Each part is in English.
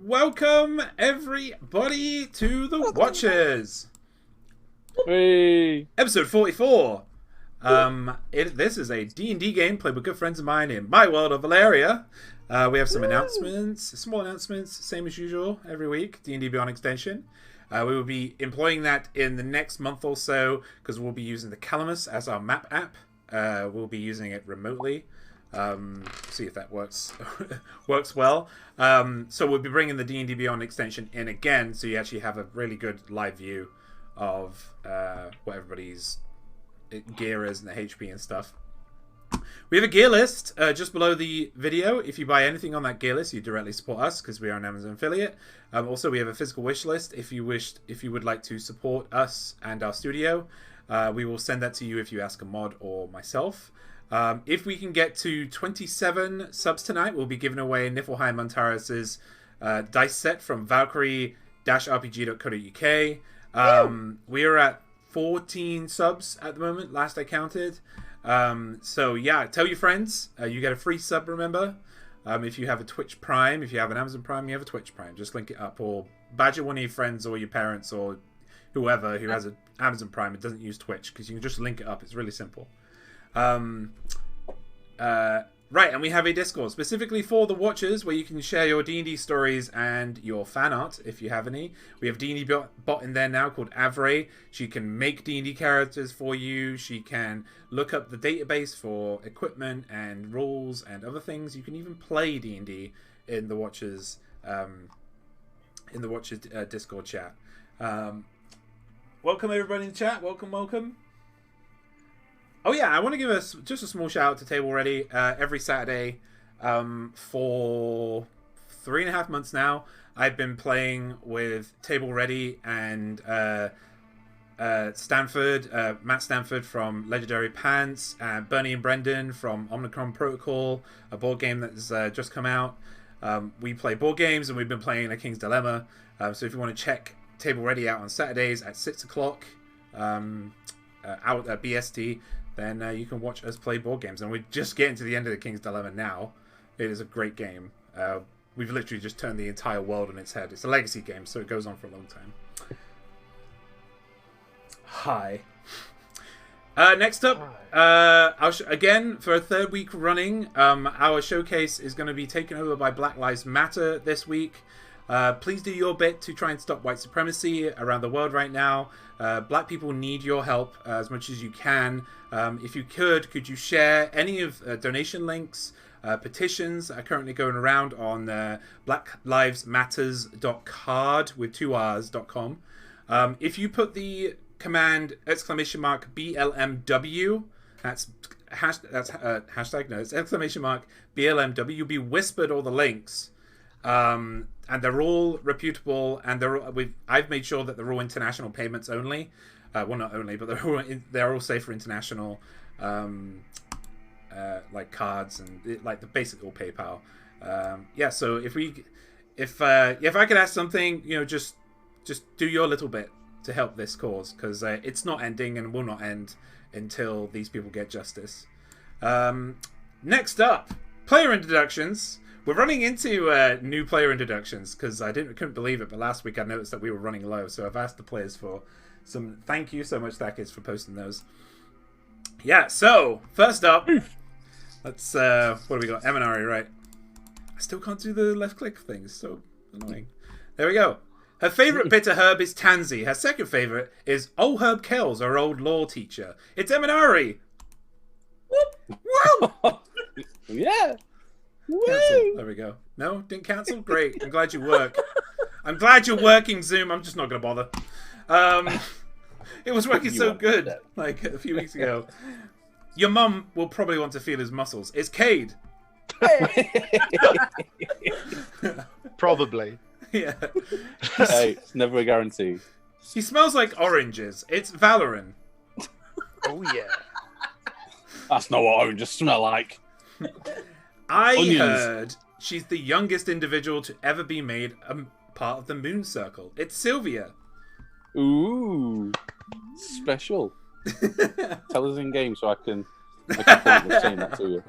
welcome everybody to the Watchers. Hey. Episode 44. This is a D&D game played with good friends of mine in my world of Valeria. We have some announcements, small announcements, same as usual every week. D&D Beyond extension. We will be employing that in the next month or so because we'll be using the Calamus as our map app. We'll be using it remotely. See if that works well. So we'll be bringing the D&D Beyond extension in again, so you actually have a really good live view of what everybody's gear is and the HP and stuff. We have a gear list just below the video. If you buy anything on that gear list, you directly support us because we are an Amazon affiliate. Also, we have a physical wish list. If you would like to support us and our studio, we will send that to you if you ask a mod or myself. If we can get to 27 subs tonight, we'll be giving away Niflheim Antares' dice set from Valkyrie-rpg.co.uk. We are at 14 subs at the moment, last I counted. So yeah, tell your friends. You get a free sub, remember? If you have a Twitch Prime, if you have an Amazon Prime, you have a Twitch Prime. Just link it up, or badger one of your friends or your parents or whoever who has an Amazon Prime and doesn't use Twitch, because you can just link it up. It's really simple. Right, and we have a Discord specifically for the Watchers where you can share your D&D stories and your fan art if you have any. We have D&D bot in there now called Avray. She can make D&D characters for you. She can look up the database for equipment and rules and other things. You can even play D&D in the Watchers Discord chat. Welcome everybody in the chat. Welcome. Oh yeah, I want to give just a small shout out to Table Ready. Every Saturday for 3.5 months now, I've been playing with Table Ready and Matt Stanford from Legendary Pants, Bernie and Brendan from Omnicron Protocol, a board game that's just come out. We play board games and we've been playing A King's Dilemma. So if you want to check Table Ready out on Saturdays at 6 o'clock out at BST, then you can watch us play board games. And we're just getting to the end of the King's Dilemma now. It is a great game. We've literally just turned the entire world on its head. It's a legacy game, so it goes on for a long time. Hi. Next up, again, for a third week running, our showcase is going to be taken over by Black Lives Matter this week. Please do your bit to try and stop white supremacy around the world right now. Black people need your help as much as you can. If you could you share any of donation links, petitions that are currently going around on blacklivesmatters.card with 2Rs.com. If you put the command !BLMW, it's !BLMW, you'll be whispered all the links. And they're all reputable, and I've made sure that they're all international payments only. Well, not only, but they're all safe for international, like cards and like basically all PayPal. Yeah. So if I could ask something, just do your little bit to help this cause, because it's not ending and will not end until these people get justice. Next up, player introductions. We're running into new player introductions because I couldn't believe it, but last week I noticed that we were running low, so I've asked the players for some. Thank you so much, Thackies, for posting those. Yeah, so first up, let's what do we got? Eminari, right? I still can't do the left click thing. It's so annoying. There we go. Her favorite bitter herb is tansy. Her second favorite is Old Herb Kells, our old law teacher. It's Eminari. Woo! Yeah. Cancel. There we go. No, didn't cancel? Great. I'm glad you work. I'm glad you're working, Zoom. I'm just not going to bother. It was working so good, like a few weeks ago. Your mum will probably want to feel his muscles. It's Cade. Probably. Yeah. Hey, it's never a guarantee. He smells like oranges. It's Valoran. Oh, yeah. That's not what oranges smell like. I Onions. heard she's the youngest individual to ever be made a part of the Moon Circle. It's Sylvia. Ooh. Special. Tell us in game so I can make a point of saying that to you.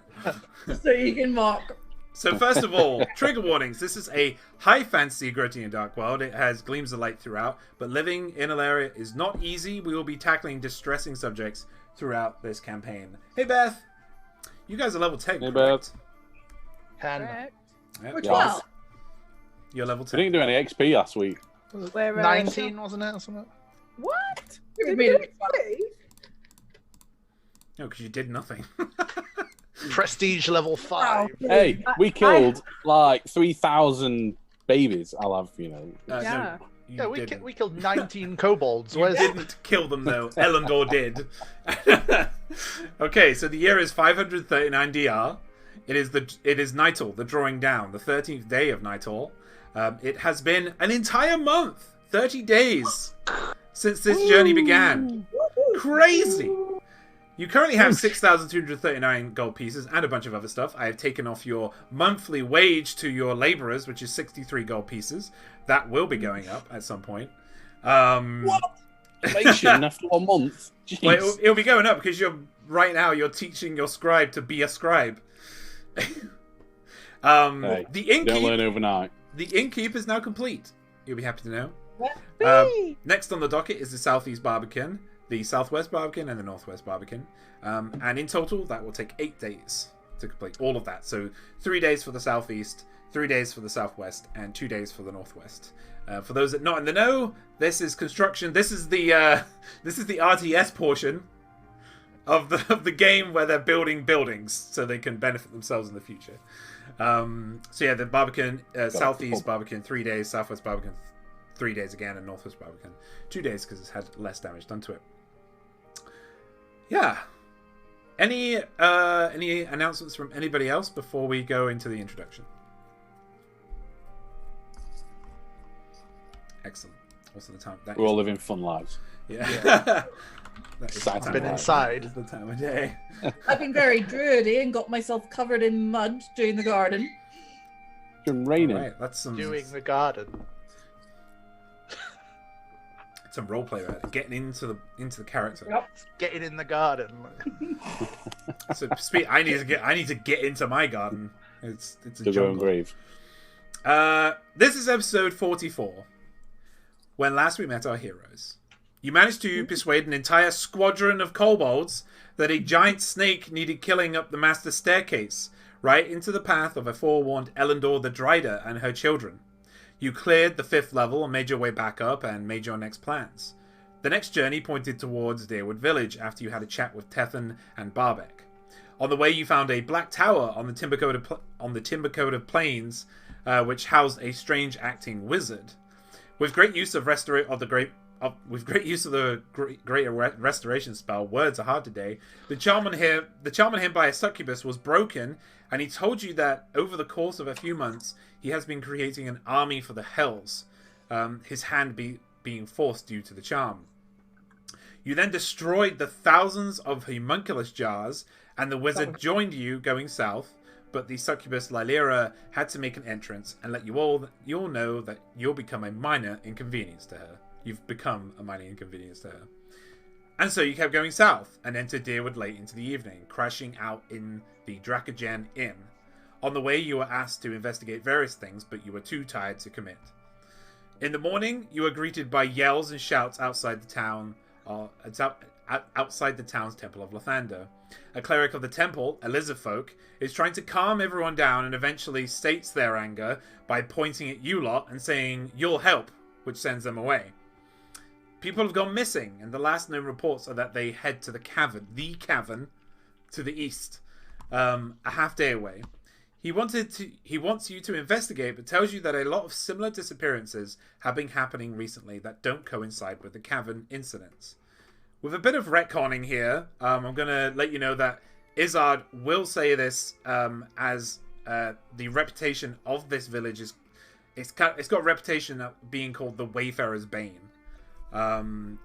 So you can mark So first of all, trigger warnings. This is a high fantasy, gritty, and dark world. It has gleams of light throughout, but living in Alaria is not easy. We will be tackling distressing subjects throughout this campaign. Hey, Beth. You guys are level 10, Hey, correct? 10. Yep. Which Yeah. one? You're level We 10. didn't do any XP last week. Was it 19, wasn't it, or something? What? You We didn't made do it fun. it, No, because you did nothing. Prestige level 5. Hey, we killed like 3,000 babies. I'll have, you know. Yeah. No, you Yeah, we, didn't. we killed 19 kobolds. You Where's didn't kill them, though. Elendor did. Okay, so the year is 539 DR. It is Nightal, the drawing down, the 13th day of Nightal. It has been an entire month, 30 days, since this journey began. Crazy! You currently have 6,239 gold pieces and a bunch of other stuff. I have taken off your monthly wage to your laborers, which is 63 gold pieces. That will be going up at some point. What? Inflation after 1 month? Jeez. Well, it'll be going up because right now you're teaching your scribe to be a scribe. Hey, The you don't learn innkeep, overnight. the innkeep is now complete. You'll be happy to know. Whee! Next on the docket is the Southeast Barbican, the Southwest Barbican, and the Northwest Barbican. And in total, that will take 8 days to complete all of that. So 3 days for the Southeast, 3 days for the Southwest, and 2 days for the Northwest. For those that are not in the know, this is construction. This is the RTS portion of the game where they're building buildings so they can benefit themselves in the future. So yeah, the Barbican, Southeast Barbican 3 days, Southwest Barbican 3 days again, and Northwest Barbican 2 days because it's had less damage done to it. Yeah. Any announcements from anybody else before we go into the introduction? Excellent. Also the time. We're all living fun lives. Yeah. That is Exciting. the time Been of- inside. that is the time of day. I've been very druidy and got myself covered in mud doing the garden. It's been raining. Right, that's some Doing the garden. roleplay there. Getting into the character. Yep. Getting in the garden. So I need to get into my garden. It's a To go and jungle. grave. This is episode 44. When last we met our heroes. You managed to persuade an entire squadron of kobolds that a giant snake needed killing up the master staircase, right into the path of a forewarned Elendor the Drider and her children. You cleared the 5th level and made your way back up and made your next plans. The next journey pointed towards Deerwood Village after you had a chat with Tethan and Barbek. On the way, you found a black tower on the timber-coated plains, which housed a strange-acting wizard. With great use of the greater restoration spell, words are hard today. The charm on him by a succubus was broken, and he told you that over the course of a few months, he has been creating an army for the Hells. His hand being forced due to the charm. You then destroyed the thousands of homunculus jars, and the wizard joined you going south. But the succubus Lylira had to make an entrance and let you all know that you'll become a minor inconvenience to her. You've become a minor inconvenience to her. And so you kept going south and entered Deerwood late into the evening, crashing out in the Dracagen Inn. On the way, you were asked to investigate various things, but you were too tired to commit. In the morning, you were greeted by yells and shouts outside the town, outside the town's Temple of Lathander. A cleric of the temple, Elizabeth, is trying to calm everyone down and eventually states their anger by pointing at you lot and saying, "You'll help," which sends them away. People have gone missing, and the last known reports are that they head to the cavern to the east, a half day away. He wants you to investigate, but tells you that a lot of similar disappearances have been happening recently that don't coincide with the cavern incidents. With a bit of retconning here, I'm going to let you know that Izzard will say this as the reputation of this village is... It's got a reputation of being called the Wayfarers Bane.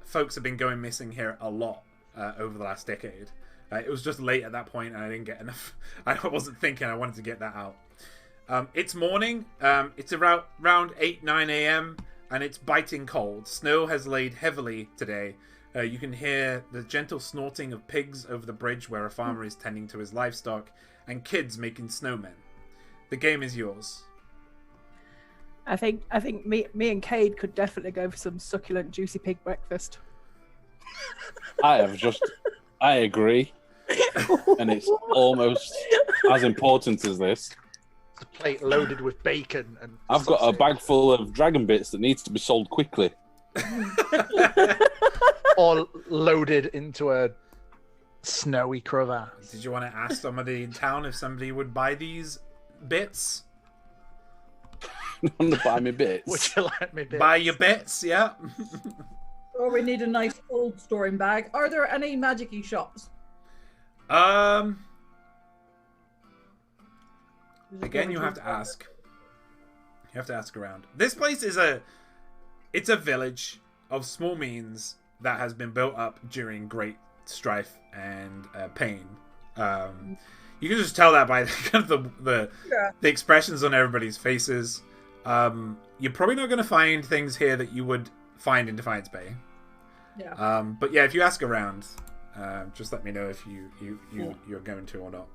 Folks have been going missing here a lot over the last decade. It was just late at that point and I didn't get enough... I wasn't thinking, I wanted to get that out. It's morning. It's around 8-9 a.m. and it's biting cold. Snow has laid heavily today. You can hear the gentle snorting of pigs over the bridge where a farmer is tending to his livestock, and kids making snowmen. The game is yours. I think me and Cade could definitely go for some succulent, juicy pig breakfast. I agree. And it's almost as important as this. The plate loaded with bacon and I've got a sausage. bag full of dragon bits that needs to be sold quickly. Or loaded into a snowy crevasse. Did you want to ask somebody in town if somebody would buy these bits? Want to buy me bits? Would you like me to? Buy your bits, yeah. Or we need a nice cold storing bag. Are there any magic-y shops? Again, you have to ask. You have to ask around. This place is it's a village of small means that has been built up during great strife and pain. You can just tell that by kind of the expressions on everybody's faces. You're probably not going to find things here that you would find in Defiance Bay. Yeah. But yeah, if you ask around, just let me know if you're going to or not.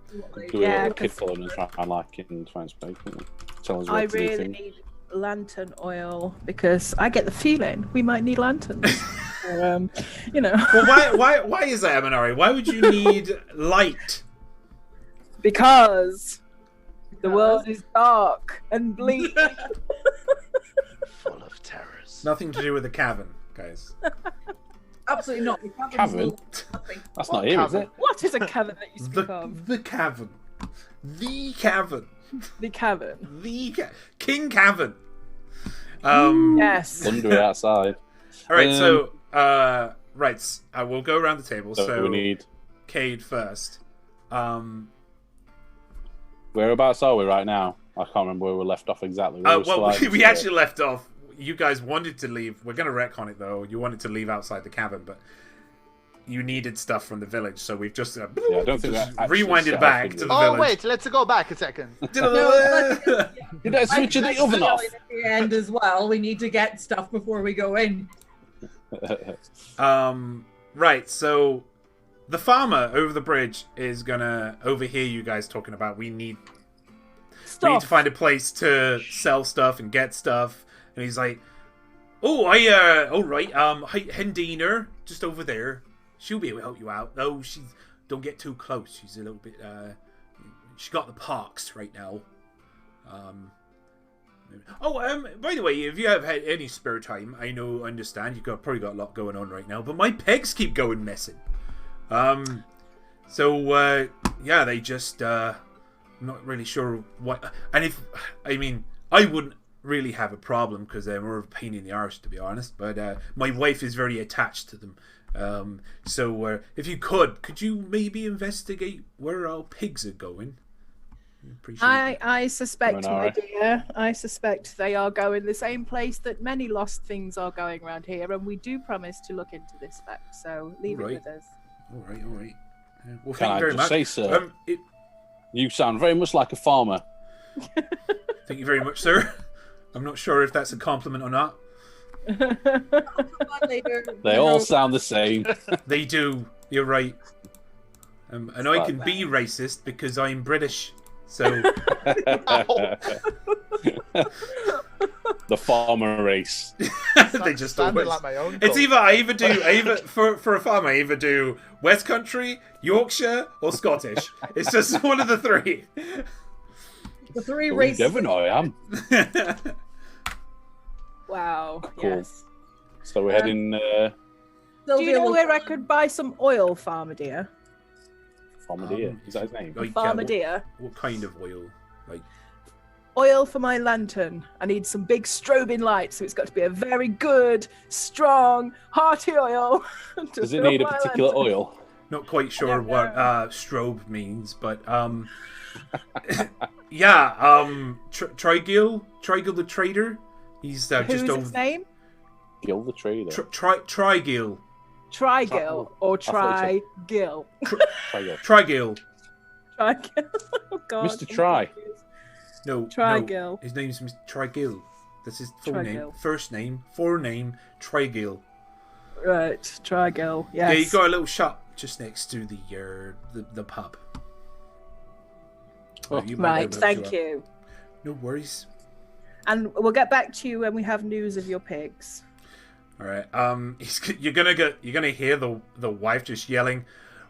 Do we have a kid following us around like in Defiance Bay? Tell us I what to do really things. need lantern oil because I get the feeling we might need lanterns. So, you know. Well, why is that, Eminari? Why would you need light? Because the world is dark and bleak. Full of terrors. Nothing to do with the cavern, guys. Absolutely not. Cavern? That's not here, is it? What is a cavern that you speak of? The cavern. The cavern. The cavern. King Cavern. Yes. Thundery outside. All right, so right, I will go around the table. So we need. Cade first. Whereabouts are we right now? I can't remember where we left off exactly. We actually left off. You guys wanted to leave. We're going to retcon it though. You wanted to leave outside the cavern, but you needed stuff from the village, so we've just I don't think that actually rewinded set back up to the in Oh village. wait, let's go back a second. Did I switch the oven off? At the end as well, we need to get stuff before we go in. Right, so the farmer over the bridge is gonna overhear you guys talking about we need to find a place to sell stuff and get stuff, and he's like, "Oh, all right, Hendina, just over there. She'll be able to help you out. Though don't get too close. She's a little bit she got the pox right now. By the way, if you have had any spare time, understand you've probably got a lot going on right now, but my pegs keep going missing. So they just not really sure what. And I wouldn't really have a problem because they're more of a pain in the arse, to be honest. But my wife is very attached to them. So if you could you maybe investigate where our pigs are going? I suspect, my Minari. dear, I suspect they are going the same place that many lost things are going around here, and we do promise to look into this fact, so leave it with us. All right. Well, Can thank I you very just much. say, sir, you sound very much like a farmer. Thank you very much, sir. I'm not sure if that's a compliment or not. They all sound the same. They do. You're right. And I can be racist because I'm British. So The farmer race. they just Sounded always. like my own. It's cult. either for a farmer, I either do West Country, Yorkshire, or Scottish. It's just one of the three. The three Oh, races. Devon, I am. Wow, Cool. yes. So we're heading Do you know where I could buy some oil, Farmer Dear? Farmer Deer. Is that his name? Like, Farmer what- Dear. What kind of oil? Like Oil for my lantern. I need some big strobing lights, so it's got to be a very good, strong, hearty oil. to Does it fill need a my particular lantern. oil? not quite sure don't what know. strobe means, but yeah, Trigil the trader. He's Who's just his over. name? Gil the trader. Trigil. Trigil or I thought you Trigil? Trigil. Trigil. Trigil. Oh God. Mr. Try. No. Trigil. No, his name's Mr. Trigil. That's his full name. Trigil. First name, forename, Trigil. Right, Trigil. Yes. Yeah, he's got a little shop just next to the pub. Oh, You might be Right. able to Thank look you. No worries. And we'll get back to you when we have news of your pigs. All right. You're gonna hear the wife just yelling,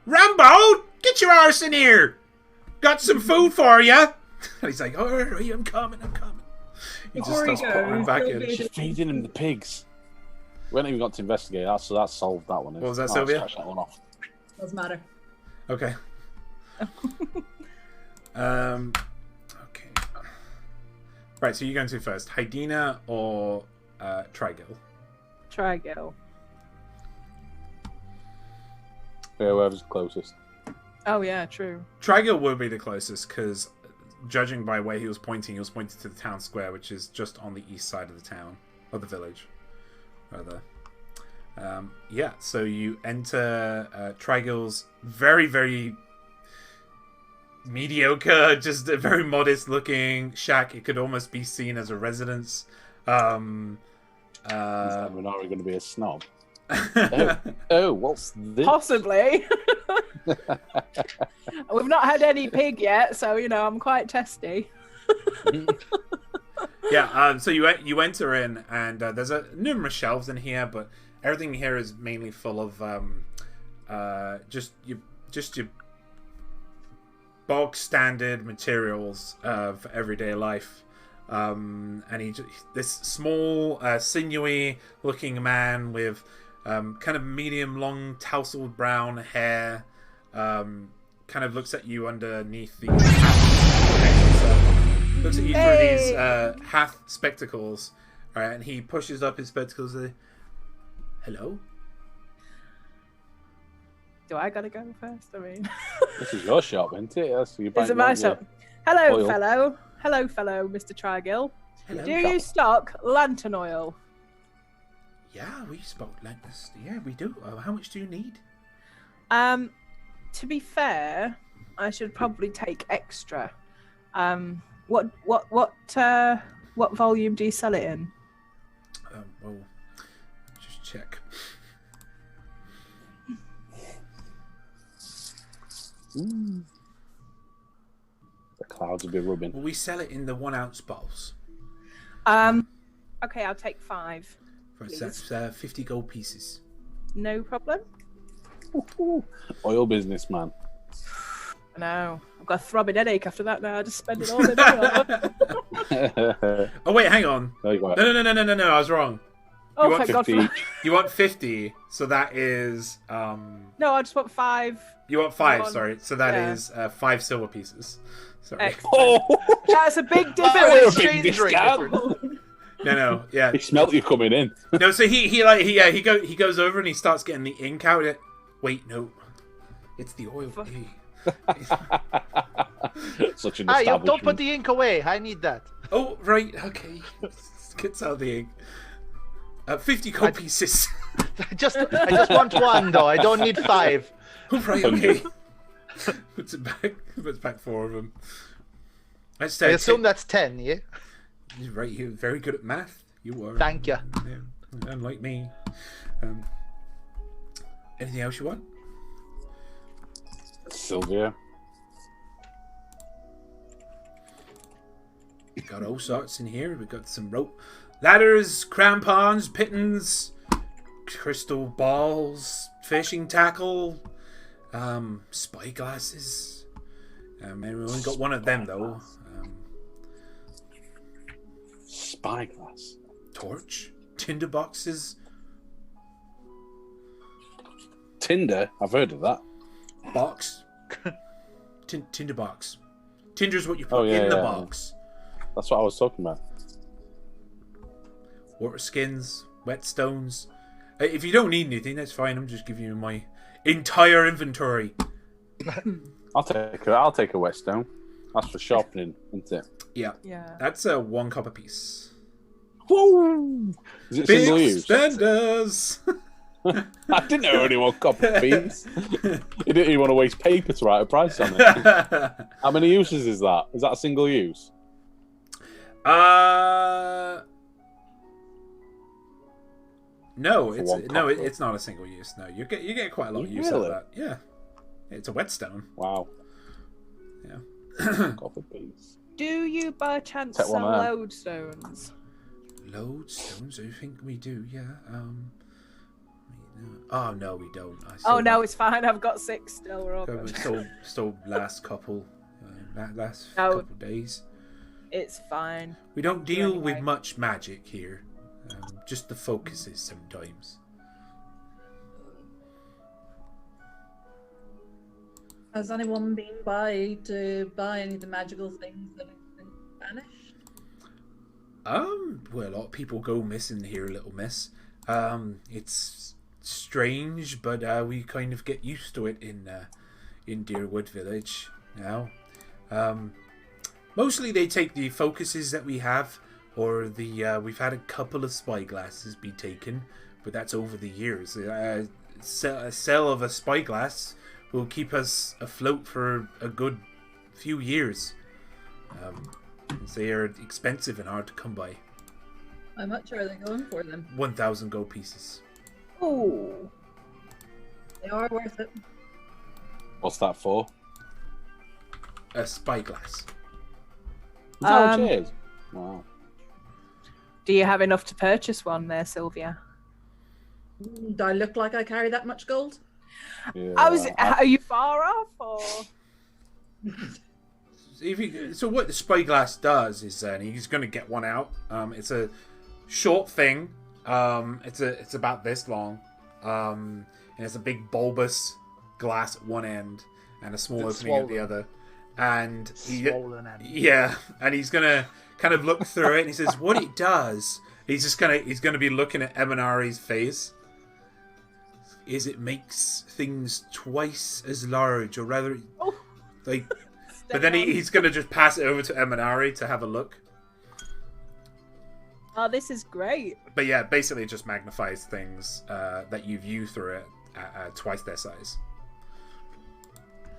"Rambo, get your arse in here! Got some food for you!" And he's like, "Oh, I'm coming. He just Before he starts putting him back goes, in. She's feeding him the pigs. We haven't even got to investigate that, so that solved that one. What was that, I'll Sylvia? scratch that one off. Doesn't matter. Okay. Okay. Right. So you're going to first, Hydina or Trigil? Trigil. Yeah, whoever's closest. Oh yeah, true. Trigil would be the closest because, judging by where he was pointing to the town square, which is just on the east side of the town, or the village, rather. Yeah, so you enter Trigil's very, very mediocre, just a very modest-looking shack. It could almost be seen as a residence. Is Minari going to be a snob? What's this? Possibly. We've not had any pig yet, so I'm quite testy. Yeah, so you enter in, and there's numerous shelves in here, but everything here is mainly full of just your bog standard materials for everyday life. And this small, sinewy looking man with kind of medium long tousled brown hair kind of looks at you underneath the looks at you through these half spectacles, right? And he pushes up his spectacles and hello? Do I gotta go first? I mean, This is your shop, isn't it? That's your is it my shop? Hello, oil. fellow. Hello, fellow, Mr. Trigil. Hello. Do you stock lantern oil? Yeah, we spoke like this. Yeah, we do. How much do you need? To be fair, I should probably take extra. What volume do you sell it in? Well, just check. The clouds will be rubbing. Well, we sell it in the 1 ounce bottles. Okay, I'll take 5. That's 50 gold pieces. No problem. Oil businessman. I know. I've got a throbbing headache after that now. I just spend it all in oil. Oh wait, hang on. There you go. No, I was wrong. Oh, want thank God for 50 that. You want 50, so that is No, I just want 5. you want 5, One. sorry. So that Yeah. is 5 silver pieces. Sorry. Excellent. Oh, That's a big we're a difference. big Exchange rate discount. difference. No, yeah. He smelt you coming in. No, so he goes over and he starts getting the ink out. Wait, no. It's the oil. Such an Ah, you establishment. don't put the ink away. I need that. Oh, right, okay. Gets out the ink. 50 gold pieces. I just want one though. I don't need 5. Oh, right, okay. Puts it back. Puts back 4 of them. I assume that's 10. Yeah. You're right, you're very good at math. You are. Thank you. Yeah, unlike me. Anything else you want? Sylvia. We've got all sorts in here. We've got some rope, ladders, crampons, pittons, crystal balls, fishing tackle, spyglasses. And we only got one of them though. Spyglass. Torch, tinder boxes, Tinder. I've heard of that. box, tinder box. Tinder's what you put Oh, yeah, in the yeah. box. That's what I was talking about. Water skins, whetstones. If you don't need anything, that's fine. I'm just giving you my entire inventory. I'll take a whetstone. That's for sharpening, isn't it? Yeah, Yeah. that's 1 copper piece. Whoa! Is it single Big use? spenders. I didn't know only 1 copper piece. You didn't even want to waste paper to write a price on it. How many uses is that? Is that a single use? No, For it's 1 no, copper? it's not a single use. No, you get quite a lot of use out of Really? that. Yeah, it's a whetstone. Wow. Yeah. Copper piece. Do you by chance Take one sell out. lodestones? Lodestones? I think we do, yeah. Oh, no, we don't. Oh no, it's fine. I've got 6 still. We're all We good. stole last couple No. couple days. It's fine. We don't deal Anyway. with much magic here. Just the focuses sometimes. Has anyone been by to buy any of the magical things that have been banished? Well, a lot of people go missing here, little miss. It's strange, but we kind of get used to it in Deerwood Village now. Mostly they take the focuses that we have, or we've had a couple of spyglasses be taken, but that's over the years. A sale of a spyglass will keep us afloat for a good few years. They are expensive and hard to come by. How much are they going for them? 1,000 gold pieces. Ooh. They are worth it. What's that for? A spyglass. Is that how Um, it is? Wow. Do you have enough to purchase one there, Sylvia? Do I look like I carry that much gold? Yeah, Are you far off, or? So what the spyglass does is, and he's going to get one out. It's a short thing. It's about this long, and it's a big bulbous glass at one end and a small It's opening at the swollen. other. And Swollen end. yeah, and he's gonna kind of look through it, and he says, "What it does?" He's gonna be looking at Eminari's face. Is it makes things twice as large, or rather, Oh. like. But then he's going to just pass it over to Eminari to have a look. Oh, this is great. But yeah, basically it just magnifies things that you view through it at twice their size.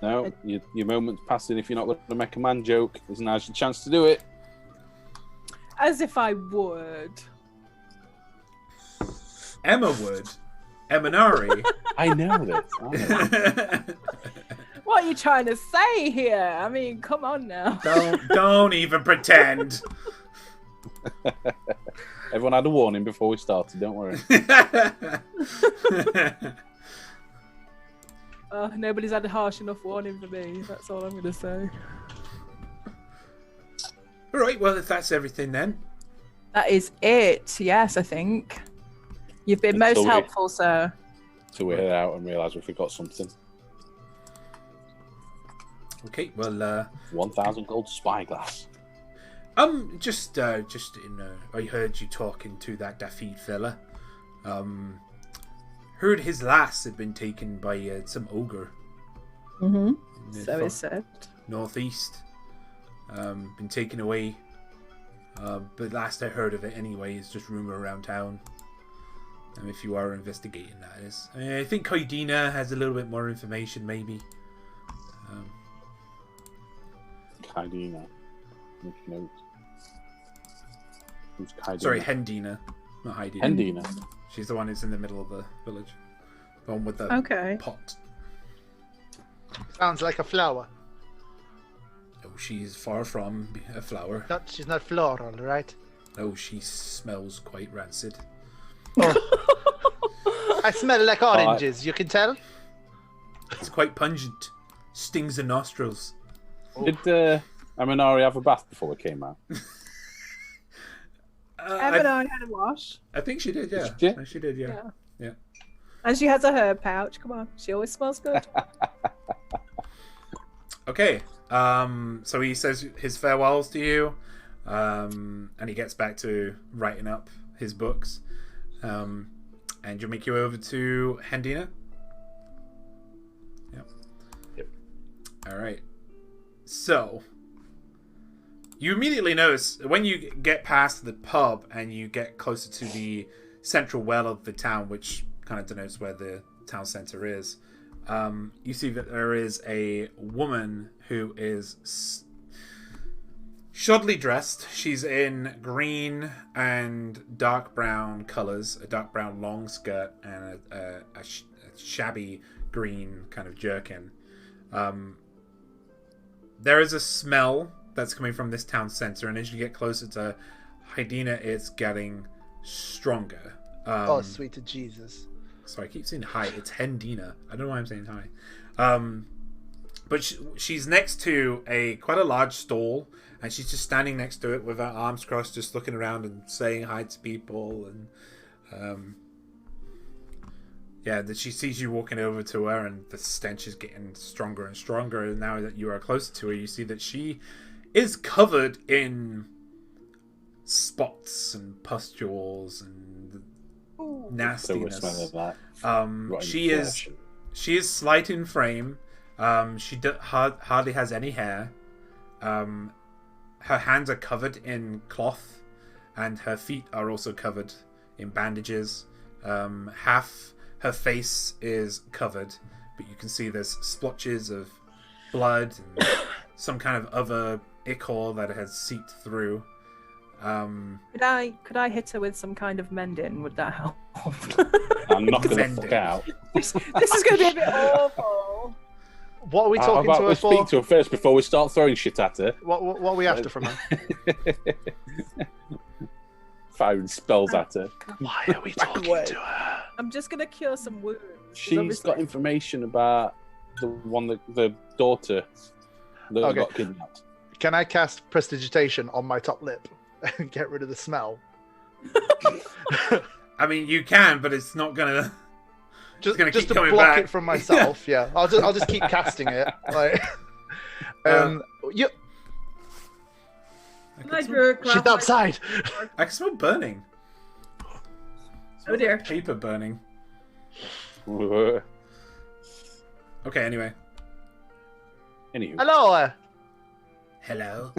No, your moment's passing. If you're not going to make a man joke, there's now's your chance to do it. As if I would. Emma would. Eminari. I know this. I know. What are you trying to say here? I mean, come on now. Don't even pretend. Everyone had a warning before we started. Don't worry. Nobody's had a harsh enough warning for me. That's all I'm going to say. All right, well, if that's everything then. That is it. Yes, I think. You've been most Until we- helpful, sir. Till we head out and realise we forgot something. Okay, well, 1,000 gold spyglass. just in, I heard you talking to that Dafid fella. Heard his lass had been taken by some ogre. Mm-hmm. in the So it's said. northeast. Been taken away. But last I heard of it anyway is just rumor around town. If you are investigating, that is. I think Kaidina has a little bit more information, maybe. Kaidina. Make a note. Who's Kaidina? Sorry, Hendina, not Heidi. Hendina. She's the one who's in the middle of the village. The one with the Okay. pot. Sounds like a flower. Oh, she's far from a flower. She's not floral, right? Oh, she smells quite rancid. I smell like oranges. You can tell. It's quite pungent. Stings the nostrils. Did Aminari have a bath before we came out? Evan had a wash. I think she did, yeah. Did she? No, she did, yeah. And she has a herb pouch. Come on. She always smells good. Okay. So he says his farewells to you, and he gets back to writing up his books. And you'll make you over to Hendina. Yep. All right. So you immediately notice when you get past the pub and you get closer to the central well of the town, which kind of denotes where the town center is. You see that there is a woman who is shoddily dressed. She's in green and dark brown colors, a dark brown long skirt and a shabby green kind of jerkin. There is a smell that's coming from this town center, and as you get closer to Hydina, it's getting stronger. Oh, sweet Jesus. Sorry, I keep saying hi. It's Hendina. I don't know why I'm saying hi. But she's next to quite a large stall, and she's just standing next to it with her arms crossed, just looking around and saying hi to people. And that she sees you walking over to her, and the stench is getting stronger and stronger. And now that you are closer to her, you see that she is covered in spots and pustules and nastiness. So we're smelling that. She is slight in frame. She hardly has any hair. Her hands are covered in cloth, and her feet are also covered in bandages. Half her face is covered, but you can see there's splotches of blood and some kind of other ichor that has seeped through. Could I hit her with some kind of mending? Would that help? I'm knocking the fuck out. This is going to be a bit awful. What are we talking to her for? Speak to her first before we start throwing shit at her. What are we after from her? Firing spells at her. Why are we talking to her? I'm just going to cure some wounds. She's got information about the daughter that got kidnapped. Can I cast Prestidigitation on my top lip and get rid of the smell? I mean, you can, but it's not gonna. Just keep to coming block back. it from myself. Yeah, I'll just keep casting it. Like, she's outside. I can smell burning. Oh dear. Paper burning. Anywho. Okay, anyway. Hello. Hello.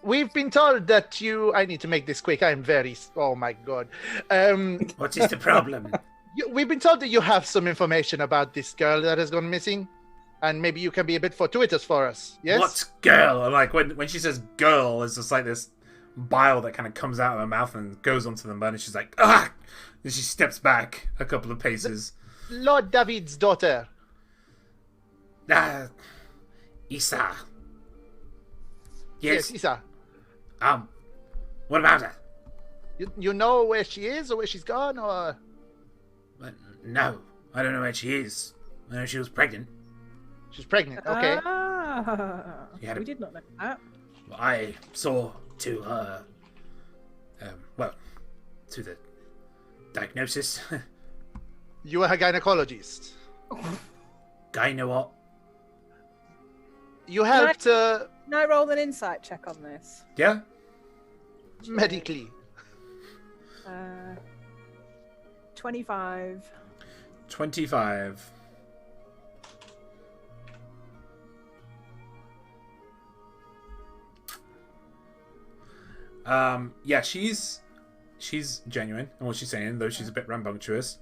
We've been told that I need to make this quick. I'm very. Oh my god. What is the problem? We've been told that you have some information about this girl that has gone missing, and maybe you can be a bit fortuitous for us. Yes. What girl? Like when she says girl, it's just like this bile that kind of comes out of her mouth and goes onto the mud, and she's like, ah! And she steps back a couple of paces. Lord David's daughter. Isa. Yes, Isa. What about her? You know where she is or where she's gone, or? No, I don't know where she is. I know she was pregnant. She's pregnant. Okay. We did not know that. I saw to her. To the diagnosis. You were her gynecologist. Gyno what? You helped Can I roll an insight check on this? Yeah. Medically. 25. 25. Yeah, she's genuine in what she's saying, though she's a bit rambunctious.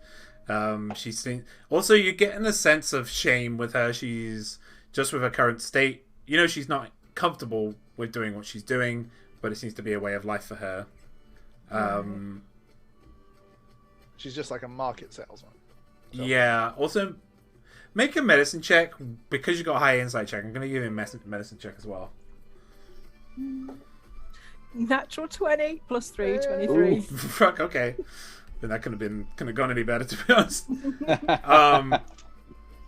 She's saying, also, you're getting a sense of shame with her. She's just with her current state. You know, she's not comfortable with doing what she's doing, but it seems to be a way of life for her. She's just like a market salesman. So. Yeah. Also, make a medicine check because you got a high insight check. I'm going to give you a medicine check as well. Natural 20 plus 3, 23. Ooh, fuck. Okay. Then that couldn't have gone any better, to be honest.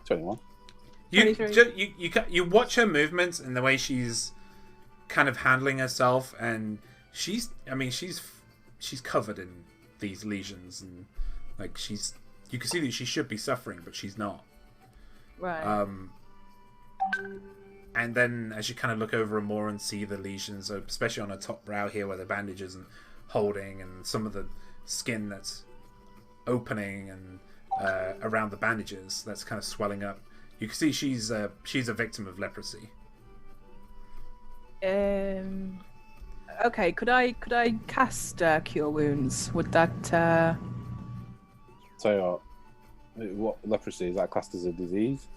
21. You watch her movements and the way she's kind of handling herself, and she's covered in these lesions, and like you can see that she should be suffering, but she's not. Right. And then as you kind of look over her more and see the lesions, especially on her top brow here where the bandage isn't holding, and some of the skin that's opening and around the bandages that's kind of swelling up, you can see she's a victim of leprosy. Okay, could I cast Cure Wounds? Would that? Tell you what leprosy is that classed as a disease?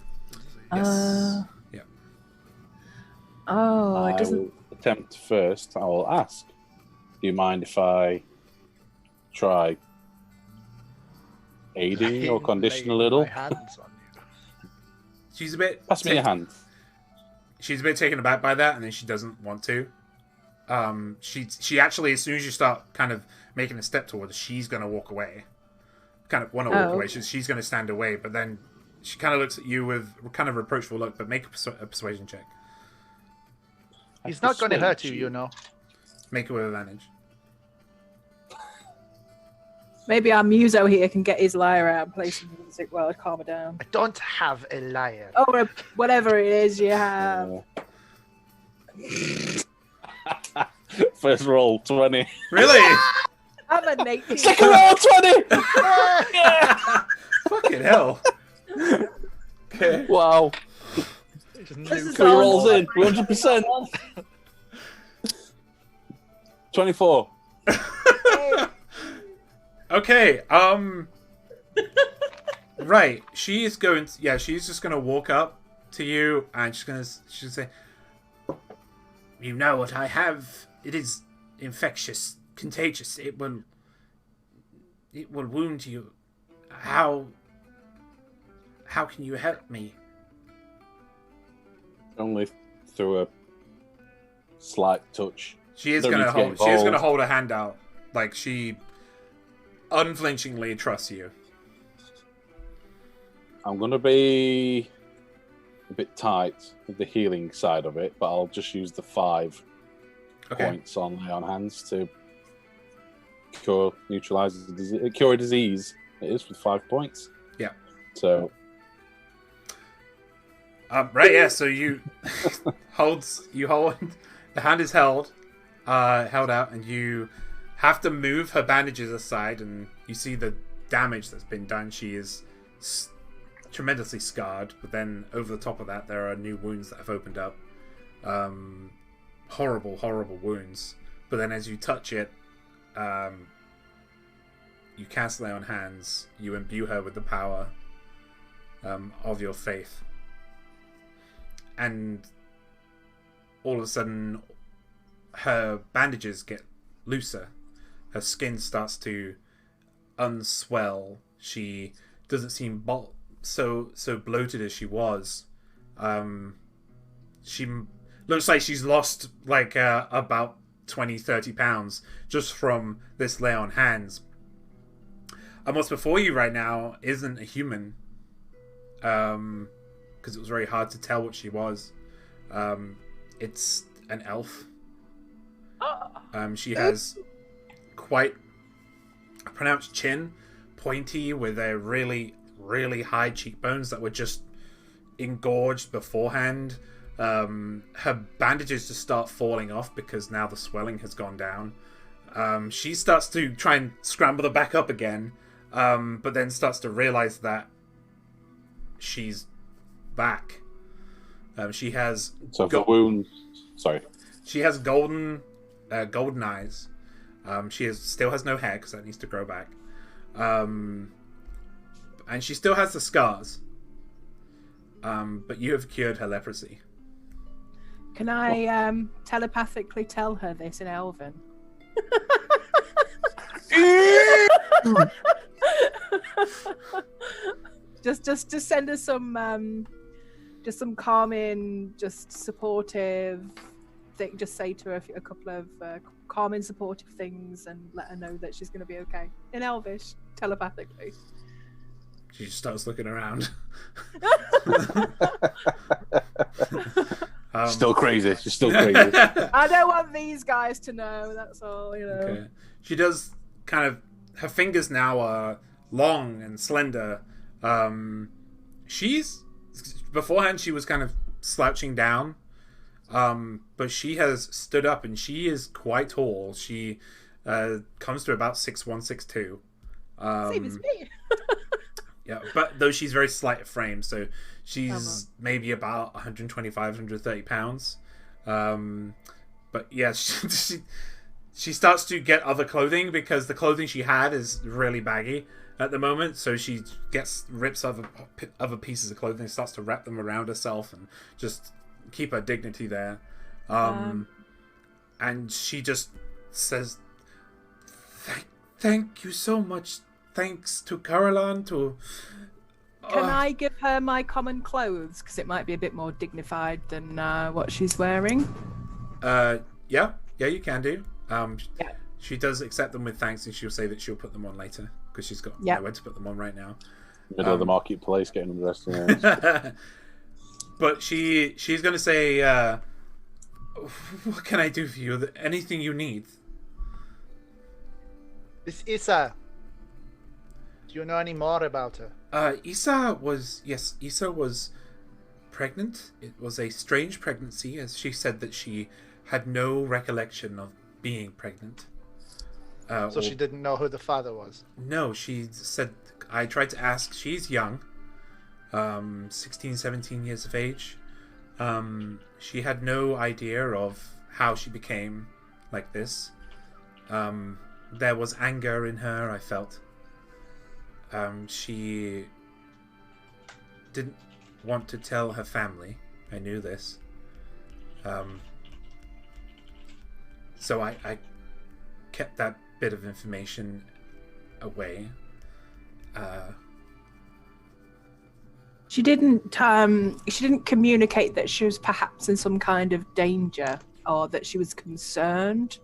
Yes. Yeah. Oh, it I doesn't. will attempt first. I will ask. Do you mind if I try aiding your condition a little? My hands on you. She's a bit. Pass me your hand. she's a bit taken aback by that, and then she doesn't want to. She actually, as soon as you start kind of making a step towards, she's gonna walk away. Kind of want to walk away. She's gonna stand away, but then she kind of looks at you with kind of reproachful look. But make a persuasion check. He's not going to hurt you, you know. Make it with advantage. Maybe our muso here can get his lyre out and play some music while I calm her down. I don't have a lyre. Or whatever it is you have. First roll 20. Really? I'm a native. Second roll 20. Fucking hell. Okay. Wow. This is 3 all- rolls in. 100%. 24. Okay. Right. She's going. She's just gonna walk up to you and she'll say, "You know what I have? It is infectious, contagious. It will wound you. How can you help me?" Only through a slight touch. She is Don't gonna need to get hold. She is gonna involved. hold her hand out, like she unflinchingly trusts you. I'm going to be a bit tight with the healing side of it, but I'll just use the 5 points on lay on hands to cure a disease. It is with 5 points. Yeah. So Right. Yeah. So you hold. The hand is held out, and you have to move her bandages aside, and you see the damage that's been done. She is tremendously scarred, but then over the top of that, there are new wounds that have opened up. Horrible wounds. But then as you touch it, you cast Lay on Hands. You imbue her with the power of your faith. And all of a sudden, her bandages get looser. Her skin starts to unswell. She doesn't seem so bloated as she was. She looks like she's lost about 20-30 pounds just from this Lay on Hands. And what's before you right now isn't a human, because it was very hard to tell what she was. It's an elf. She has quite a pronounced chin, pointy, with a really, really high cheekbones that were just engorged beforehand. Her bandages just start falling off because now the swelling has gone down. She starts to try and scramble them back up again, but then starts to realize that she's back. She has for wounds. Sorry. She has golden eyes. She still has no hair because that needs to grow back. And she still has the scars. But you have cured her leprosy. Can I telepathically tell her this in Elven? just send her some calming, just supportive thing. Just say to her a couple of calming, supportive things, and let her know that she's going to be okay in Elvish, telepathically. She just starts looking around. Still crazy. She's still crazy. I don't want these guys to know. That's all, you know. Okay. She does kind of. Her fingers now are long and slender. She's beforehand she was kind of slouching down, but she has stood up and she is quite tall. She comes to about 6'1", 6'2". Same as me. Yeah, but though she's very slight of frame, so she's maybe about 125, 130 pounds. But yeah, she starts to get other clothing because the clothing she had is really baggy at the moment. So she rips other pieces of clothing and starts to wrap them around herself and just keep her dignity there. And she just says, "Thank you so much. Thanks to Caroline, to Can I give her my common clothes? Because it might be a bit more dignified than what she's wearing. Yeah, you can do. Yeah. She does accept them with thanks, and she'll say that she'll put them on later because she's got nowhere to put them on right now. Middle of the marketplace, getting undressed. But she's going to say, "What can I do for you? Anything you need." This Issa. Do you know any more about her? Issa was pregnant. It was a strange pregnancy, as she said that she had no recollection of being pregnant. So she didn't know who the father was? No, she said, I tried to ask, she's young, 16, 17 years of age. She had no idea of how she became like this. There was anger in her, I felt. She didn't want to tell her family. I knew this. So I kept that bit of information away. She didn't communicate that she was perhaps in some kind of danger or that she was concerned.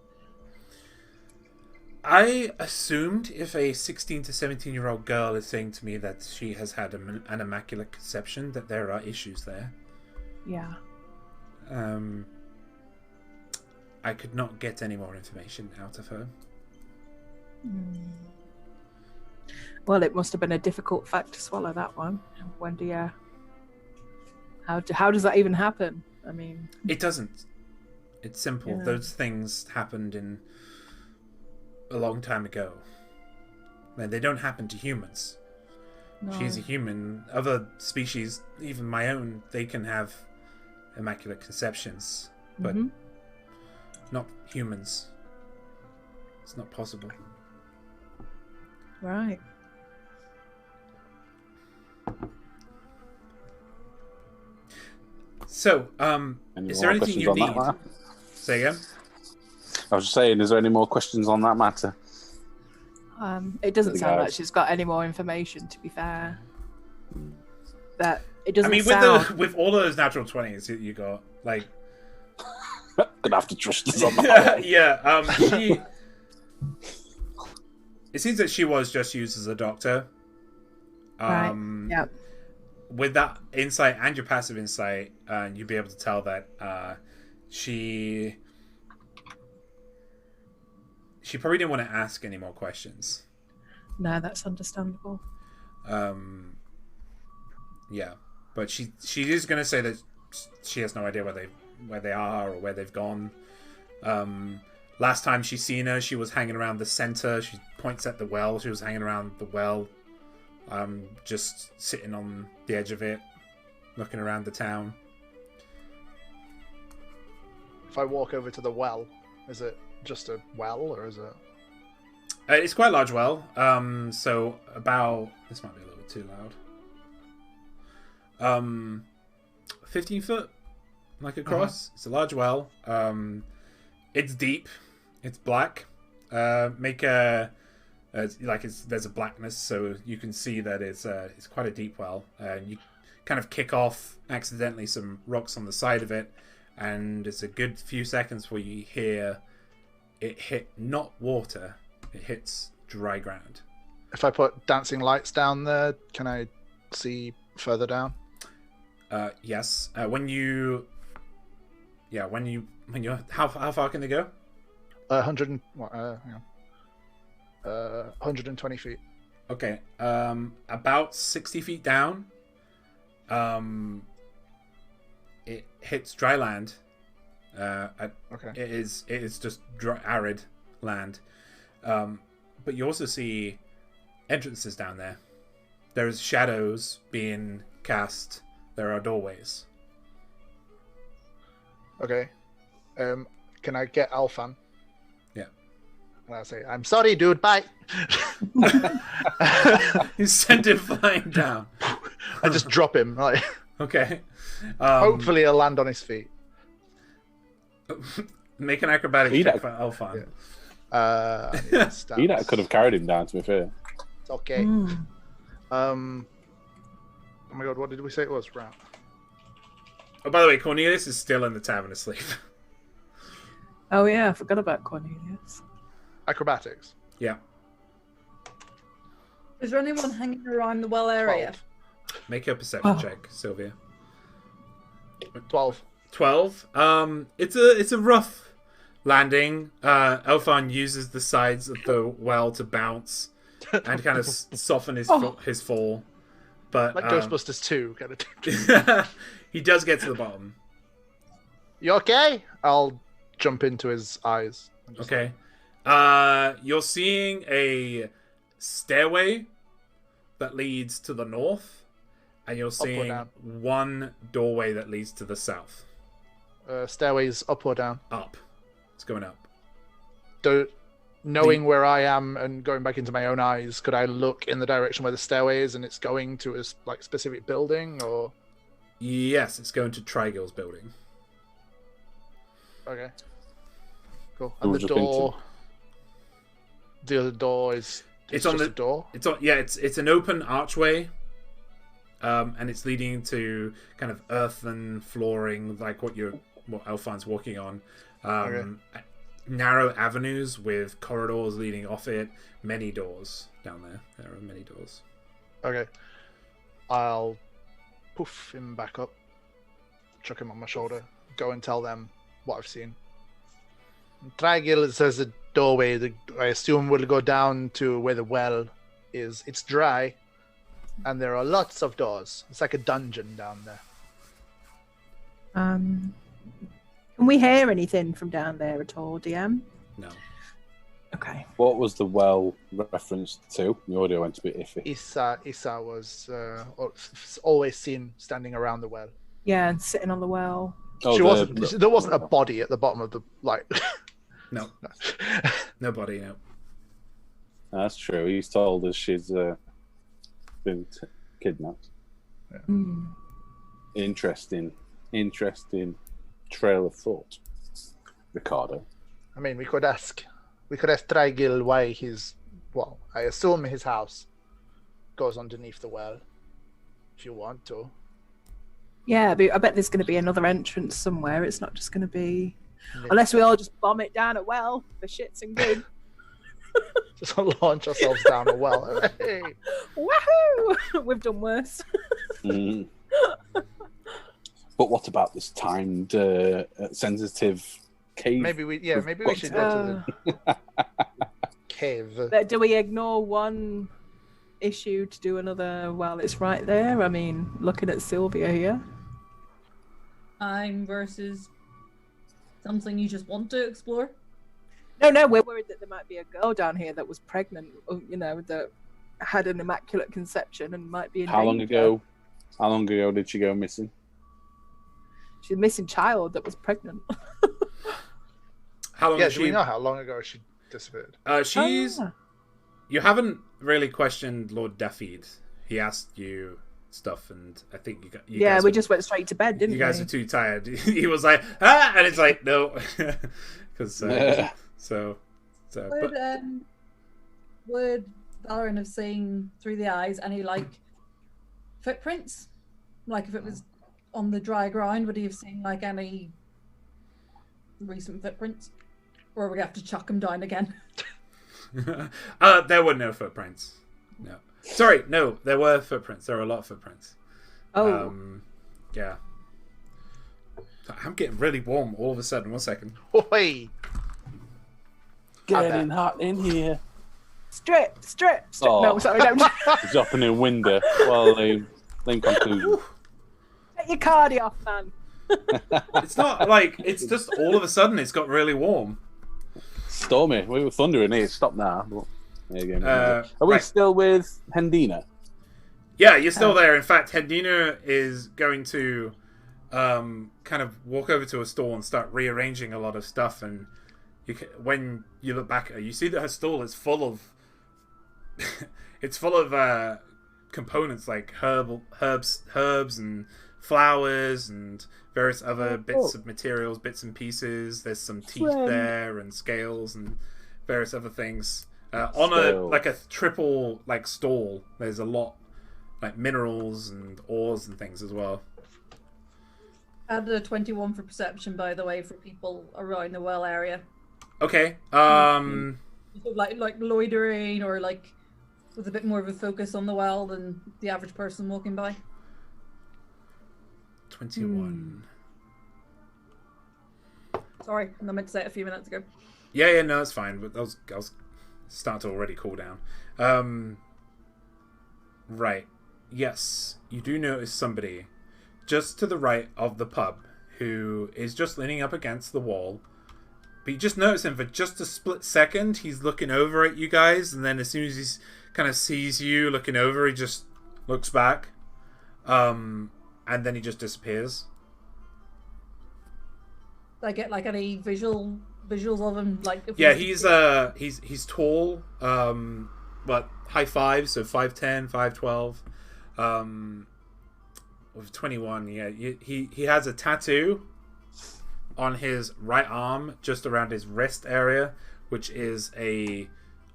I assumed if a 16 to 17-year-old girl is saying to me that she has had an immaculate conception, that there are issues there. Yeah. I could not get any more information out of her. Well, it must have been a difficult fact to swallow, that one. When do you... How does that even happen? I mean... It doesn't. It's simple. Yeah. Those things happened in a long time ago. And they don't happen to humans. No. She's a human. Other species, even my own, they can have immaculate conceptions. But not humans. It's not possible. Right. So, is there anything you need? That, Say again? I was just saying, is there any more questions on that matter? It doesn't sound guys. like she's got any more information, to be fair. That it doesn't I mean, sound... with all those natural 20s that you got, like... Gonna have to trust us on that one. Yeah, it seems that she was just used as a doctor. Right, yeah. With that insight and your passive insight, you'd be able to tell that she probably didn't want to ask any more questions. No, that's understandable. Yeah, but she is going to say that she has no idea where they are or where they've gone. Last time she's seen her, she was hanging around the center. She points at the well. She was hanging around the well, just sitting on the edge of it, looking around the town. If I walk over to the well, is it just a well, or is it... It's quite a large well. So about... This might be a little bit too loud. 15 foot, like across. It's a large well. It's deep. It's black. There's a blackness, so you can see that it's quite a deep well. You kind of kick off accidentally some rocks on the side of it, and it's a good few seconds before you hear it hit not water, it hits dry ground. If I put dancing lights down there, can I see further down? Yes. When you're how far can they go? 120 feet. Okay. About 60 feet down, it hits dry land. Okay. It is just dry, arid land. But you also see entrances down there. There's shadows being cast. There are doorways. Okay. Can I get Alfan? Yeah. And I'll say, I'm sorry, dude. Bye. You send him flying down. I just drop him. Like, Okay. hopefully he'll land on his feet. Make an acrobatic check for Alfan. Yeah. He could have carried him down, to be fair. It's okay. Oh my god, what did we say it was? Route. Oh, by the way, Cornelius is still in the tavern asleep. Oh yeah, I forgot about Cornelius. Acrobatics. Yeah. Is there anyone hanging around the well area? 12. Make a perception Oh. check, Sylvia. 12. 12. It's a rough landing. Elfan uses the sides of the well to bounce and kind of soften his fall. But Like Ghostbusters 2 kind of. he does get to the bottom. You okay? I'll jump into his eyes. Okay. You're seeing a stairway that leads to the north, and you're seeing down? one doorway that leads to the south. Stairways up or down? Up. It's going up. Knowing where I am and going back into my own eyes, could I look in the direction where the stairway is and it's going to a specific building or? Yes, it's going to Trigill's building. Okay. Cool. We And were the just door. The other door is. It's just on the a door. It's an open archway, and it's leading to kind of earthen flooring, like what Elfan's walking on. Narrow avenues with corridors leading off it. Many doors down there. There are many doors. Okay. I'll poof him back up, chuck him on my shoulder, go and tell them what I've seen. Trigill says the doorway, I assume, will go down to where the well is. It's dry, and there are lots of doors. It's like a dungeon down there. Can we hear anything from down there at all, DM? No. Okay. What was the well referenced to? The audio went a bit iffy. Issa was always seen standing around the well. Yeah, and sitting on the well. Oh, There wasn't a body at the bottom of the No. Nobody, no. That's true. He's told us she's been kidnapped. Mm. Interesting trail of thought, Ricardo. I mean, we could ask Trigill why I assume his house goes underneath the well, if you want to. Yeah, but I bet there's going to be another entrance somewhere. It's not just going to be... Unless we all just bomb it down a well for shits and good. Just launch ourselves down a well. Hey. Woohoo! We've done worse. Mm. But what about this timed sensitive cave? Maybe we should go to the cave. But do we ignore one issue to do another while it's right there? I mean, looking at Sylvia here. I'm versus something you just want to explore. No, we're worried that there might be a girl down here that was pregnant, that had an immaculate conception and might be in How long danger. ago did she go missing? She's a missing child that was pregnant. How long Yeah, has do she... we know how long ago she disappeared? She's... Ah. You haven't really questioned Lord Defeed. He asked you stuff, and I think you Yeah, guys we were- just went straight to bed, didn't you we? guys are too tired. He was like, and it's like, no. Because, Would Valorant have seen through the eyes any footprints? Like if it was on the dry ground, would he have seen any recent footprints? Or are we gonna have to chuck him down again? there were no footprints. No. Sorry, no, there were footprints. There were a lot of footprints. Oh. Yeah. I'm getting really warm all of a sudden. 1 second. Oi! Getting hot in here. Strip. Oh. No, sorry, don't. He's opening window. Well, in conclusion. Get your cardi off, man. It's not it's just all of a sudden it's got really warm. Stormy. We were thundering here. Stop now. But there you go. Are we right. still with Hendina? Yeah, you're still there. In fact, Hedina is going to kind of walk over to a stall and start rearranging a lot of stuff. And when you look back at her, you see that her stall is full of components like herbs and flowers and various other bits of materials, bits and pieces. There's some teeth there and scales and various other things. On a triple stall, there's a lot like minerals and ores and things as well. Add a 21 for perception, by the way, for people around the well area. Okay. So like loitering or like with a bit more of a focus on the well than the average person walking by. 21. Sorry, I meant to say it a few minutes ago. Yeah, no, it's fine. But I was starting to already cool down. Right. Yes, you do notice somebody just to the right of the pub who is just leaning up against the wall. But you just notice him for just a split second. He's looking over at you guys, and then as soon as he kind of sees you looking over, he just looks back. And then he just disappears. I get like any visuals of him, like if Yeah, he's tall, but high 5, so 5'10", 5'12", with 21. Yeah, he has a tattoo on his right arm, just around his wrist area, which is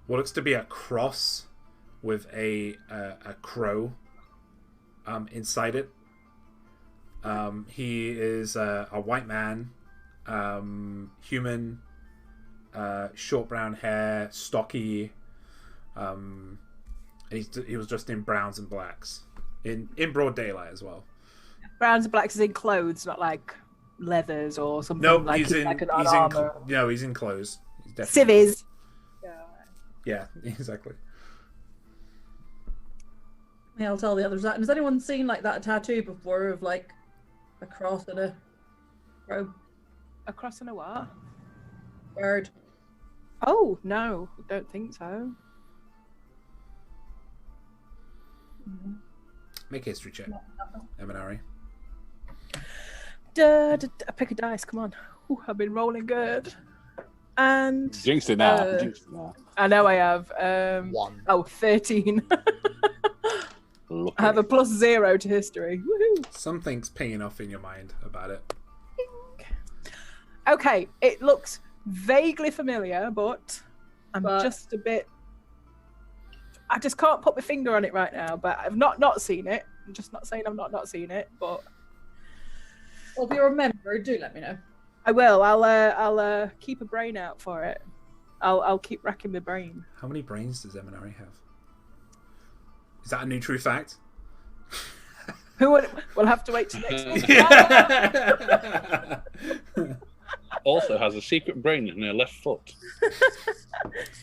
what looks to be a cross with a crow inside it. He is a white man, human, short brown hair, stocky. He was just in browns and blacks, in broad daylight as well. Browns and blacks is in clothes, not like leathers or something. Nope, like he's in armor. he's in clothes. He's definitely- Civvies. Yeah, exactly. Yeah, I'll tell the others that. And has anyone seen like that tattoo before of like a cross and a crow? A cross and a what? Bird. Oh no, don't think so. Make a history check, Eminari. Pick a dice, come on. Ooh, I've been rolling good. And Jinxed it now. Jinxed it now. I know I have. 1. Oh, 13. Lucky. I have a +0 to history. Woohoo! Something's pinging off in your mind about it. Okay, it looks vaguely familiar, but I'm just a bit. I just can't put my finger on it right now. But I've not seen it. I'm just not saying I've not seen it, but. Well, if you remember, do let me know. I will. I'll keep a brain out for it. I'll keep racking my brain. How many brains does Eminari have? Is that a new true fact? We'll have to wait till next week. Also has a secret brain in her left foot.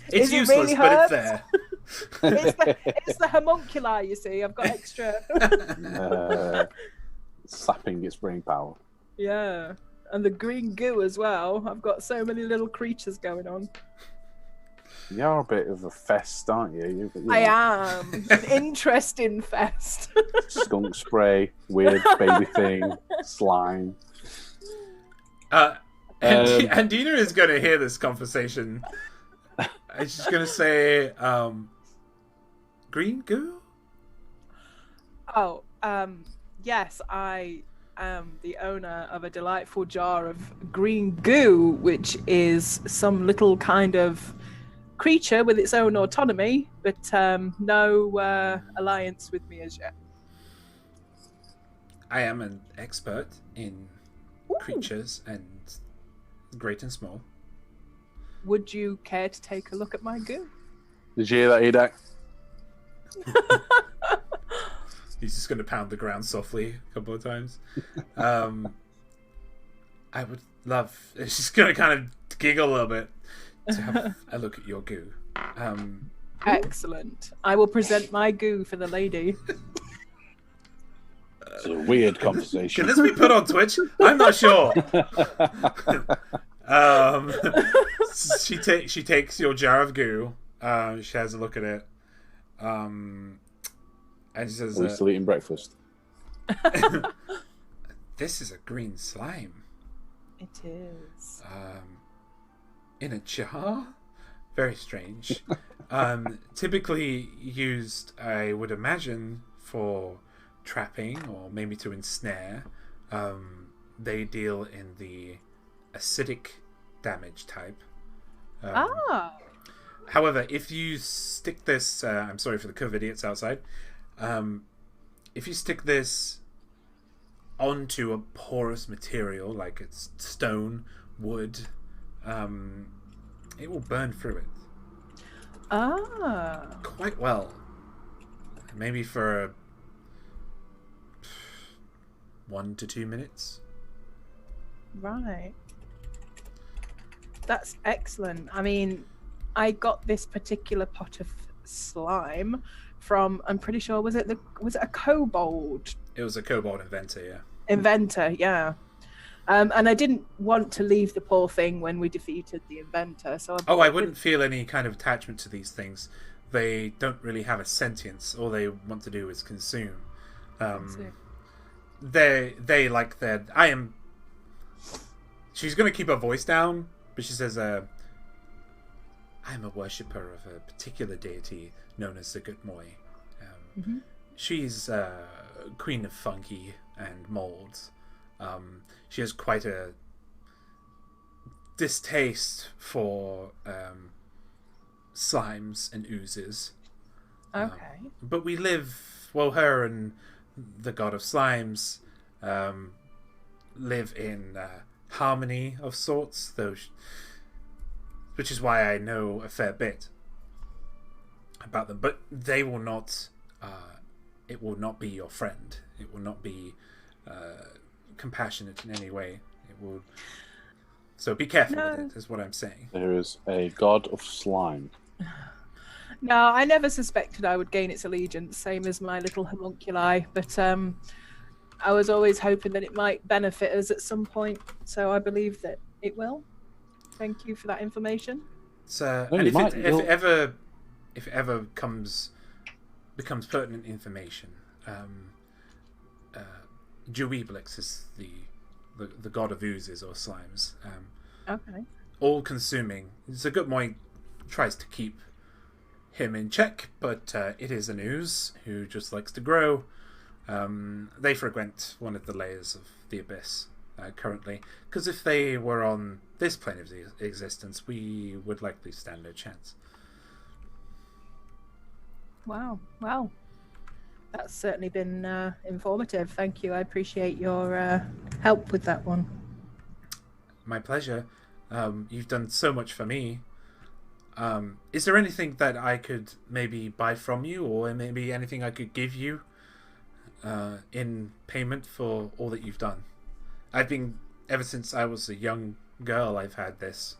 It's Is it useless, really but it's hurt? there. It's the homunculi, you see. I've got extra. Sapping its brain power. Yeah. And the green goo as well. I've got so many little creatures going on. You're a bit of a fest, aren't you? I am. An interesting fest. Skunk spray, weird baby thing, slime. And Dina is going to hear this conversation. And she's going to say, green goo? Oh, yes, I am the owner of a delightful jar of green goo, which is some little kind of creature with its own autonomy, but no alliance with me as yet. I am an expert in creatures, and great and small. Would you care to take a look at my goo? Did you hear that, Edak? He's just going to pound the ground softly a couple of times. I would love... She's going to kind of giggle a little bit to have a look at your goo. Excellent. I will present my goo for the lady. It's a weird conversation. Can this be put on Twitch? I'm not sure. She takes your jar of goo. She has a look at it. And she says, Are we still eating breakfast? this is a green slime. It is. In a jar? Very strange. Typically used, I would imagine, for trapping or maybe to ensnare. They deal in the acidic damage type. However, if you stick this, I'm sorry for the COVID idiots outside. if you stick this onto a porous material like it's stone, wood, it will burn through it. Ah. Quite well. Maybe for 1 to 2 minutes. Right. That's excellent. I mean, I got this particular pot of slime from, I'm pretty sure, was it a kobold? It was a kobold inventor, yeah. Inventor, yeah. And I didn't want to leave the poor thing when we defeated the inventor, so I wouldn't feel any kind of attachment to these things. They don't really have a sentience. All they want to do is consume. They like their... She's going to keep her voice down, but she says, I am a worshipper of a particular deity known as the Good Moi. She's queen of fungi and molds. She has quite a distaste for slimes and oozes. Okay. But we live, well, her and the god of slimes live in harmony of sorts, which is why I know a fair bit about them. But they will not. It will not be your friend. It will not be compassionate in any way. It will. So be careful with it, is what I'm saying. There is a god of slime. No, I never suspected I would gain its allegiance, same as my little homunculi, but I was always hoping that it might benefit us at some point, so I believe that it will. Thank you for that information. So, and if it ever becomes pertinent information, Deerwood is the god of oozes or slimes. Okay. All consuming. So Good Moi tries to keep him in check, but it is an ooze who just likes to grow. They frequent one of the layers of the abyss currently, because if they were on this plane of existence, we would likely stand no chance. Wow. Well, that's certainly been informative. Thank you. I appreciate your help with that one. My pleasure. You've done so much for me. Is there anything that I could maybe buy from you, or maybe anything I could give you in payment for all that you've done? Ever since I was a young girl, I've had this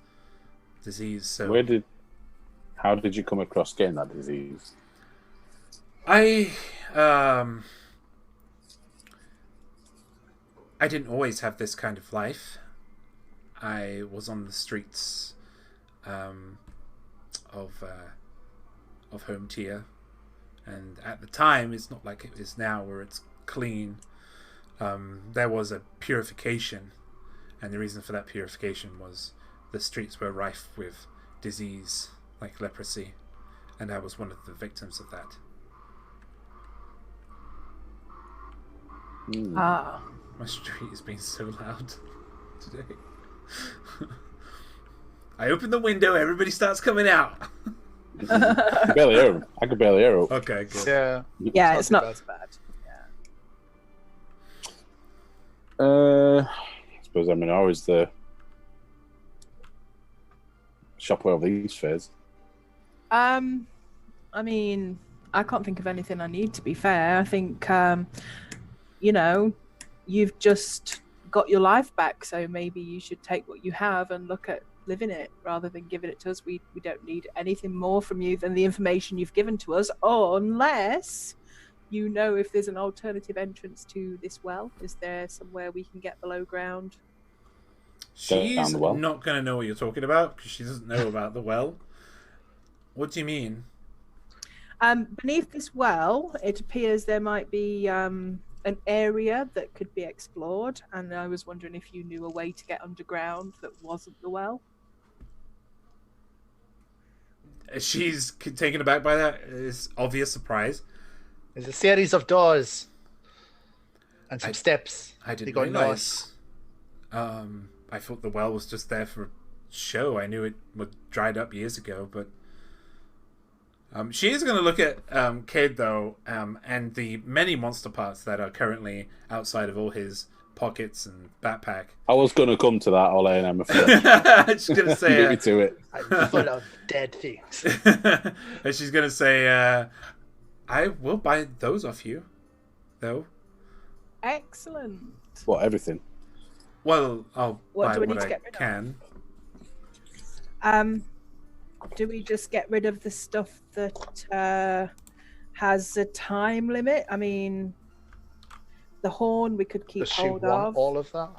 disease. So how did you come across getting that disease? I didn't always have this kind of life. I was on the streets of home tier, and at the time, it's not like it is now where it's clean. There was a purification, and the reason for that purification was the streets were rife with disease like leprosy, and I was one of the victims of that. Ah. My street is being so loud today. I open the window, everybody starts coming out. I could barely hear him. Okay, good. Yeah, it's not as bad. I suppose I is the shop where these fairs. I mean, I can't think of anything I need, to be fair. I think, you've just got your life back, so maybe you should take what you have and look at living it rather than giving it to us. We don't need anything more from you than the information you've given to us, unless you know if there's an alternative entrance to this well. Is there somewhere we can get below ground? She's not going to know what you're talking about because she doesn't know about the well. What do you mean? Beneath this well, it appears there might be an area that could be explored, and I was wondering if you knew a way to get underground that wasn't the well. She's taken aback by that. It's obvious surprise. There's a series of doors and some steps. I didn't realize. I thought the well was just there for show. I knew it was dried up years ago, but She is going to look at Cade, though, and the many monster parts that are currently outside of all his pockets and backpack. I was going to come to that, Ole and I'm afraid. She's going to say... Beat me to it. I'm full of dead things. And she's going to say, I will buy those off you, though. Excellent. What, everything? Well, I'll What buy do we what need to I get rid of? can. Do we just get rid of the stuff that has a time limit? I mean, the horn we could keep Does she hold want of. all of that?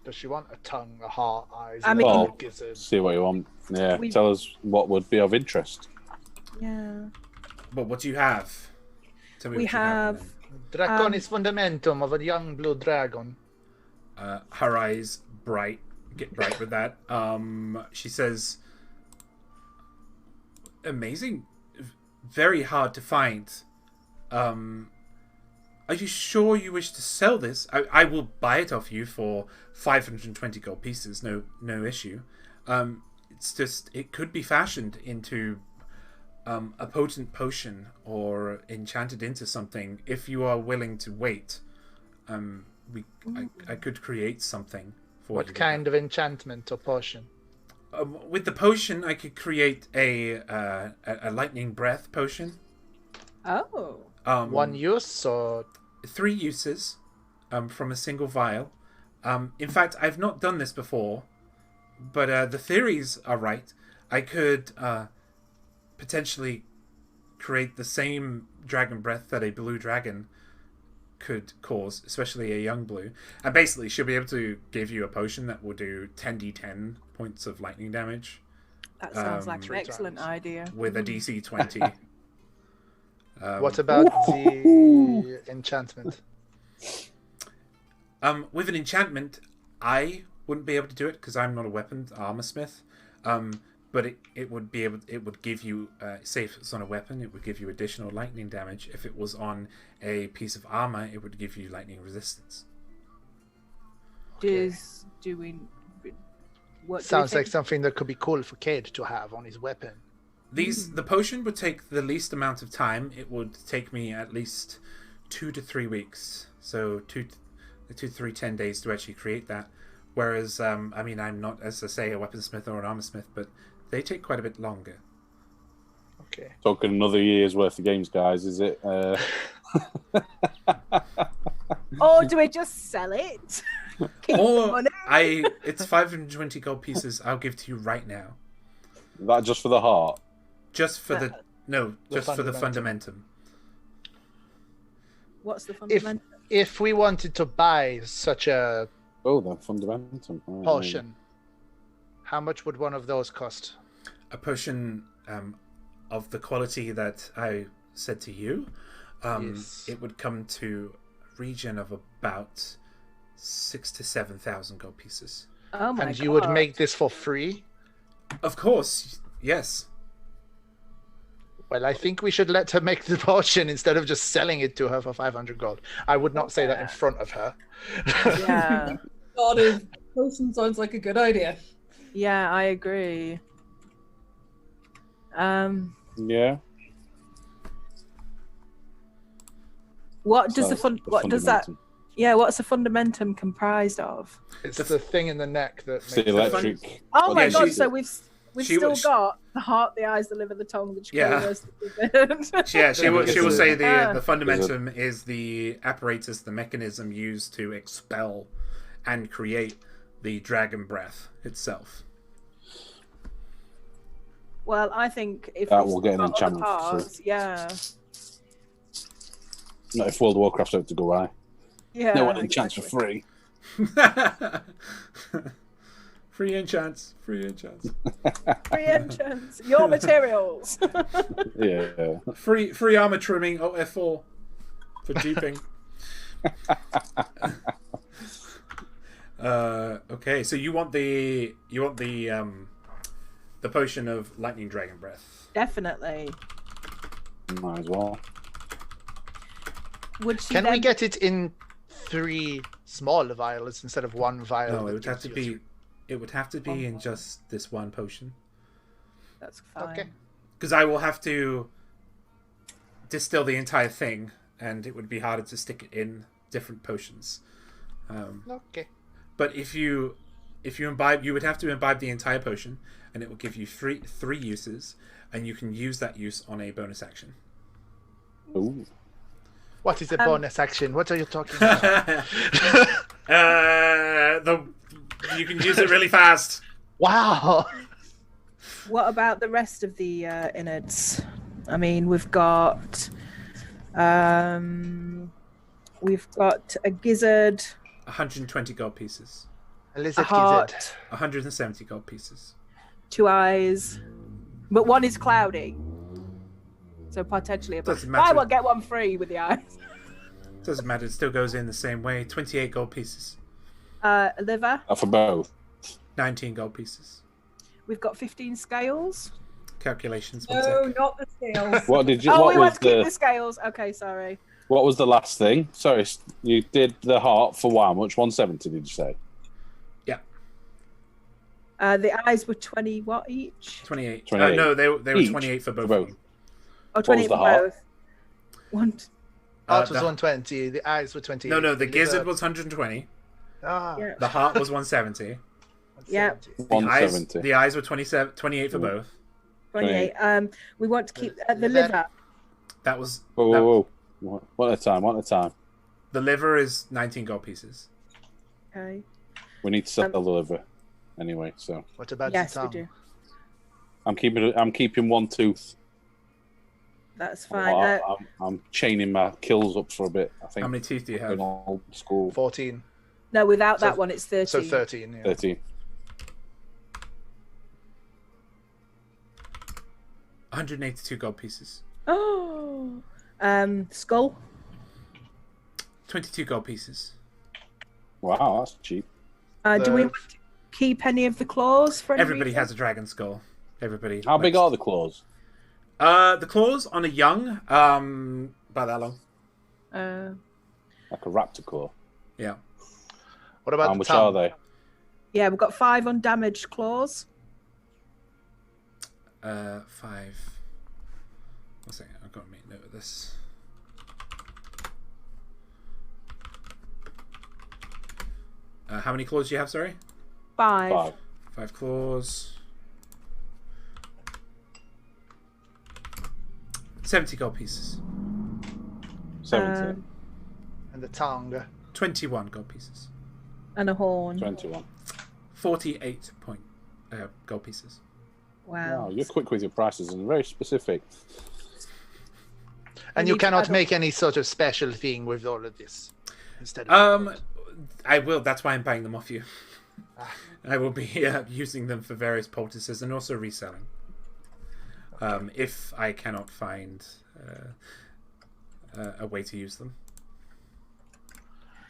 Does she want a tongue, a heart, eyes, I a mean- little Oh. gizzard? See what you want. Yeah, We- tell us what would be of interest. Yeah. But what do you have? Tell me We what you have. have. Draconis fundamentum of a young blue dragon. Her eyes get bright with that. She says, amazing, very hard to find. Are you sure you wish to sell this? I will buy it off you for 520 gold pieces, no issue. It's just, it could be fashioned into a potent potion or enchanted into something. If you are willing to wait, I could create something for you. What kind of enchantment or potion? With the potion, I could create a lightning breath potion. Oh. One use or 3 uses from a single vial. In fact, I've not done this before, but the theories are right. I could potentially create the same dragon breath that a blue dragon could cause, especially a young blue. And basically, she'll be able to give you a potion that will do 10d10 points of lightning damage That sounds like an 3 excellent times. idea. with a DC 20. what about the enchantment? With an enchantment, I wouldn't be able to do it because I'm not a weapon armorsmith. But it would give you, say if it's on a weapon, it would give you additional lightning damage. If it was on a piece of armor, it would give you lightning resistance. Do we? What Sounds do we like think? something that could be cool for Cade to have on his weapon. The potion would take the least amount of time. It would take me at least 2 to 3 weeks. So 2 to 3 10 days to actually create that. Whereas, I mean, I'm not, as I say, a weaponsmith or an armorsmith, but they take quite a bit longer. Okay. Talking another year's worth of games, guys, is it? Or do we just sell it? Keep the Or money? it's 520 gold pieces I'll give to you right now. That just for the heart? Just for The for the fundamentum. fundamentum. What's the fundamental? If we wanted to buy such a Oh, the fundamentum. Right, potion, how much would one of those cost? A potion of the quality that I said to you, Yes. it would come to a region of about 6,000 to 7,000 gold pieces. Oh my And god! you would make this for free? Of course, yes. Well, I think we should let her make the potion instead of just selling it to her for 500 gold. I would not say that in front of her. Yeah, God, if potion sounds like a good idea. yeah, I agree. Yeah. What does So, what does that? fundamentum. Yeah, what's the fundamentum comprised of? It's the thing in the neck that It's makes the it electric. Oh what my they god! use So it. we've She still was- got the heart, the eyes, the liver, the tongue, the Yeah. chakras, the Yeah, she will because say Ah. the fundamentum is the apparatus, the mechanism used to expel and create the dragon breath itself. Well, I think if That we've will get an got other enchantment for free. parts, yeah, Not if World of Warcraft's out to go high. yeah. No one enchants for exactly. free. Free enchants, free enchants. Free entrance, your materials. Yeah. Free armor trimming, F4 for duping. Okay, so you want the potion of lightning dragon breath. Definitely. Might as well. Would she Can then... we get it in 3 small vials instead of 1 vial? No, that it would have gives to you be. It would have to be in just this one potion. That's fine. Okay. because I will have to distill the entire thing, and it would be harder to stick it in different potions. Okay. But if you imbibe, you would have to imbibe the entire potion, and it will give you three uses, and you can use that use on a bonus action. Ooh. What is a bonus action? What are you talking about? You can use it really fast. Wow. What about the rest of the innards? I mean, we've got a gizzard, 120 gold pieces. A a lizard heart, gizzard. 170 gold pieces. 2 eyes, but one is cloudy. So potentially a Doesn't buy matter. one get one free with the eyes. Doesn't matter. It still goes in the same way. 28 gold pieces. Liver. For both. 19 gold pieces. We've got 15 scales. Calculations. One No, sec. not the scales. What did you? Oh, what we want was to keep the? the scales. Okay, sorry. What was the last thing? Sorry, you did the heart for how much? 170, did you say? Yeah. The eyes were 20 what each? 28. 28. No, they were Each? 28 for both. For of both. them. Oh, 20 was the for heart? both. One. Heart was the- 120. The eyes were 20. No, the gizzard was 120. Ah, Yeah. The heart was 170. Yeah. 170. The eyes were 28 for both. 28. We want to keep the Liver. liver. That was Whoa. One at a time. One at a time. the liver is 19 gold pieces. Okay. We need to sell the liver anyway. So What about Yes, the we tongue? do. I'm keeping one tooth. That's fine. I'm chaining my kills up for a bit. I think. How many teeth do you have? In old school. 14. No, without So- that one, it's 30. So 13, yeah. 13. 182 gold pieces. Oh. Skull. 22 gold pieces. Wow, that's cheap. Do we The- want to keep any of the claws for any Everybody reason? has a dragon skull. Everybody. How big likes- are the claws? The claws on a young, about that long. Like a raptor claw. Yeah. What about How the much tongue? are they? Yeah, we've got 5 undamaged claws. 5. One second, I've got to make note of this. How many claws do you have, sorry? 5. 5. 5 claws. 70 gold pieces. 70. And the tongue. 21 gold pieces. And a horn. 21. 48 gold pieces. Wow. Wow, you're quick with your prices and very specific. And We you need to cannot add make any sort of special thing with all of this. Instead of I will. That's why I'm buying them off you. I will be using them for various poultices and also reselling. If I cannot find a way to use them.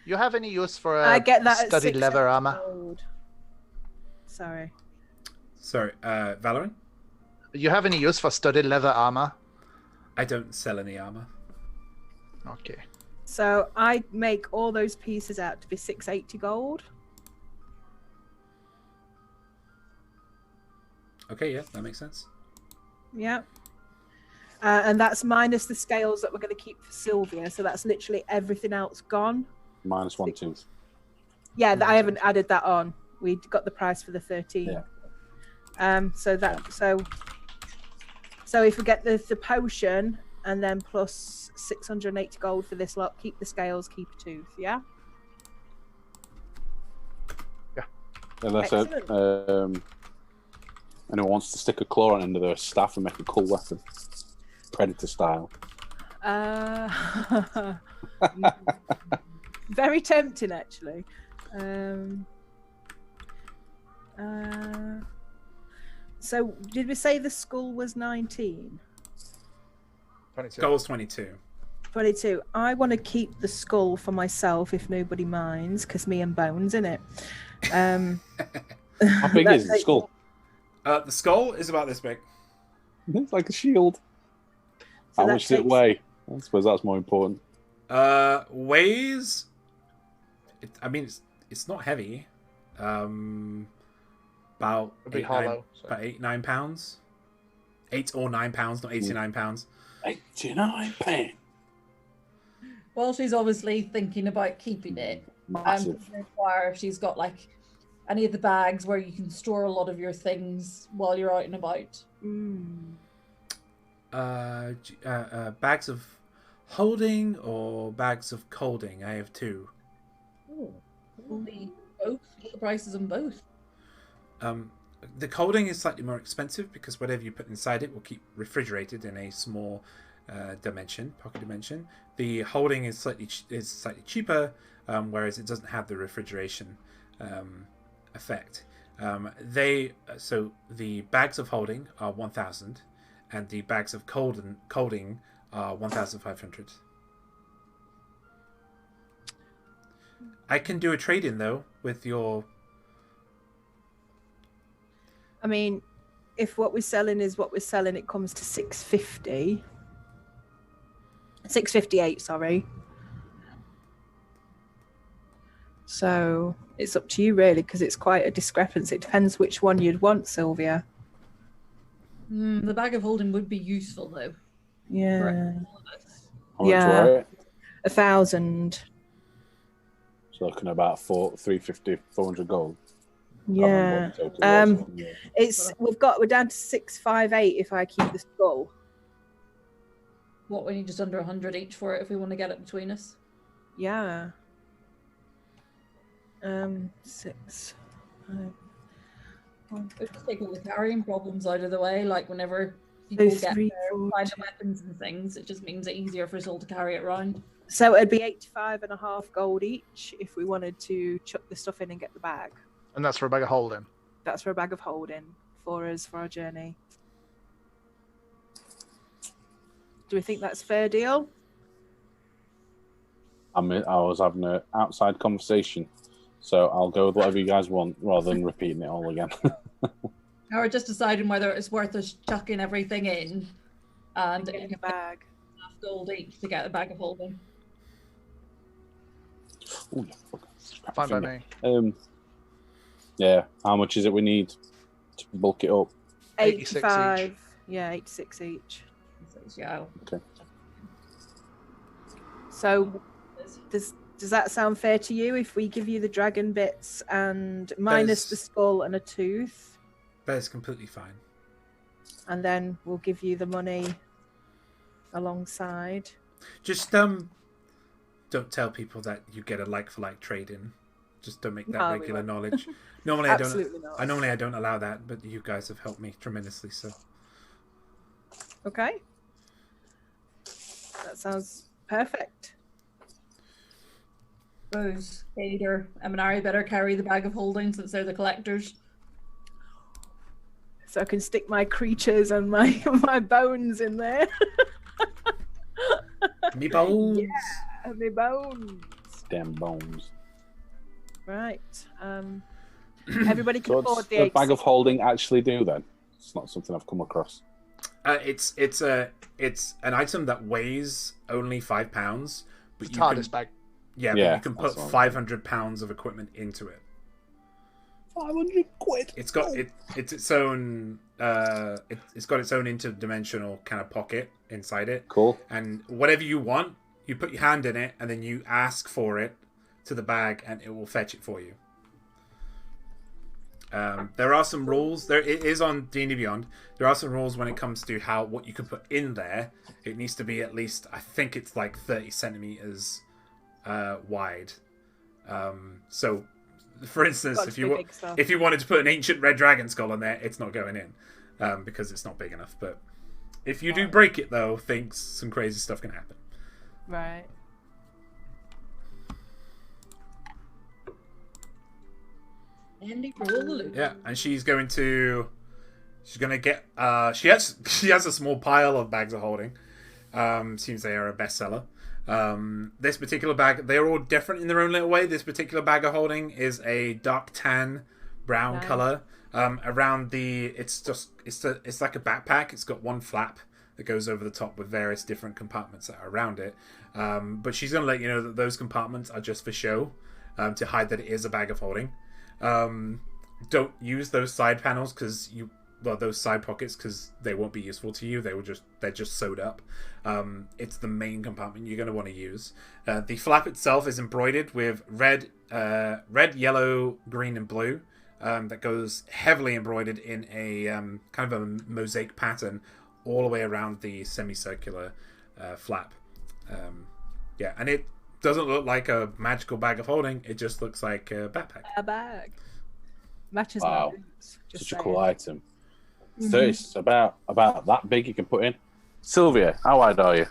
You have any use for I get that at studded 6 leather armor? gold. Sorry. Sorry, Valorant? You have any use for studded leather armor? I don't sell any armor. Okay. So I make all those pieces out to be 680 gold. Okay, yeah, that makes sense. Yeah. And that's minus the scales that we're going to keep for Sylvia. So that's literally everything else gone. Minus 1 tooth. Yeah, I haven't added that on. We got the price for the 13. Yeah. So if we get the potion and then plus 680 gold for this lot, keep the scales, keep a tooth, yeah? Unless anyone wants to stick a claw on the end of their staff and make a cool weapon. Predator style. Very tempting, actually. So did we say the skull was 19? 22. Goal's 22. 22. I want to keep the skull for myself if nobody minds, because me and Bones in it. How big is the skull? The skull is about this big. It's like a shield. So How that much does it takes- weigh? I suppose that's more important. Weighs. It's not heavy. About A bit 8, 9, hollow. So. about 8-9 pounds. £8 or £9, not £89. 89 pence. Well, she's obviously thinking about keeping it. Massive. Inquire if she's got like any of the bags where you can store a lot of your things while you're out and about. Bags of holding or bags of colding? I have 2. Oh, probably both. What are the prices on both? The colding is slightly more expensive because whatever you put inside it will keep refrigerated in a small pocket dimension. The holding is slightly cheaper, whereas it doesn't have the refrigeration effect. So the bags of holding are 1,000, and the bags of colding are 1,500. I can do a trade-in though with your. I mean, if what we're selling is what we're selling, it comes to 650. 658, sorry. So it's up to you really, because it's quite a discrepancy. It depends which one you'd want, Sylvia. The bag of holding would be useful though. Yeah. How much were it? 1,000. So looking at about 350, 400 gold. Yeah. We're down to 658 if I keep the skull. What, we need just under 100 each for it if we want to get it between us? Yeah. 6, 5. Let's just take all the carrying problems out of the way. Like whenever people get there, find the weapons and things, it just means it easier for us all to carry it around. So it'd be 85.5 gold each if we wanted to chuck the stuff in and get the bag. And that's for a bag of holding. That's for a bag of holding for us for our journey. Do we think that's a fair deal? I was having an outside conversation, so I'll go with whatever you guys want rather than repeating it all again. Now we're just deciding whether it's worth us chucking everything in and getting a bag. Half gold each to get a bag of holding. Ooh, yeah, Fine by me. Yeah, how much is it we need to bulk it up? 85. Each. Yeah, 86 each. Yeah. Okay. So does that sound fair to you if we give you the dragon bits and minus the skull and a tooth? That is completely fine. And then we'll give you the money alongside. Just don't tell people that you get a like-for-like trade-in. Just don't make that regular knowledge. Normally I don't allow that, but you guys have helped me tremendously, so. Okay. That sounds perfect. Rose, Hader, Eminari better carry the bag of holding since they're the collectors. So I can stick my creatures and my bones in there. Me bones. Yeah, me bones. Damn bones. Right. Everybody can So afford what's the the bag of holding actually do then? It's not something I've come across. It's an item that weighs only £5, but It's TARDIS bag. Yeah, but you can put £500 of equipment into it. 500 quid. It's got its own it's got its own interdimensional kind of pocket inside it. Cool. And whatever you want, you put your hand in it, and then you ask for it to the bag, and it will fetch it for you. There are some rules. It is on D&D Beyond. There are some rules when it comes to what you can put in there. It needs to be at least, I think it's like 30 centimeters wide. So, for instance, if you wanted to put an ancient red dragon skull in there, it's not going in because it's not big enough. But if you do break it, though, some crazy stuff can happen. Right. Andy, roll the loot. Yeah, and she's gonna get she has a small pile of bags of holding. Seems they are a bestseller. This particular bag, they're all different in their own little way. This particular bag of holding is a dark tan brown color. Around it's like a backpack. It's got one flap that goes over the top with various different compartments that are around it. But she's gonna let you know that those compartments are just for show, to hide that it is a bag of holding. Don't use those side panels because those side pockets because they won't be useful to you. They're just sewed up. It's the main compartment you're going to want to use. The flap itself is embroidered with red, yellow, green, and blue. That goes heavily embroidered in a kind of a mosaic pattern all the way around the semicircular flap. And it doesn't look like a magical bag of holding. It just looks like a backpack. A bag. Matches Wow. my boots. Just Such a saying. cool item. So it's about that big you can put in. Sylvia, how wide are you?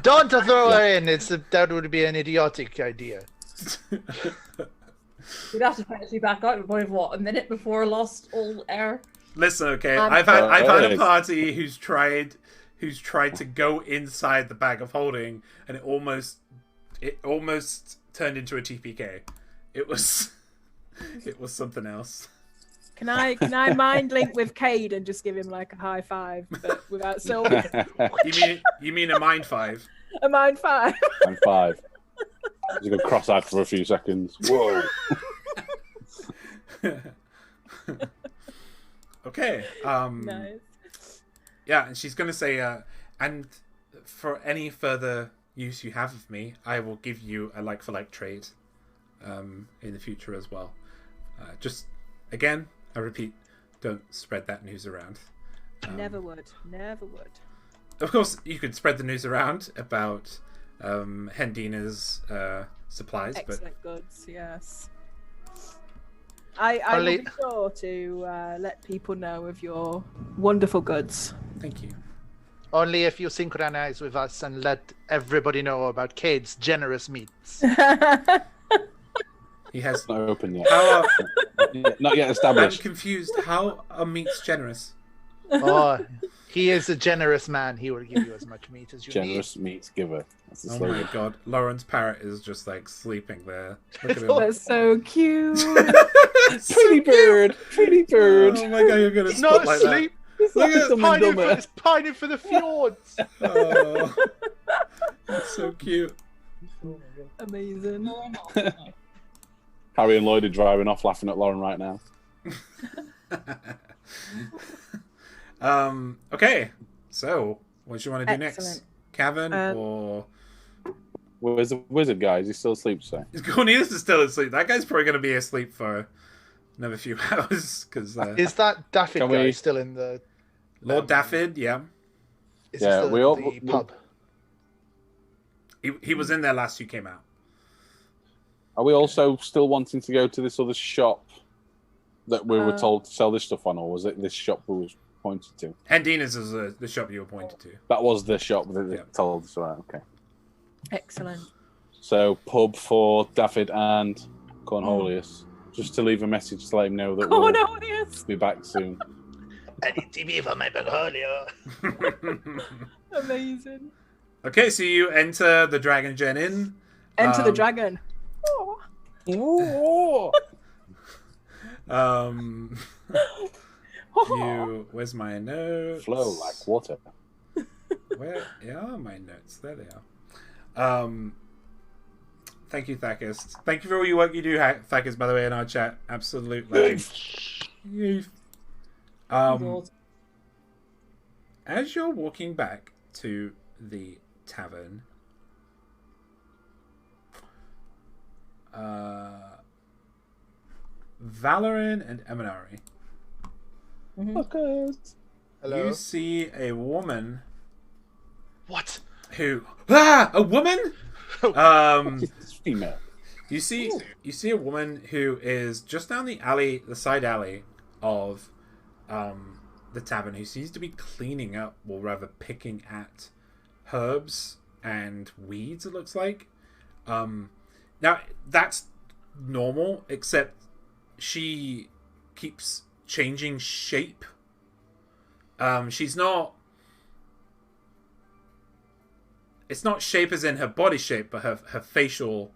Don't throw her in. That would be an idiotic idea. We'd have to fetch you back out with a minute before lost all air. Listen, okay, I'm- I've had a Yes. party who's tried to go inside the bag of holding, and it almost turned into a TPK. It was something else. Can I mind link with Cade and just give him like a high five, but without Sylvia? You mean a mind 5? A mind five. I'm 5. Just go cross-eyed for a few seconds. Whoa. Okay. Nice. Yeah, and she's gonna say, and for any further use you have of me, I will give you a like-for-like trade in the future as well. Just again, I repeat, don't spread that news around. Never would. Never would. Of course, you could spread the news around about Hendina's supplies, Excellent goods, yes. I will be sure to let people know of your wonderful goods. but thank you. Only if you synchronize with us and let everybody know about Cade's generous meats. He has. Not open yet. How Not yet I'm established. confused. How are meats generous? Oh, he is a generous man. He will give you as much meat as you Generous meat giver. That's the Oh slogan. my god, Lauren's parrot is just like sleeping there. Look at him. That's so cute. Pretty bird. Pretty bird. Oh my god, you're gonna need. Not spot like that. asleep. It's Look like at Dumb and Dumber. It's pining for the fjords. Oh, that's so cute. Amazing. Harry and Lloyd are driving off laughing at Lauren right now. Okay, so what do you want to do next? Excellent. Cavern Um, or Where's the wizard guy? Is he still asleep, sir? Cornelius is still asleep. That guy's probably going to be asleep for another few hours because Is that Daffy Can guy we- still in the? Lord Daffyd, yeah, Is he Yeah, still we in all- the pub? he was in there last you came out. Are we also still wanting to go to this other shop that we were told to sell this stuff on, or was it this shop we was pointed to? Hendina's is the shop you were pointed to. That was the shop that they Yeah. told us about. Okay. Excellent. So pub for Daffyd and Cornelius, just to leave a message to let him know that Oh we'll no, yes. be back soon. Any TV for my Benvolio. Amazing. Okay, so you enter the Dragon Gen Inn. Enter the Um, dragon. Oh. Where's my notes? Flow like water. Where are my notes? There they are. Thank you, Thakis. Thank you for all your work you do, Thakis, by the way, in our chat. Absolute legend. As you're walking back to the tavern, Valorin and Eminari, Hello. you see a woman What? who a woman. It's female. You see a woman who is just down the alley, the side alley of the tavern, who seems to be cleaning up, or rather picking at herbs and weeds, it looks like. Now, that's normal, except she keeps changing shape. She's not... It's not shape as in her body shape, but her facial...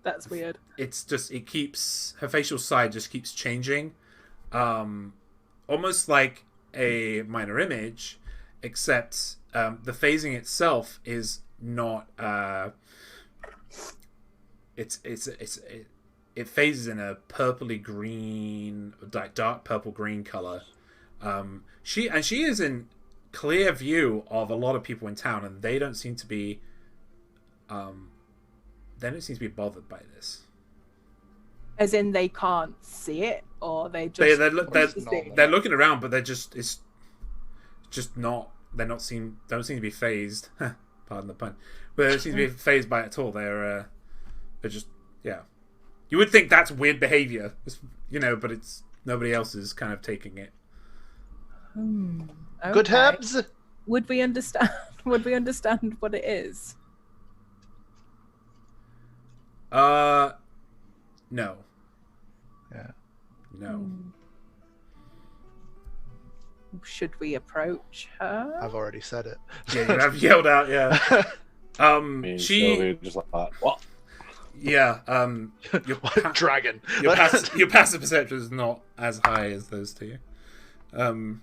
That's weird. It's just, it keeps... Her facial side just keeps changing. Almost like a minor image, except the phasing itself is not... it phases in a purpley green, like dark purple green color. She is in clear view of a lot of people in town, and they don't seem to be bothered by this. As in, they can't see it, or they just they're looking around, but they're just don't seem to be phased. Pardon the pun, but they don't seem to be phased by it at all. They're just You would think that's weird behavior, but it's nobody else is kind of taking it. Okay. Good herbs. Would we understand? Would we understand what it is? No. Yeah. No. Should we approach her? I've already said it. Yeah, you have yelled out. Yeah. Sylvia just like what? Yeah. Dragon. Your passive perception is not as high as those two. I'm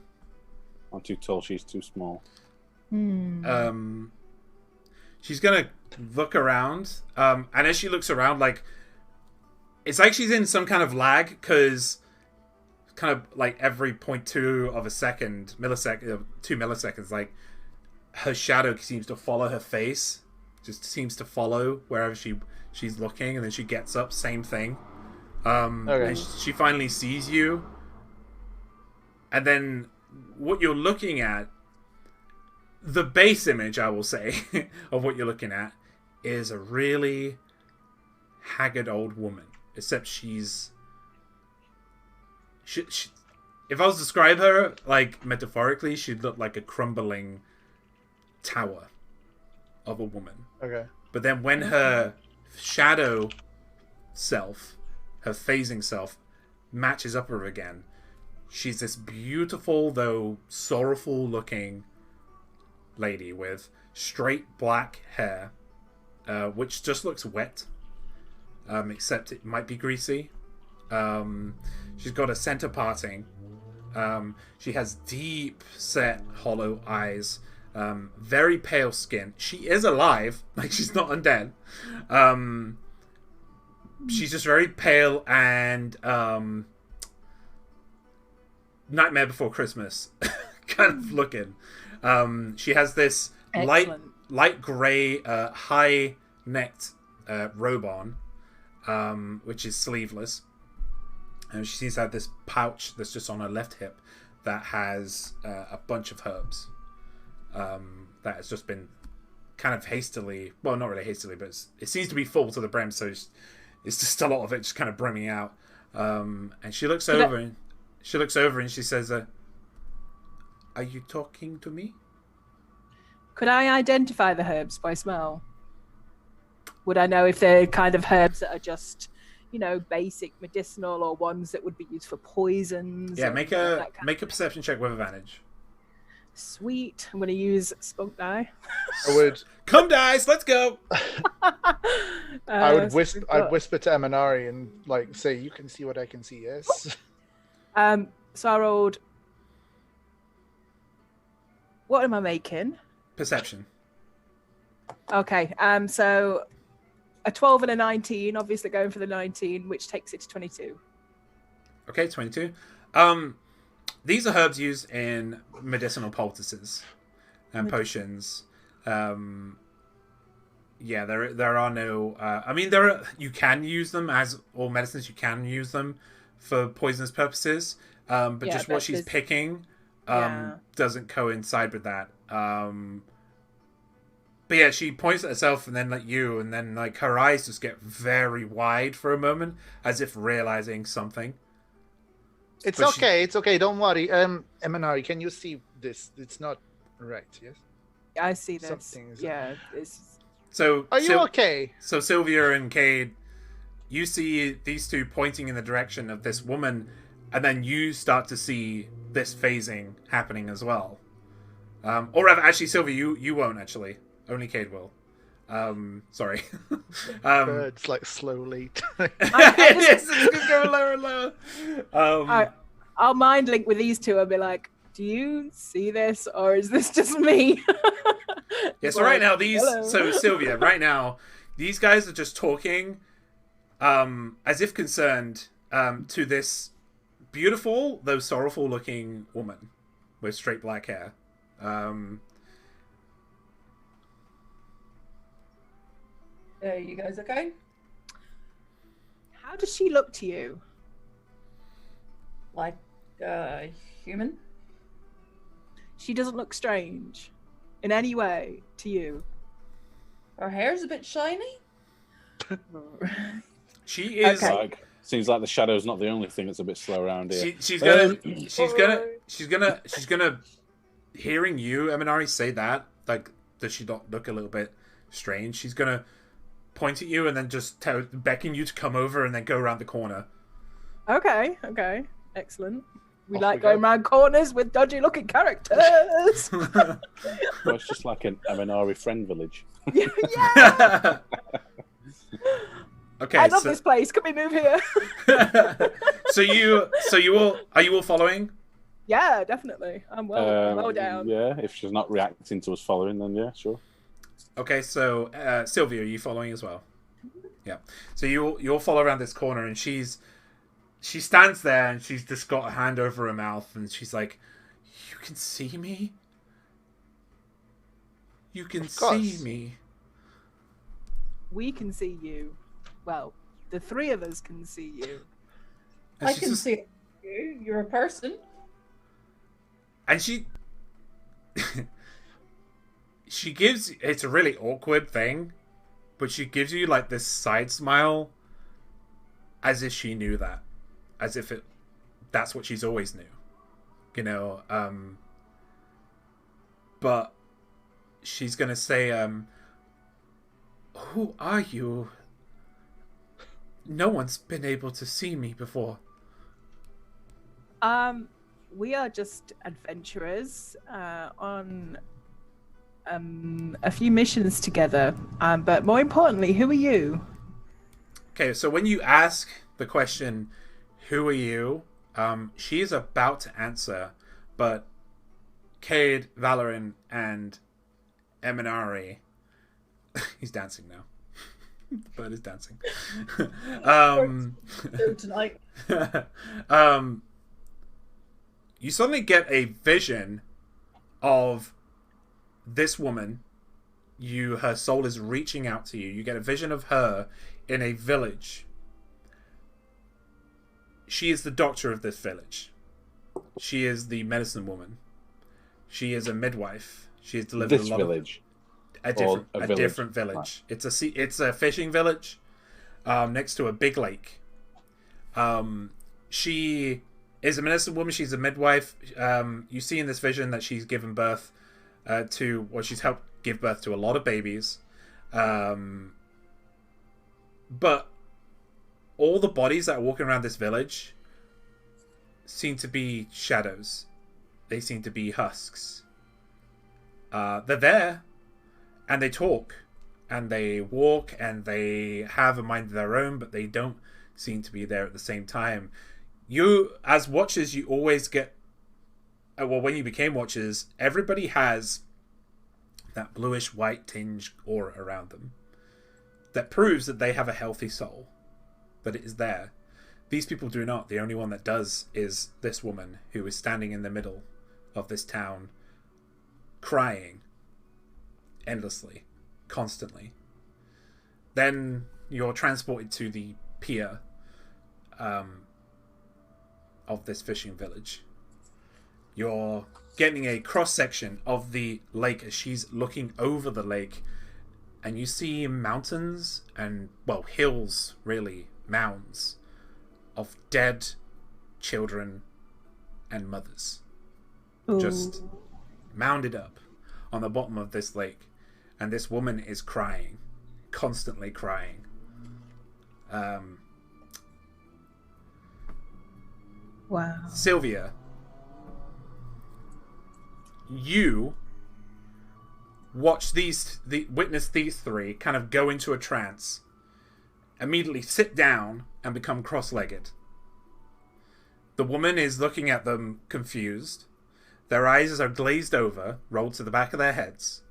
too tall. She's too small. She's gonna look around, and as she looks around, like it's like she's in some kind of lag, because kind of like every 0.2 of a second, 2 milliseconds, like her shadow seems to follow her face, just seems to follow wherever she's looking, and then she gets up, same thing. Okay. And she finally sees you, and then what you're looking at, the base image, I will say, of what you're looking at is a really haggard old woman, except she's if I was to describe her, like, metaphorically, she'd look like a crumbling tower of a woman. Okay. But then when her shadow self, her phasing self, matches up her again, she's this beautiful, though sorrowful looking lady with straight black hair, which just looks wet, except it might be greasy. She's got a center parting. She has deep set hollow eyes, very pale skin. She is alive, like she's not undead. She's just very pale and Nightmare Before Christmas kind of looking. She has this light grey high necked robe on, which is sleeveless. And she seems to have this pouch that's just on her left hip that has a bunch of herbs that has just been kind of hastily, well, not really hastily, but it seems to be full to the brim, so it's just a lot of it just kind of brimming out. And she looks over and she says, "Are you talking to me?" Could I identify the herbs by smell? Would I know if they're kind of herbs that are just, basic medicinal, or ones that would be used for poisons? Yeah, make a perception check with advantage. Sweet. I'm going to use skunk die. I would come dice. Let's go. I'd whisper to Eminari and say, "You can see what I can see." Yes. So I rolled. What am I making? Perception. Okay. So a 12 and a 19. Obviously going for the 19, which takes it to 22. Okay, 22. These are herbs used in medicinal poultices and potions. Yeah, there are no. You can use them as all medicines. You can use them for poisonous purposes. But just what she's picking doesn't coincide with that. But yeah, she points at herself and then you, and then her eyes just get very wide for a moment, as if realizing something. It's okay. Don't worry. Eminari, can you see this? It's not right. Yes. I see this. So are you okay? So Sylvia and Cade, you see these two pointing in the direction of this woman, and then you start to see this phasing happening as well. Or rather, actually, Sylvia, you won't actually. Only Cade will. Sorry. Birds slowly. It's just going lower and lower. I'll mind link with these two and be like, "Do you see this, or is this just me?" Yeah. So right now, so Sylvia, right now, these guys are just talking. as if concerned, to this beautiful though sorrowful looking woman with straight black hair. Are you guys okay? How does she look to you? Like human? She doesn't look strange in any way to you. Her hair's a bit shiny. She is. Okay. Like, seems like the shadow's not the only thing that's a bit slow around here. She's gonna. Hearing you, Eminari, say that, like, does she not look a little bit strange? She's gonna point at you and then just beckon you to come over and then go around the corner. Okay, excellent. We Off like we going go. around corners with dodgy-looking characters. Well, it's just like an Aminari friend village. Yeah. Okay, I love this place. Can we move here? so you all are you all following? Yeah, definitely. I'm well down. Yeah, if she's not reacting to us following, then yeah, sure. Okay, so Sylvia, are you following as well? Yeah. So you all follow around this corner, and she stands there, and she's just got a hand over her mouth, and she's like, "You can see me. You can see me." We can see you. Well, the three of us can see you. And I she's can just- see you. You're a person. And she gives, it's a really awkward thing, but she gives you like this side smile as if she knew that. As if that's what she's always knew. You know, but she's gonna say, "Who are you? No one's been able to see me before." We are just adventurers on a few missions together. But more importantly, who are you? Okay, so when you ask the question, "Who are you?" She is about to answer, but Cade, Valorin, and Eminari, he's dancing now. The bird is dancing. Tonight. You suddenly get a vision of this woman. Her soul is reaching out to you. You get a vision of her in a village. She is the doctor of this village. She is the medicine woman. She is a midwife. She has delivered This a lot village. of a village? different village. It's a fishing village next to a big lake. She is a medicine woman. She's a midwife. You see in this vision that she's given birth she's helped give birth to a lot of babies. But all the bodies that are walking around this village seem to be shadows. They seem to be husks. They're there, and they talk, and they walk, and they have a mind of their own, but they don't seem to be there at the same time. You, as watchers, you always get... when you became watchers, everybody has that bluish-white tinge aura around them that proves that they have a healthy soul, that it is there. These people do not. The only one that does is this woman who is standing in the middle of this town, crying endlessly, constantly. Then you're transported to the pier of this fishing village. You're getting a cross-section of the lake as she's looking over the lake, and you see mountains and, well, hills, really, mounds of dead children and mothers. Just mounded up on the bottom of this lake. And this woman is crying, constantly crying. Wow. Sylvia, you witness these three kind of go into a trance, immediately sit down and become cross-legged. The woman is looking at them confused. Their eyes are glazed over, rolled to the back of their heads.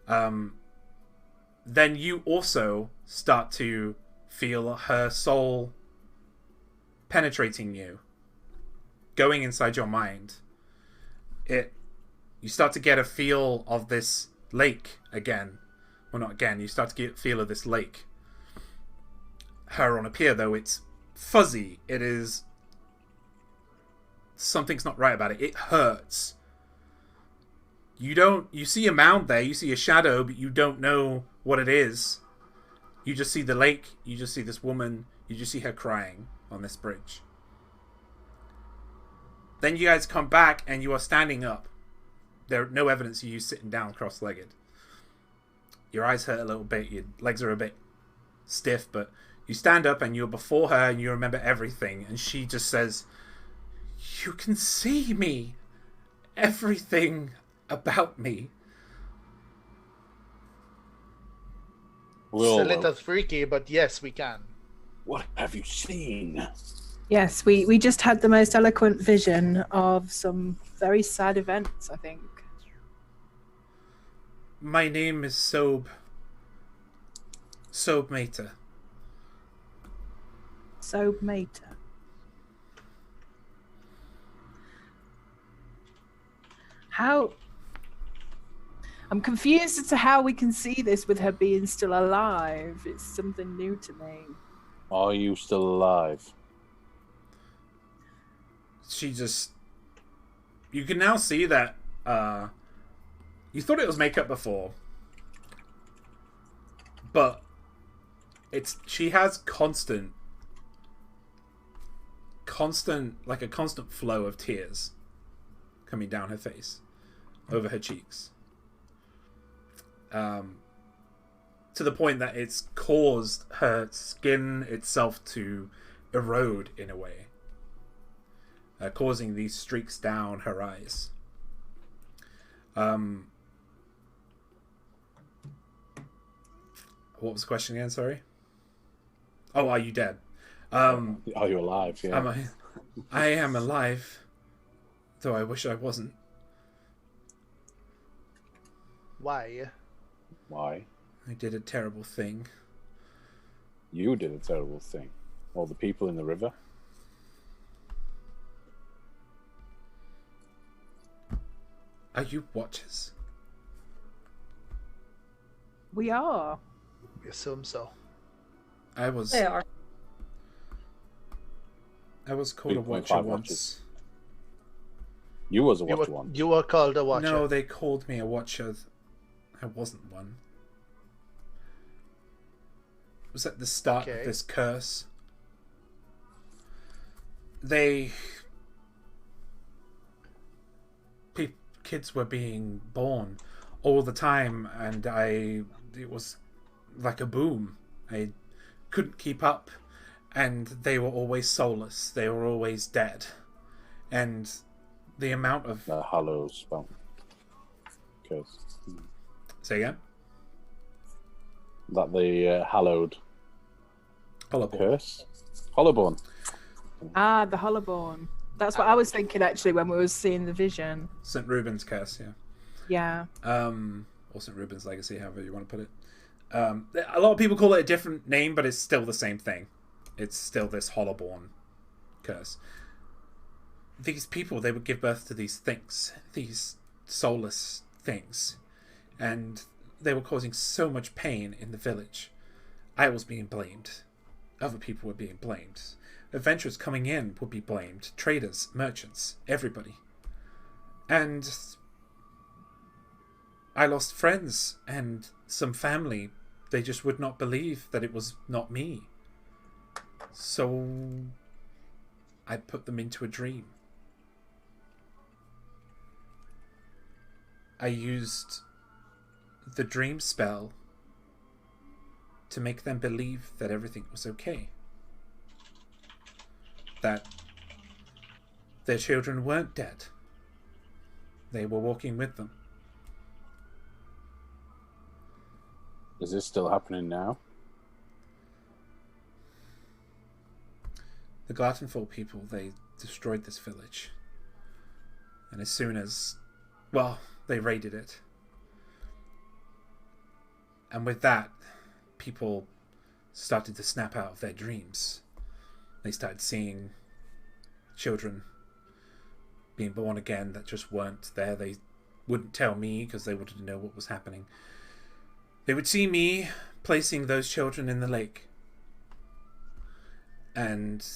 Then you also start to feel her soul penetrating you, going inside your mind. You start to get a feel of this lake again. Well, not again. You start to get a feel of this lake. Her on a pier, though, it's fuzzy. It is... Something's not right about it. It hurts. You see a mound there, you see a shadow, but you don't know what it is. You just see the lake, you just see this woman, you just see her crying on this bridge. Then you guys come back and you are standing up. There's no evidence of you sitting down cross-legged. Your eyes hurt a little bit, your legs are a bit stiff, but you stand up and you're before her and you remember everything. And she just says, "You can see me. Everything about me." It's a little freaky, but yes, we can. What have you seen? Yes, we just had the most eloquent vision of some very sad events, I think. My name is Sob Mater. Sob Mater. How... I'm confused as to how we can see this with her being still alive. It's something new to me. Are you still alive? She just... You can now see that... You thought it was makeup before. But... She has constant... Like a constant flow of tears coming down her face. Over her cheeks. To the point that it's caused her skin itself to erode in a way, causing these streaks down her eyes. What was the question again? Sorry. Oh, are you dead? Are you alive? Yeah. I am alive, though I wish I wasn't. Why? Why? I did a terrible thing. You did a terrible thing. All the people in the river? Are you watchers? We are. We assume so. I was They are. called a watcher once. You was a watcher once. You were called a watcher. No, they called me a watcher. I wasn't one. It was at the start of this curse. Kids were being born all the time, and it was like a boom. I couldn't keep up, and they were always soulless. They were always dead, and the amount of hollow spell curse. Say again. That the hallowed Hollowborn. curse. Hollowborn. Ah, the Hollowborn. That's what I was thinking actually when we were seeing the vision. St. Reuben's curse, yeah. Yeah. Or St. Reuben's legacy, however you want to put it. A lot of people call it a different name, but it's still the same thing. It's still this Hollowborn curse. These people, they would give birth to these things, these soulless things, and they were causing so much pain in the village. I was being blamed. Other people were being blamed. Adventurers coming in would be blamed. Traders, merchants, everybody. And I lost friends and some family. They just would not believe that it was not me. So I put them into a dream. I used the dream spell to make them believe that everything was okay. That their children weren't dead. They were walking with them. Is this still happening now? The Glattenfall people, they destroyed this village. And as soon as... well, they raided it. And with that, people started to snap out of their dreams. They started seeing children being born again that just weren't there. They wouldn't tell me because they wouldn't know what was happening. They would see me placing those children in the lake. And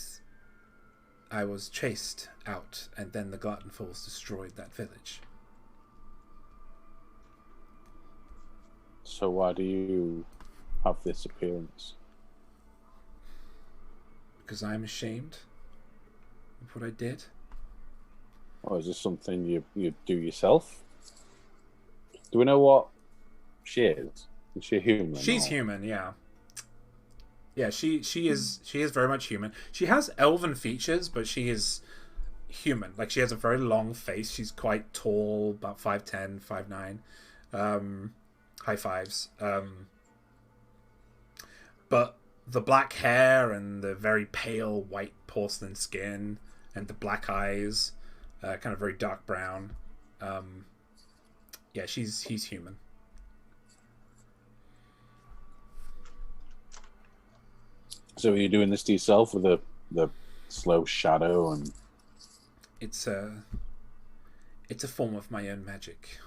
I was chased out, and then the Garden Falls destroyed that village. So why do you have this appearance? Because I'm ashamed of what I did. Or is this something you do yourself? Do we know what she is? Is she human? She's human, yeah. Yeah, she is very much human. She has elven features, but she is human. Like, she has a very long face. She's quite tall, about 5'10", 5'9". High fives. But the black hair and the very pale white porcelain skin and the black eyes, kind of very dark brown. Yeah, he's human. So are you doing this to yourself with the slow shadow and? It's a form of my own magic.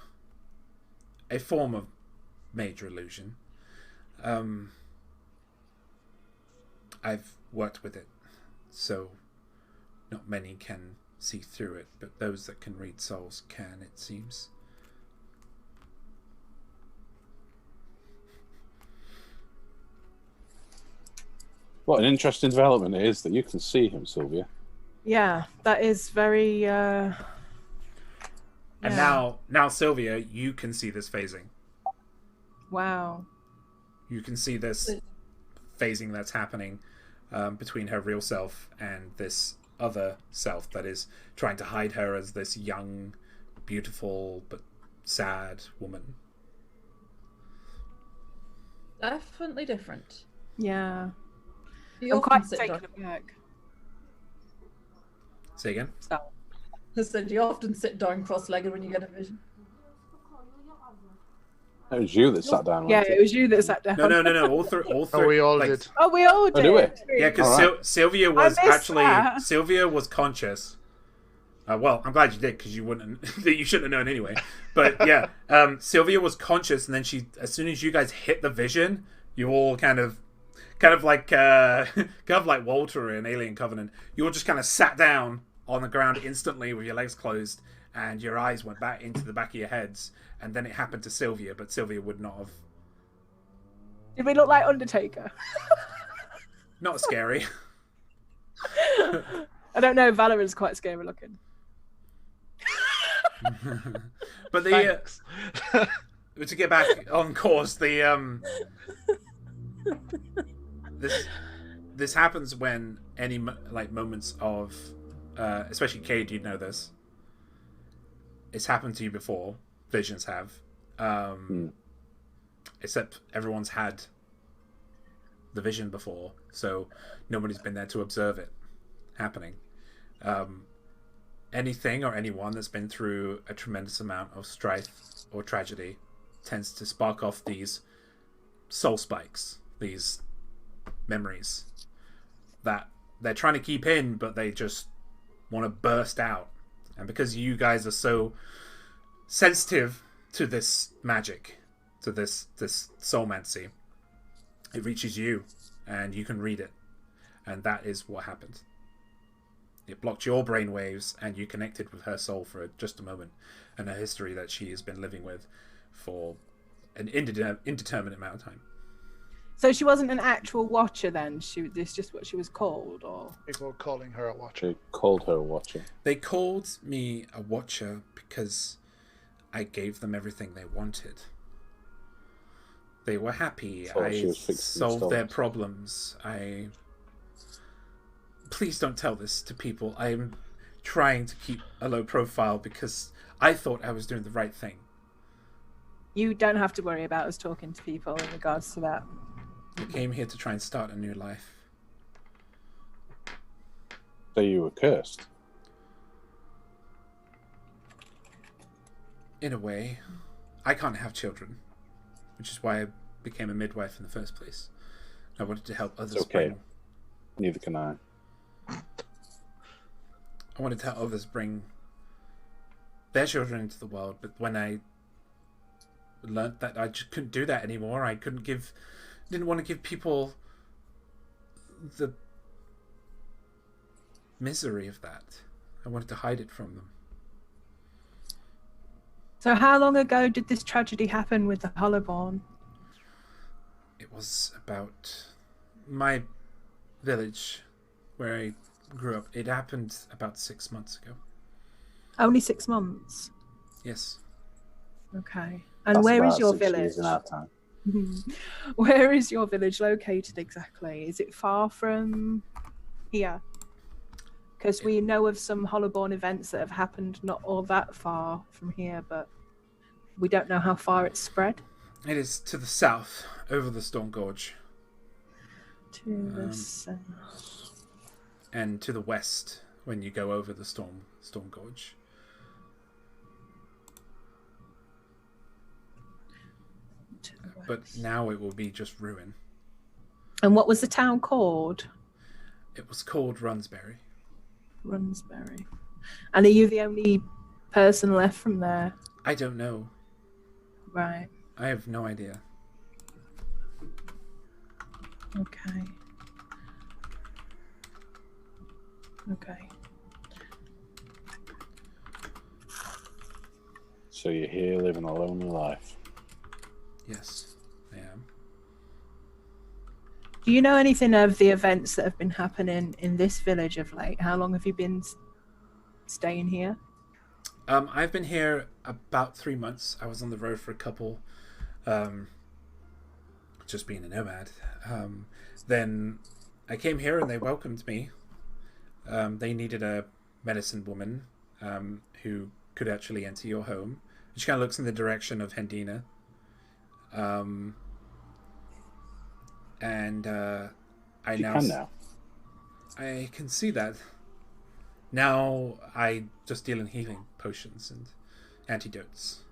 A form of major illusion. I've worked with it, so not many can see through it, but those that can read souls can, it seems. What an interesting development it is that you can see him, Sylvia. Yeah, that is very. And yeah. now, Sylvia, you can see this phasing. Wow. You can see this phasing that's happening between her real self and this other self that is trying to hide her as this young, beautiful, but sad woman. Definitely different. Yeah. You I'm often quite sit taken dark. aback. Say again? So, I said you often sit down cross-legged when you get a vision. It was you that sat down. yeah, wasn't it was you that sat down. No. All three. Oh, we all did. Oh, we all did. do we? Yeah, because Alright. Sylvia was I missed actually that. Sylvia was conscious. Well, I'm glad you did because you wouldn't. You shouldn't have known anyway. But yeah, Sylvia was conscious, and then she, as soon as you guys hit the vision, you all kind of like Walter in Alien Covenant. You all just kind of sat down on the ground instantly with your legs closed, and your eyes went back into the back of your heads. And then it happened to Sylvia, but Sylvia would not have. Did we look like Undertaker? Not scary. I don't know. Valorant's quite scary looking. But Thanks. To get back on course, this happens when any moments of, especially Cade, you'd know this. It's happened to you before. Visions have, except everyone's had the vision before, so nobody's been there to observe it happening. Anything or anyone that's been through a tremendous amount of strife or tragedy tends to spark off these soul spikes, these memories that they're trying to keep in, but they just want to burst out. And because you guys are so sensitive to this magic, to this soulmancy, it reaches you and you can read it. And that is what happened. It blocked your brainwaves and you connected with her soul for just a moment, and a history that she has been living with for an indeterminate amount of time. So she wasn't an actual watcher then? This just what she was called, or? People were calling her a watcher. They called her a watcher. They called me a watcher because I gave them everything they wanted. They were happy. So she I was fixing solved their stones. problems. Please don't tell this to people. I'm trying to keep a low profile because I thought I was doing the right thing. You don't have to worry about us talking to people in regards to that. I came here to try and start a new life. So you were cursed. In a way, I can't have children, which is why I became a midwife in the first place. I wanted to help others It's okay. bring. Neither can I. I wanted to help others bring their children into the world, but when I learned that I just couldn't do that anymore, I didn't want to give people the misery of that. I wanted to hide it from them. So how long ago did this tragedy happen with the Hollowborn? It was about my village where I grew up. It happened about 6 months ago. Only 6 months. Yes. Okay. And That's where is about your 6 village? years in our time. Where is your village located exactly? Is it far from here? Because we know of some Hollowborn events that have happened not all that far from here, but we don't know how far it's spread. It is to the south, over the Storm Gorge, To the south. and to the west when you go over the Storm Gorge. To the But west. now it will be just ruin. And what was the town called? It was called Runsbury. Runsbury. And are you the only person left from there? I don't know. Right. I have no idea. Okay. Okay. So you're here living a lonely life. Yes, I am. Do you know anything of the events that have been happening in this village of late? How long have you been staying here? I've been here about 3 months. I was on the road for a couple, just being a nomad. Then I came here and they welcomed me. They needed a medicine woman who could actually enter your home. She kind of looks in the direction of Hendina. I can see that. Now I just deal in healing potions and antidotes.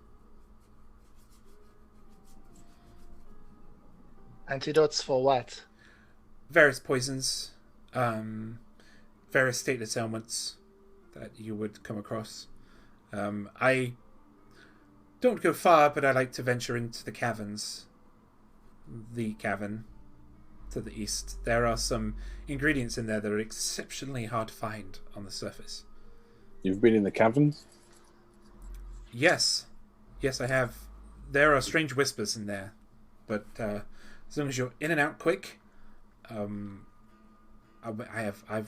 Antidotes for what? Various poisons, various stateless ailments that you would come across. I don't go far, but I like to venture into the caverns. The cavern to the east. There are some ingredients in there that are exceptionally hard to find on the surface. You've been in the caverns? Yes, I have. There are strange whispers in there, but as long as you're in and out quick, I've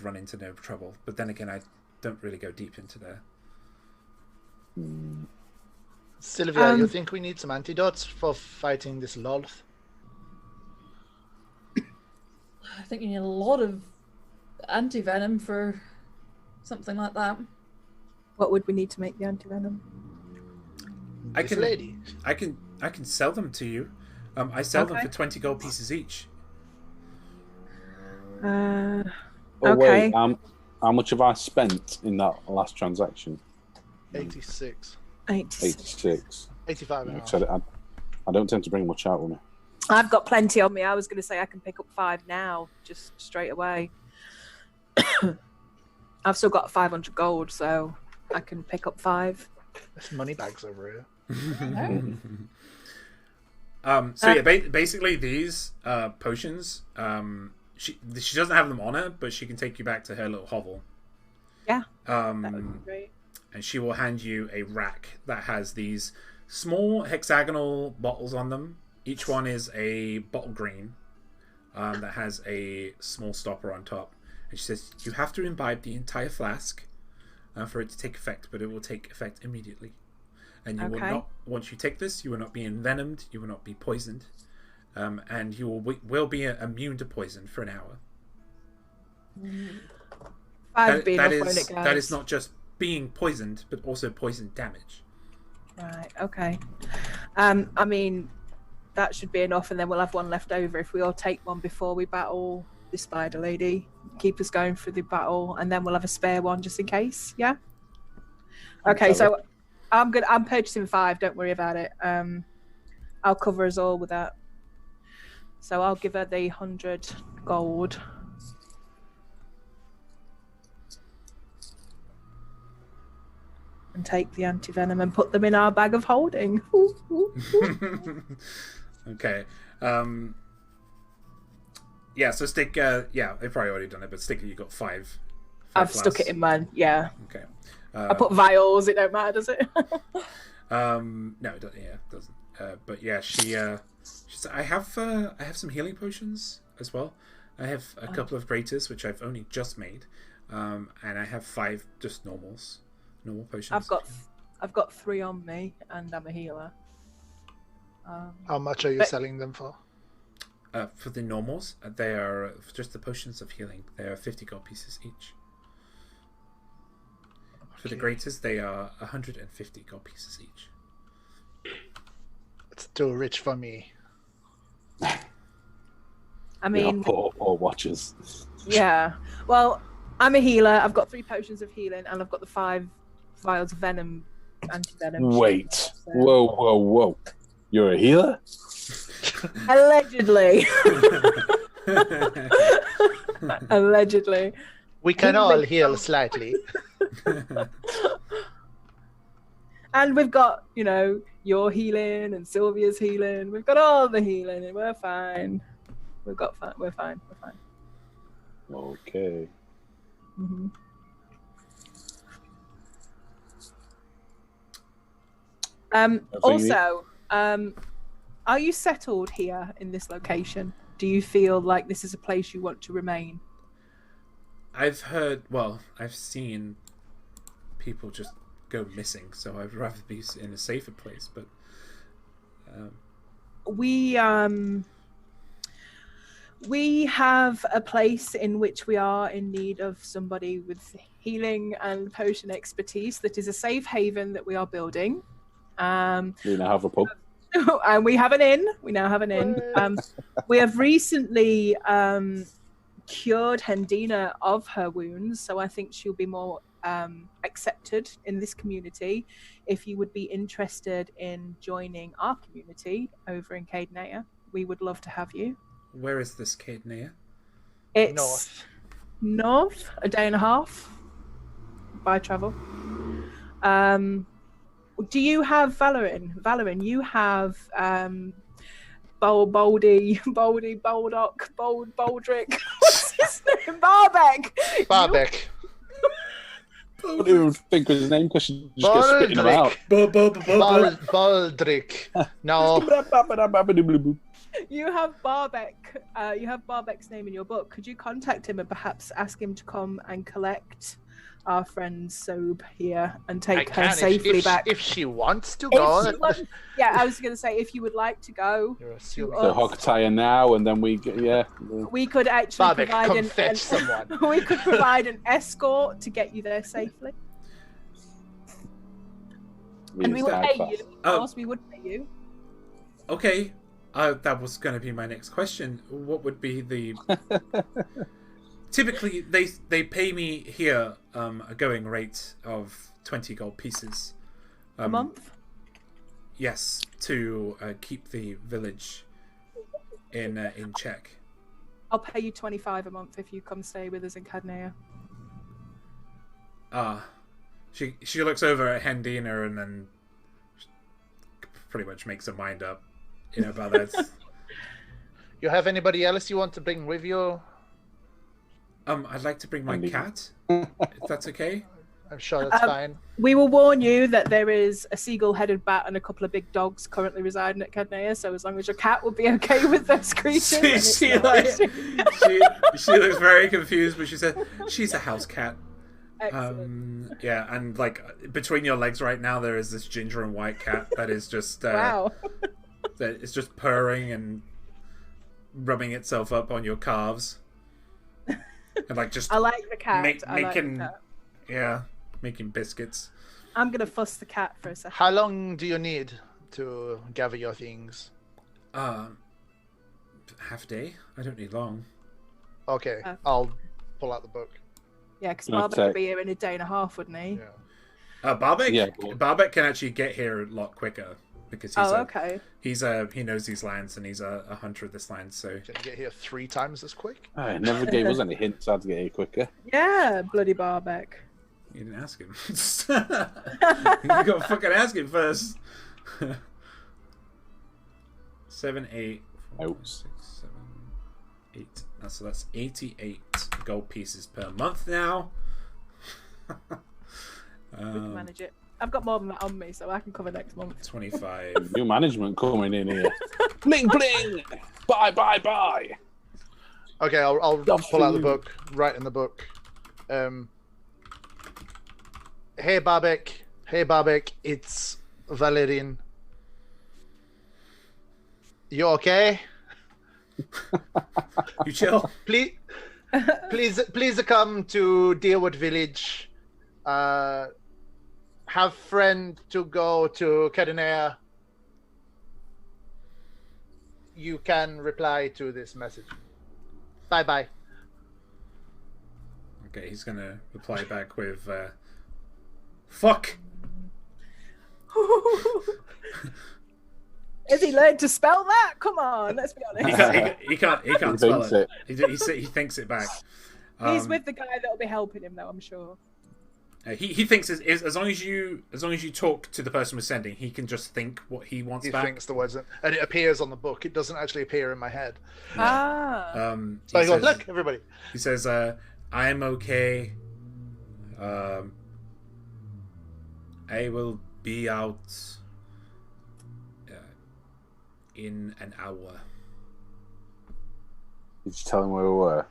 run into no trouble. But then again, I don't really go deep into there. Sylvia, you think we need some antidotes for fighting this Lolth? I think you need a lot of anti-venom for something like that. What would we need to make the anti-venom? I can sell them to you. I sell them for 20 gold pieces each. Oh, Okay. wait, how much have I spent in that last transaction? 86. 86. 85 Yeah, and a 'cause half. I don't tend to bring much out with me. I've got plenty on me. I was going to say I can pick up 5 now, just straight away. I've still got 500 gold, so I can pick up 5. There's money bags over here. Basically these potions, she doesn't have them on her, but she can take you back to her little hovel. Yeah, that would be great. And she will hand you a rack that has these small hexagonal bottles on them. Each one is a bottle green that has a small stopper on top. And she says, you have to imbibe the entire flask for it to take effect, but it will take effect immediately. And you will not, once you take this, you will not be envenomed, you will not be poisoned, and you will be immune to poison for an hour. 5 would be enough, won't it, guys? That is not just being poisoned, but also poison damage. Right, okay. I mean, that should be enough, and then we'll have one left over if we all take one before we battle the spider lady. Keep us going through the battle, and then we'll have a spare one just in case. Yeah. Okay, so I'm purchasing 5. Don't worry about it. I'll cover us all with that. So I'll give her the 100 gold. And take the antivenom and put them in our bag of holding. Okay. Yeah, so stick... yeah, they've probably already done it, but stick it, you got five I've stuck it in mine, yeah. Okay. I put vials, it don't matter, does it? No, it doesn't. Yeah, it doesn't. But yeah, she said, I have some healing potions as well. I have a couple of greaters, which I've only just made. And I have 5 just normal potions. I've got 3 on me, and I'm a healer. How much are you selling them for? For the normals, they are just the potions of healing. They are 50 gold pieces each. For the greatest, they are 150 gold pieces each. It's too rich for me. I mean, poor watchers. Yeah. Well, I'm a healer. I've got 3 potions of healing, and I've got the 5 vials of venom, anti-venom. Wait. So... Whoa. You're a healer? Allegedly. Allegedly. We can all heal slightly. And we've got, your healing and Sylvia's healing. We've got all the healing, and we're fine. We're fine. Okay. Mm-hmm. Also, are you settled here in this location? Do you feel like this is a place you want to remain? I've seen people just go missing, so I'd rather be in a safer place. But we have a place in which we are in need of somebody with healing and potion expertise that is a safe haven that we are building. We now have a pub. And we have an inn. We now have an inn. We have recently cured Hendina of her wounds, so I think she'll be more accepted in this community. If you would be interested in joining our community over in Cadenea, we would love to have you. Where is this Cadenea? It's north, a day and a half by travel. Do you have Valorin? Valorin, you have Boldrick. What's his name? Barbeck. I don't even think of his name because she just gets spitting him out. Baldrick. No. You have Barbeck. You have Barbeck's name in your book. Could you contact him and perhaps ask him to come and collect our friend Sobe here and take her safely back? If she wants to go. Yeah, I was going to say, if you would like to go. So hog tie her now, and then we could actually Barbeck, fetch someone. We could provide an escort to get you there safely. And we would pay you. Of course, we would pay you. Okay. That was going to be my next question. What would be the... Typically, they pay me here a going rate of 20 gold pieces. A month? Yes, to keep the village in check. I'll pay you 25 a month if you come stay with us in Cadenea. She looks over at Hendina and then pretty much makes her mind up. About that. You have anybody else you want to bring with you? I'd like to bring my cat, if that's okay. I'm sure that's fine. We will warn you that there is a seagull-headed bat and a couple of big dogs currently residing at Cadenea, so as long as your cat would be okay with those creatures. She looks very confused, but she said she's a house cat. Excellent. Yeah, and between your legs right now there is this ginger and white cat that is just wow. That it's just purring and rubbing itself up on your calves. And just I like the cat. Making biscuits. I'm gonna fuss the cat for a second. How long do you need to gather your things? Half a day. I don't need long. Okay, I'll pull out the book. Yeah, because Barbeck would be here in a day and a half, wouldn't he? Yeah. Barbeck can actually get here a lot quicker because okay. he knows these lands and he's a hunter of this land. So Can you get here 3 times as quick? I never gave us any hints how to get here quicker. Yeah, bloody Barbeck. you didn't ask him. You got to fucking ask him first. 7, 8, 4, Nope. 6, 7, 8. So that's 88 gold pieces per month now. We can manage it. I've got more than that on me, so I can cover next month. 25. New management coming in here. Bling bling. Bye bye bye. Okay, I'll pull out the book. Write in the book. Hey Babek, it's Valerian. You okay? You chill. Please come to Deerwood Village. Have friend to go to Cadenea. You can reply to this message. Bye. Okay, he's gonna reply back with fuck. Has he learned to spell that? Come on, let's be honest. He can't spell it. He thinks it back. He's with the guy that'll be helping him, though, I'm sure. He thinks as long as you talk to the person we're sending, he can just think what he wants He back. thinks the words, and it appears on the book. It doesn't actually appear in my head. Ah. So he goes, says, look, everybody. He says, "I am okay. I will be out in an hour." Did you tell him where we were?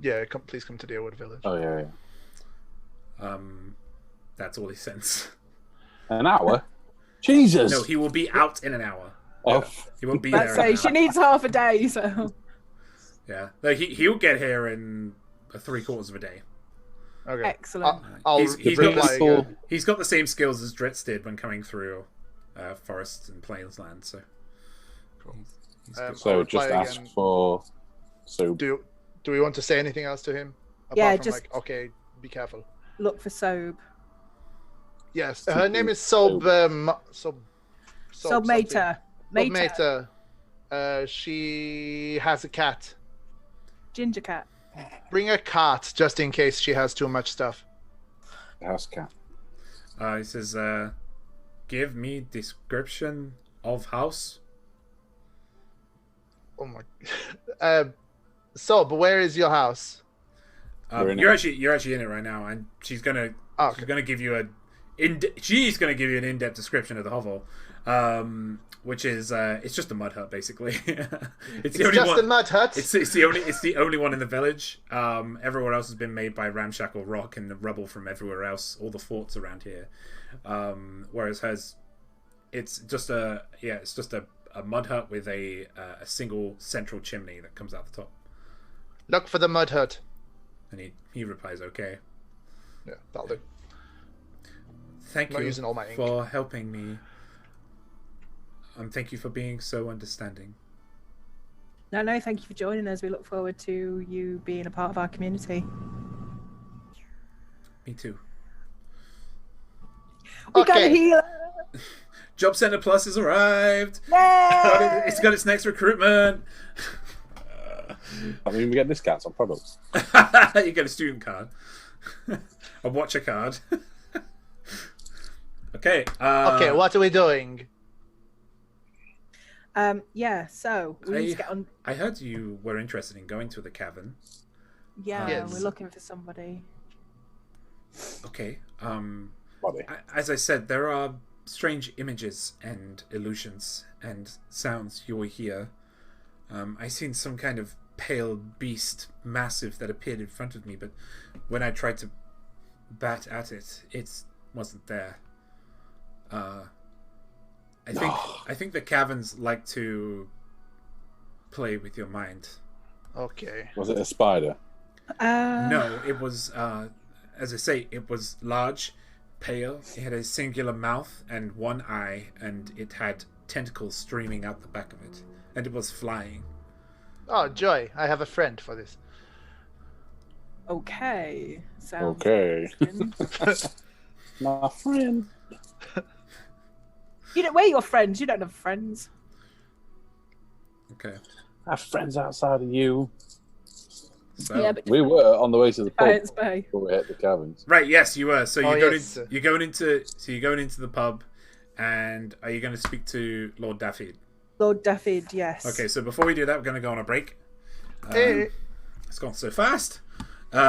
Yeah, please come to Deerwood Village. Oh yeah. That's all he sends. An hour? Jesus. No, he will be out in an hour. Oh. He won't be Let's there. say she needs half a day, so. Yeah, no, he'll get here in 3/4 of a day. Okay. Excellent. I'll He's reply got again. He's got the same skills as Dritz did when coming through forests and plains land. So, Cool. he's good. So I'll just reply ask again. for. So Do we want to say anything else to him? Apart Yeah, from just- like, okay, be careful. Look for Sobe. Yes, her name is Sob Mater. Mater. She has a cat. Ginger cat. Bring a cat just in case she has too much stuff. house cat. He says, "Give me description of house." Oh my. Sob, where is your house? You're actually in it right now, and she's gonna give you an in-depth description of the hovel, which is it's just a mud hut basically. it's the only just one. a mud hut. It's the only one in the village. Everywhere else has been made by ramshackle rock and the rubble from everywhere else, all the forts around here. Whereas hers, it's just a mud hut with a single central chimney that comes out the top. Look for the mud hut. And he replies, "Okay. Yeah, that'll do. Thank Not you using all my ink. for helping me. Thank you for being so understanding." No, thank you for joining us. We look forward to you being a part of our community. Me too. We got a Okay. healer! Job Center Plus has arrived. Yay! It's got its next recruitment. I mean, we get discounts on products. You get a student card, a watcher card. Okay. Okay, what are we doing? Yeah, so we need to get on. I heard you were interested in going to the cavern. Yeah, Yes. we're looking for somebody. Okay. Body. As I said, there are strange images and illusions and sounds you will hear. I seen some kind of pale beast, massive, that appeared in front of me, but when I tried to bat at it, it wasn't there. I think the caverns like to play with your mind. Okay. Was it a spider? No, it was, as I say, it was large, pale. It had a singular mouth and one eye, and it had tentacles streaming out the back of it, and it was flying. Oh, joy! I have a friend for this. Okay. Sounds Okay. interesting. My friend. We're your friends. You don't have friends. Okay. I have friends outside of you. So Yeah, but We were on the way to the pub Giants Bay. before we hit the caverns. right, yes, you were. So Oh, you're yes. going into the pub, and are you going to speak to Lord Daffy? Lord Daffyd, yes. Okay, so before we do that, we're going to go on a break. Hey. It's gone so fast. We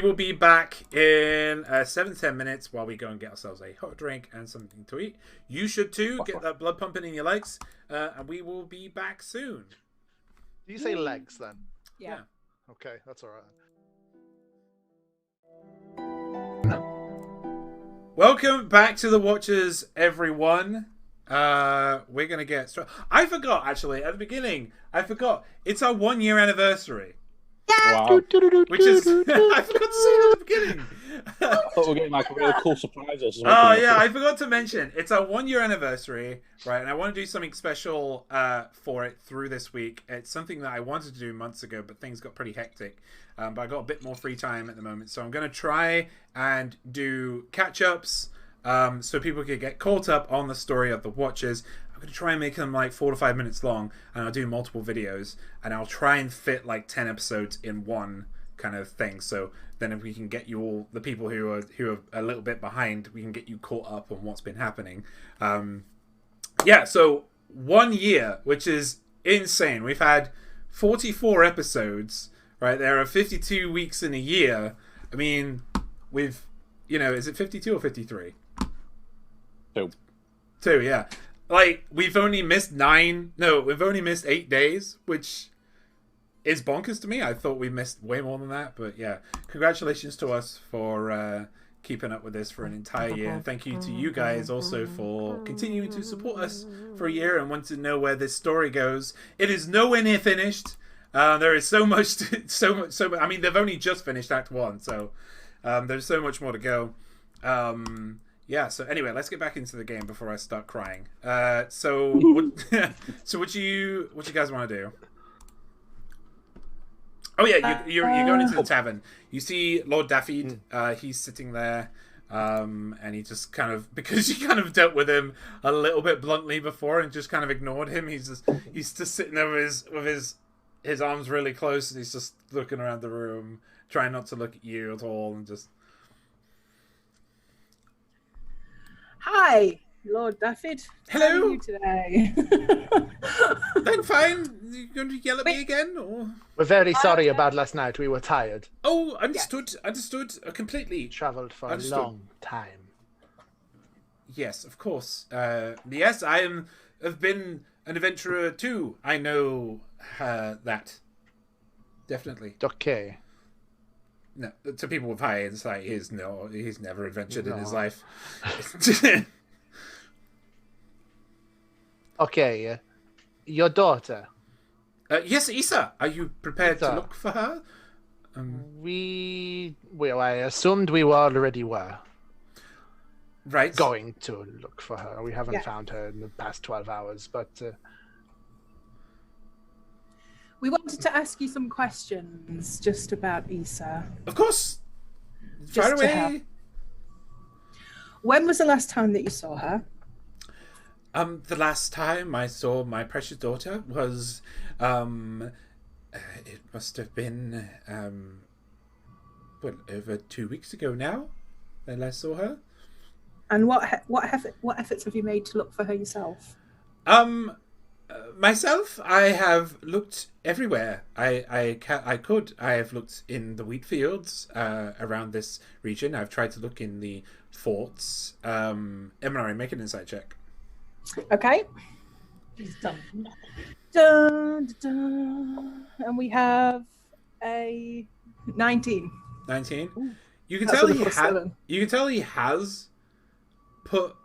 will be back in 7-10 minutes while we go and get ourselves a hot drink and something to eat. You should too. Get that blood pumping in your legs, and we will be back soon. Do you say legs then? Yeah. Okay, that's all right. Welcome back to the Watchers, everyone. We're gonna get started. I forgot actually at the beginning. It's our 1-year anniversary, Wow. which is I forgot to say it at the beginning. I thought we were getting like a really cool surprise or something. Oh yeah, I forgot to mention it's our 1-year anniversary, right? And I want to do something special for it through this week. It's something that I wanted to do months ago, but things got pretty hectic. But I got a bit more free time at the moment, so I'm gonna try and do catch-ups, so people can get caught up on the story of the Watchers. I'm gonna try and make them like 4 to 5 minutes long, and I'll do multiple videos, and I'll try and fit like 10 episodes in one kind of thing. So then if we can get you all, the people who are a little bit behind, we can get you caught up on what's been happening. So 1 year, which is insane. We've had 44 episodes, right? There are 52 weeks in a year. I mean, is it 52 or 53? Two, yeah. Like, we've only missed 8 days, which is bonkers to me. I thought we missed way more than that, but yeah. Congratulations to us for keeping up with this for an entire year. And thank you to you guys also for continuing to support us for a year and want to know where this story goes. It is nowhere near finished. There is so much. I mean, they've only just finished Act 1, so there's so much more to go. So anyway, let's get back into the game before I start crying. So what you guys want to do? Oh yeah, you're going into the tavern. You see Lord Daffyd. He's sitting there, and he just kind of, because you kind of dealt with him a little bit bluntly before and just kind of ignored him. He's just sitting there with his arms really close, and he's just looking around the room, trying not to look at you at all, and just. Hi, Lord Daffyd. Hello. How are you today? I'm fine. You going to yell at me again, or? We're very sorry about last night. We were tired. Oh, understood. Understood completely. Traveled for Understood. a long time. Yes, of course. Yes, have been an adventurer too. I know that. Definitely. Okay. No, to people with high insight, he's never adventured in his No. life. Okay. Your daughter. Yes, Issa. Are you prepared to Issa. look for her? I assumed we already were Right. going to look for her. We haven't Yeah. found her in the past 12 hours, but We wanted to ask you some questions just about Issa. Of course. Just Fire to away. have- When was the last time that you saw her? The last time I saw my precious daughter was, it must have been, over 2 weeks ago now. I last saw her. And what efforts have you made to look for her yourself? Myself, I have looked everywhere. I could. I have looked in the wheat fields around this region. I've tried to look in the forts. Eminari, make an insight check. Okay. He's done. Dun, dun, dun. And we have a 19. 19. You can That's tell with a +7. You can tell he has put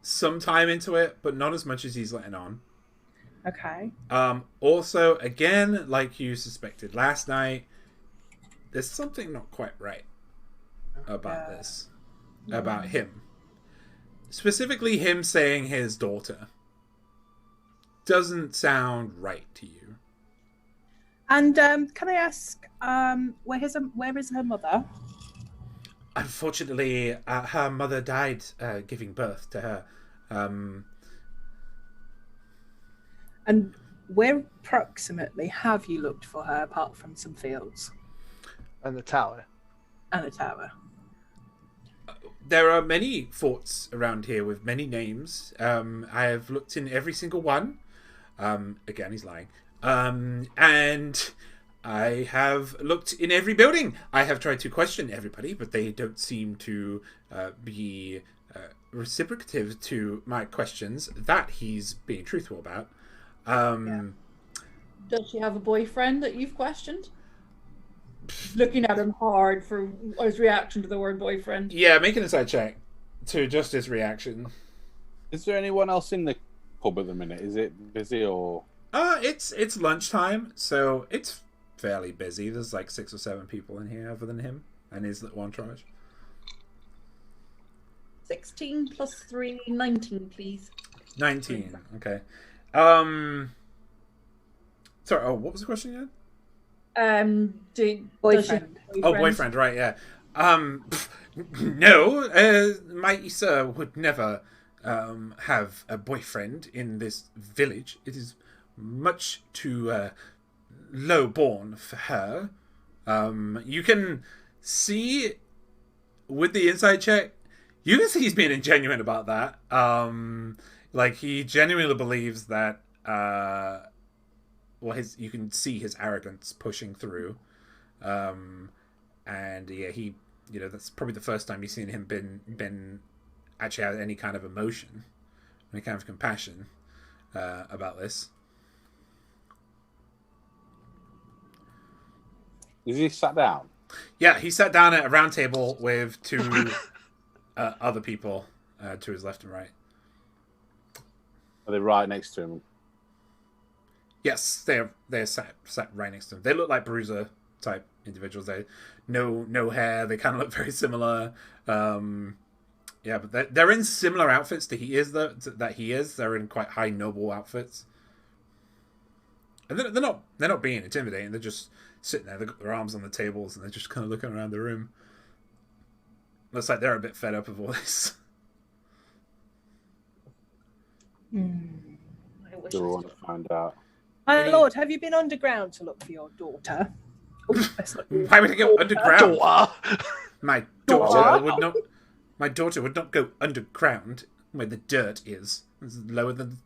some time into it, but not as much as he's letting on. Okay. Also, again, like you suspected last night, there's something not quite right about this, about him. Specifically, him saying his daughter doesn't sound right to you. And can I ask, where is her mother? unfortunately, her mother died giving birth to her. And where approximately have you looked for her, apart from some fields And the tower. and a tower? There are many forts around here with many names. I have looked in every single one. Again, he's lying. And I have looked in every building. I have tried to question everybody, but they don't seem to be reciprocative to my questions. That he's being truthful about. Does she have a boyfriend that you've questioned? Looking at him hard for his reaction to the word boyfriend. Yeah, make an insight check to adjust his reaction. Is there anyone else in the pub at the minute? Is it busy or? It's lunchtime, so it's fairly busy. There's like 6 or 7 people in here other than him and his little entourage. 16 plus 3, 19, please. 19. Okay. Sorry. Oh, what was the question again? Boyfriend. Oh, boyfriend. Right. Yeah. No. My Issa would never have a boyfriend in this village. It is much too low-born for her. You can see with the inside check, you can see he's being ingenuine about that. Like he genuinely believes that. You can see his arrogance pushing through, and yeah, that's probably the first time you've seen him been actually have any kind of emotion, any kind of compassion about this. Is he sat down? Yeah, he sat down at a round table with 2 other people to his left and right. Are they right next to him? Yes, they're sat right next to him. They look like bruiser type individuals. They no hair. They kind of look very similar. Yeah, but they're in similar outfits to that he is. They're in quite high noble outfits, and they're not being intimidating. They're just sitting there. They've got their arms on the tables and they're just kind of looking around the room. Looks like they're a bit fed up of all this. I wish Do we I want to find out? My lord, have you been underground to look for your daughter? Oh, that's not you. Why would I go underground? Door. My daughter would not. My daughter would not go underground where the dirt is. It's lower than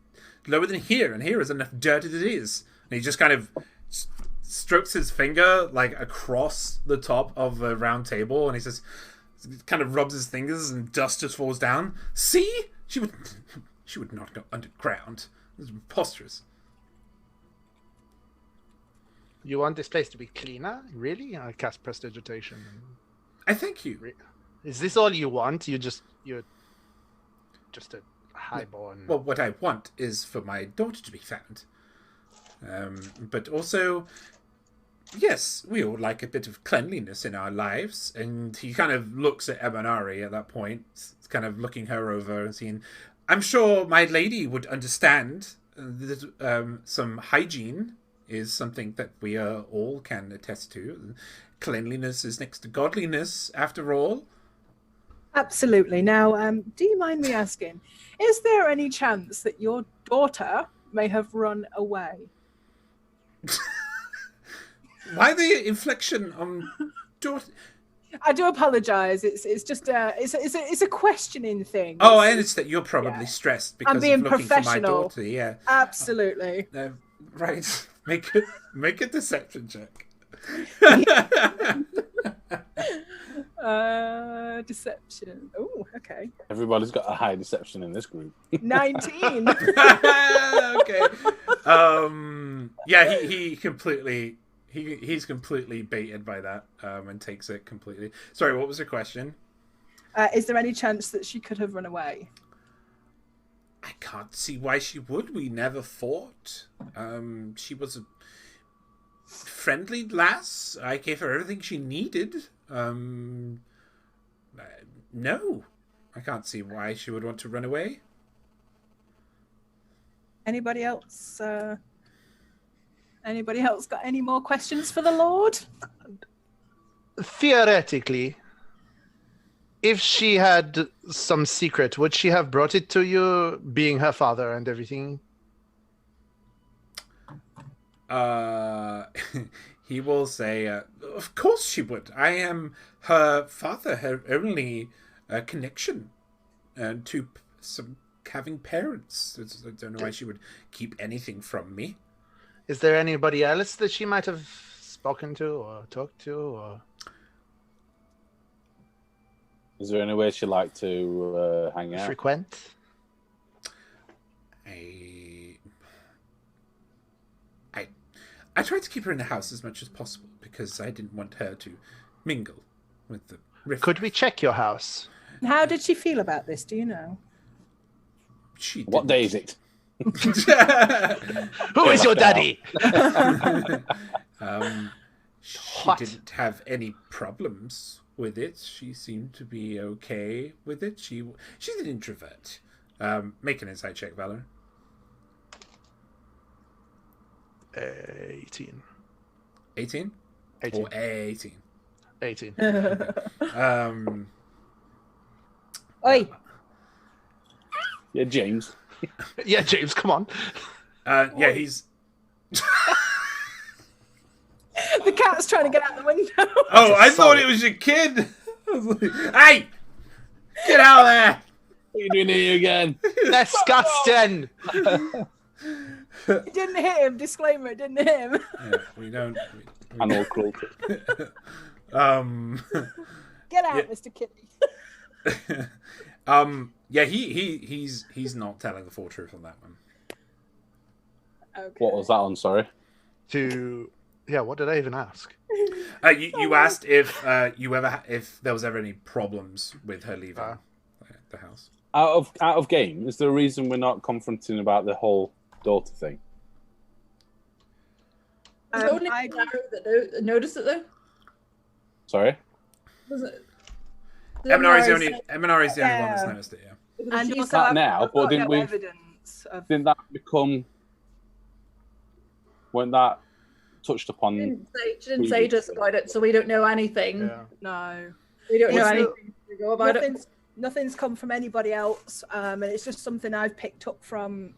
here, and here is enough dirt as it is. And he just kind of strokes his finger like across the top of the round table, and he says, kind of rubs his fingers, and dust just falls down. See, she would not go underground. It's preposterous. You want this place to be cleaner? Really? I cast prestidigitation. I thank you. Is this all you want? You're just a highborn. Well, what I want is for my daughter to be found. But also, yes, we all like a bit of cleanliness in our lives. And he kind of looks at Emanari at that point, kind of looking her over and seeing, I'm sure my lady would understand that some hygiene is something that we all can attest to. Cleanliness is next to godliness, after all. Absolutely. Now, do you mind me asking, is there any chance that your daughter may have run away? Why the inflection on daughter? I do apologise. It's just it's a questioning thing. Oh, I understand. You're probably stressed because I'm being of looking for my professional. daughter. Yeah, Absolutely. right. Make a deception check. Deception. Oh, okay. Everybody's got a high deception in this group. 19. Okay. Yeah, he's completely baited by that and takes it completely. Sorry, what was the question? Is there any chance that she could have run away? I can't see why she would. We never fought. She was a friendly lass. I gave her everything she needed. No, I can't see why she would want to run away. Anybody else? Anybody else got any more questions for the Lord? Theoretically, If she had some secret, would she have brought it to you, being her father and everything? He will say, of course she would. I am her father, her only connection to some having parents. I don't know why she would keep anything from me. Is there anybody else that she might have spoken to or talked to? Or Is there any way she'd like to hang out? frequent? I tried to keep her in the house as much as possible because I didn't want her to mingle with the riff. Could we check your house? How did she feel about this? Do you know? She What day is it? Who is your daddy? She What? didn't have any problems with it. She seemed to be okay with it. She's an introvert. Make an insight check, Valor. 18. 18? 18. Or 18? 18. Oi! Yeah, James. Yeah, James, come on. Yeah, he's... The cat's trying to get out the window. Oh, I thought it was your kid! I was like, hey! Get out of there! What are you doing here again? Disgusting! It didn't hit him. Disclaimer: it didn't hit him. Yeah, we don't... Animal cruelty. Get out, Yeah. Mr. Kitty. Yeah, he's not telling the full truth on that one. Okay. What was that on? Sorry. Yeah, what did I even ask? You asked if if there was ever any problems with her leaving the house. Out of game, is there a reason we're not confronting about the whole daughter thing? Was it only Clara that noticed it though? Sorry. Was it? Eminari's the only one that's noticed it. Yeah. And She also, Not I've now, got but didn't no we- evidence of... Didn't that become? Weren't that touched upon? She didn't say to us about it, so we don't know anything. Yeah. No. We don't know Was anything to go about it. Nothing's come from anybody else, and it's just something I've picked up from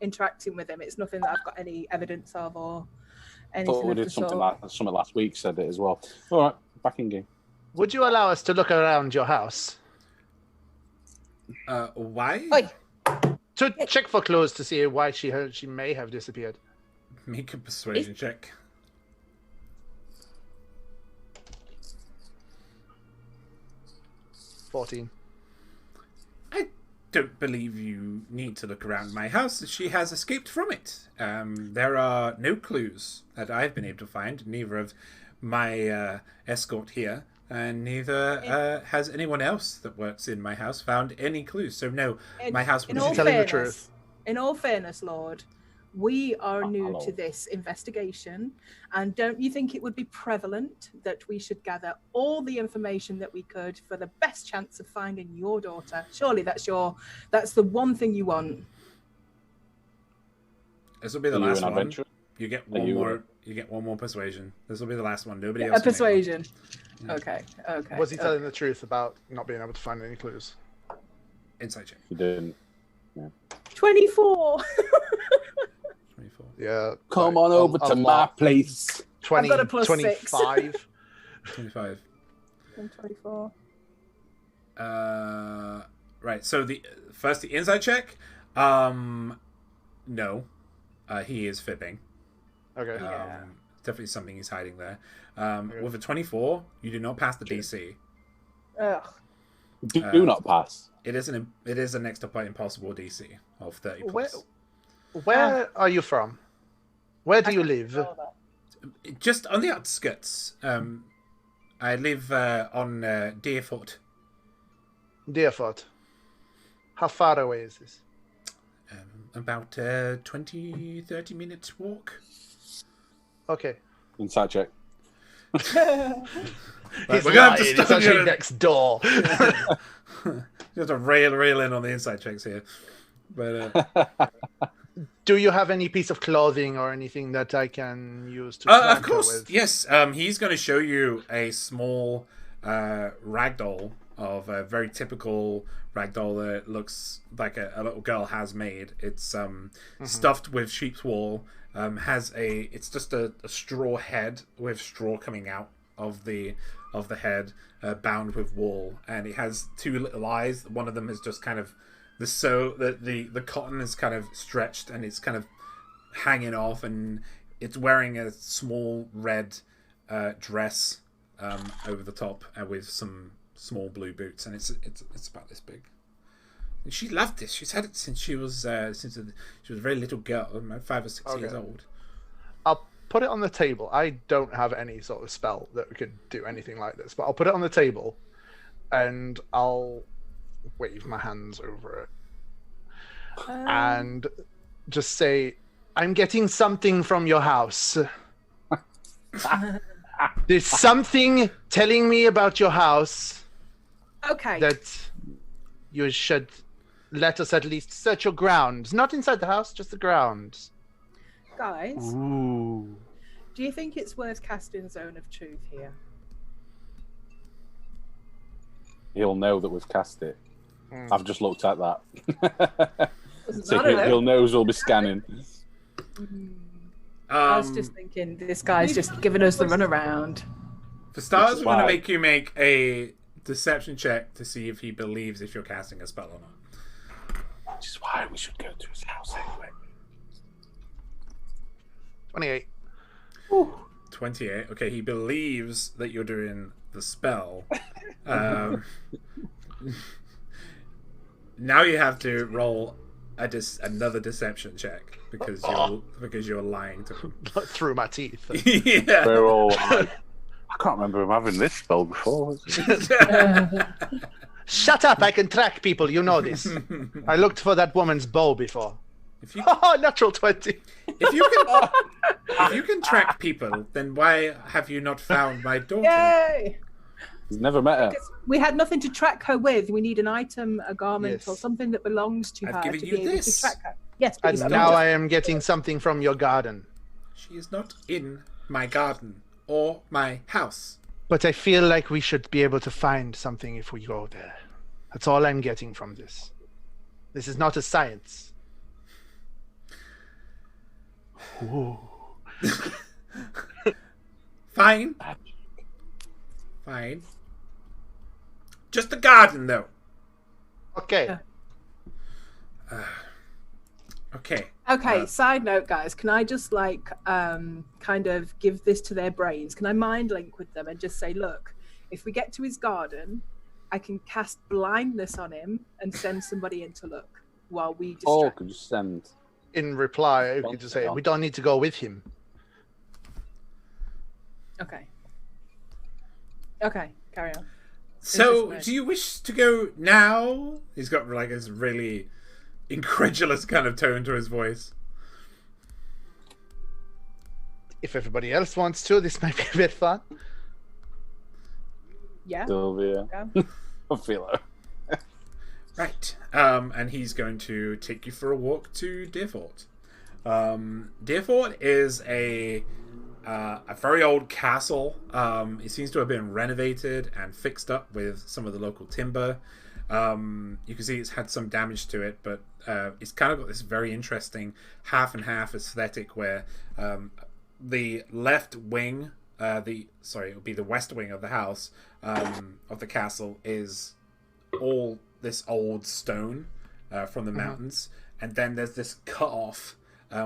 interacting with him. It's nothing that I've got any evidence of or anything Thought we of the did something sort. something last week said it as well. All right, back in game. Would you allow us to look around your house? Why? Oi. To check for clues to see why she may have disappeared. Make a persuasion check. $14. I don't believe you need to look around my house. She has escaped from it. There are no clues that I've been able to find. Neither of my escort here, and neither has anyone else that works in my house found any clues. So no, my house In was all telling the fairness, truth. in all fairness, Lord, we are new hello. to this investigation, and don't you think it would be prevalent that we should gather all the information that we could for the best chance of finding your daughter? Surely that's the one thing you want. This will be the Are you last an one. adventurer? You get Are one you- more. You get one more persuasion. This will be the last one. Nobody A else. can make one. persuasion. Yeah. Okay. Was he telling the truth about not being able to find any clues? Insight check. You didn't. 24. 24. Yeah. Come like, on over a to my lot. place. 20, I've got a plus 25. 25. 24. Right. So the inside check. No. He is fibbing. Okay. Yeah. Definitely something he's hiding there. With a 24, you do not pass the DC. Ugh. Do not pass. It is a next to impossible DC of 30 plus. Where are you from? Where do you live? Just on the outskirts. I live on Deerwood. Deerfoot. How far away is this? About 20-30 minutes walk. Okay. Inside check. He's we're gonna have to lying. stop It's actually you. next door. You have to rail in on the inside checks here. But Do you have any piece of clothing or anything that I can use to of prank her course, with? yes. He's going to show you a small ragdoll of a very typical ragdoll that looks like a little girl has made. It's stuffed with sheep's wool. It's just a straw head with straw coming out of the head, bound with wool, and it has two little eyes. One of them is just kind of the cotton is kind of stretched and it's kind of hanging off, and it's wearing a small red dress over the top with some small blue boots, and it's about this big. And she loved this. She's had it since she was a very little girl, about 5 or 6 years old. I'll put it on the table. I don't have any sort of spell that could do anything like this, but I'll put it on the table, and I'll wave my hands over it, and just say, "I'm getting something from your house." There's something telling me about your house. Okay. That you should let us at least search your grounds. Not inside the house, just the grounds. Guys, Ooh. do you think it's worth casting Zone of Truth here? He'll know that we've cast it. I've just looked at that. Doesn't So matter, he'll know we'll be scanning. I was just thinking, this guy's just giving us the runaround. For starters, we're going to Why? make you make a deception check to see if he believes if you're casting a spell or not. Which is why we should go to his house anyway. 28. 28. Okay, he believes that you're doing the spell. Now you have to roll another deception check because you're lying to him. Through my teeth. Yeah. We're all like, I can't remember him having this spell before. Shut up, I can track people, you know this. I looked for that woman's bow before. If you Natural 20. if you can track people, then why have you not found my daughter? Yay! He's never met her. Because we had nothing to track her with. We need an item, a garment, Yes. or something that belongs to I've her given to you be able this. to track her. Yes, And please. now I am getting something from your garden. She is not in my garden or my house. But I feel like we should be able to find something if we go there. That's all I'm getting from this. This is not a science. Ooh. Fine. Fine. Just the garden, though. Okay. Okay. Okay, side note, guys, can I just kind of give this to their brains? Can I mind link with them and just say, look, if we get to his garden, I can cast blindness on him and send somebody in to look while we distract. Or could you send? In reply, you could just say, we don't need to go with him. Okay. Okay, carry on. So, Interesting. do you wish to go now? He's got like this really incredulous kind of tone to his voice. If everybody else wants to, this might be a bit fun. Yeah. Sylvia. Yeah. I feel it. Right. And he's going to take you for a walk to Deerfort. Deerfort is a very old castle. It seems to have been renovated and fixed up with some of the local timber. You can see it's had some damage to it, but it's kind of got this very interesting half and half aesthetic where the left wing, it would be the west wing of the house, of the castle, is all this old stone from the mountains, and then there's this cut off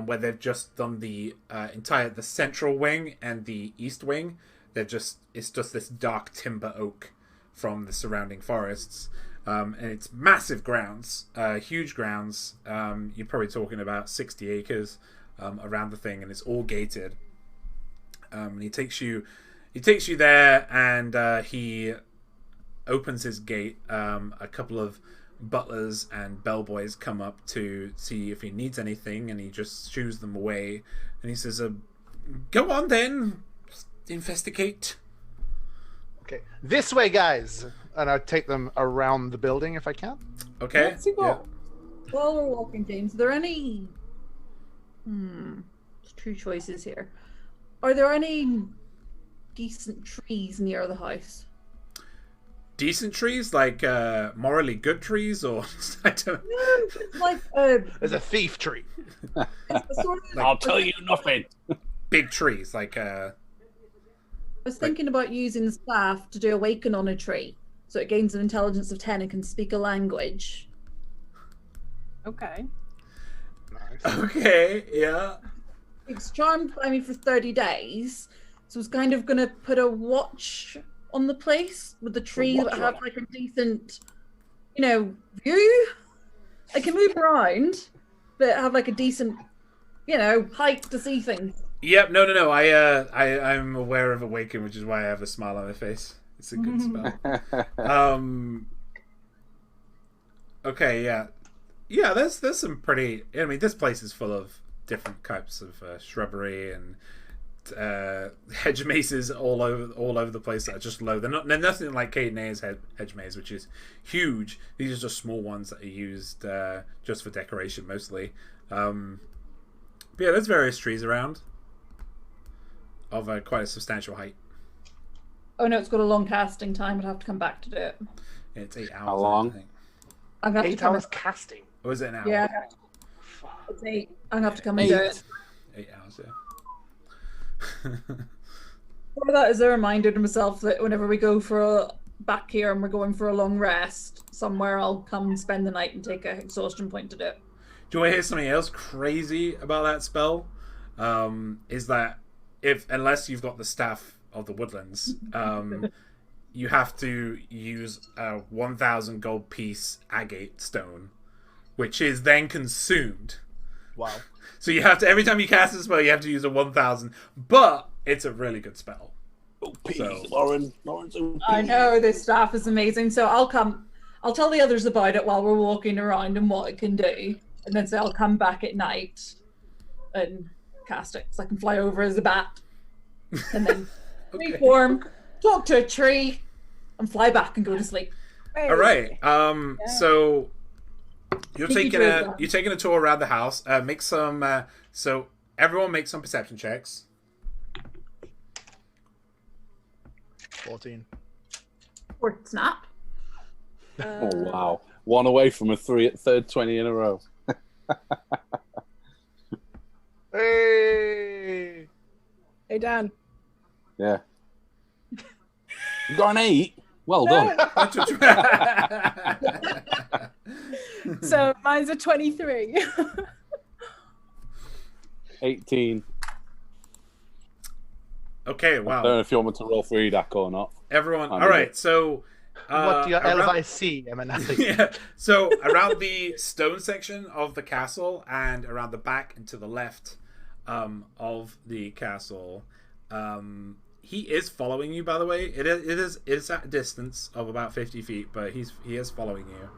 where they've just done the central wing and the east wing. It's just this dark timber oak from the surrounding forests, and it's massive grounds, huge grounds. You're probably talking about 60 acres around the thing, and it's all gated. And he takes you there, and he opens his gate. A couple of butlers and bellboys come up to see if he needs anything, and he just shoos them away. And he says, "Go on then, investigate." Okay. This way, guys. And I'll take them around the building if I can. Okay. Let's see what. While we're walking, James, are there any? There's two choices here. Are there any decent trees near the house? decent trees, like morally good trees, or I don't. It's like There's a thief tree. it's sort of, I'll tell you nothing. Big trees, like I was thinking about using the staff to do awaken on a tree, so it gains an intelligence of 10 and can speak a language. Okay. Nice. okay, yeah. It's charmed by me for 30 days, so I was kind of gonna put a watch on the place with the tree that have like a decent, view. I can move around, but have like a decent, height to see things. Yep. No. I'm aware of awaken, which is why I have a smile on my face. It's a good spell. Okay. Yeah. Yeah. There's some pretty. I mean, this place is full of different types of shrubbery and hedge mazes all over the place that are just low. They're nothing like Cadenair's hedge maze, which is huge. These are just small ones that are used just for decoration mostly. But yeah, there's various trees around of quite a substantial height. Oh no, it's got a long casting time. I'd have to come back to do it. It's 8 hours. How long? I think. I'm gonna have to 8 come. hours casting. Or is it an hour? Yeah, it's 8. I'm gonna have to come and do it. 8 hours. Yeah. For that as a reminder to myself that whenever we go back here and we're going for a long rest somewhere, I'll come spend the night and take a exhaustion point to do it. Do you want to hear something else crazy about that spell? Is that unless you've got the Staff of the Woodlands, you have to use a 1,000 gold piece agate stone, which is then consumed. Wow. So you have to, every time you cast a spell, you have to use a 1,000. But it's a really good spell. OP, So- Lawrence OP. I know this staff is amazing, so I'll tell the others about it while we're walking around and what it can do, and then say I'll come back at night and cast it, so I can fly over as a bat, and then Okay. reform, talk to a tree, and fly back and go to sleep. All right. So you're Sneaky taking trip. a tour around the house. Make some. So everyone make some perception checks. 14. Or snap. Oh wow! One away from a third 20 in a row. Hey! Hey, Dan. Yeah. You got an 8. Well done. So mine's a 23. 18. Okay. I don't Wow. know if you want me to roll for EDAC or not. Everyone. I All did right. it. So. What do your around- elves see, Emanati? Yeah. So around the stone section of the castle and around the back and to the left of the castle, he is following you. By the way, it's at a distance of about 50 feet, but he is following you.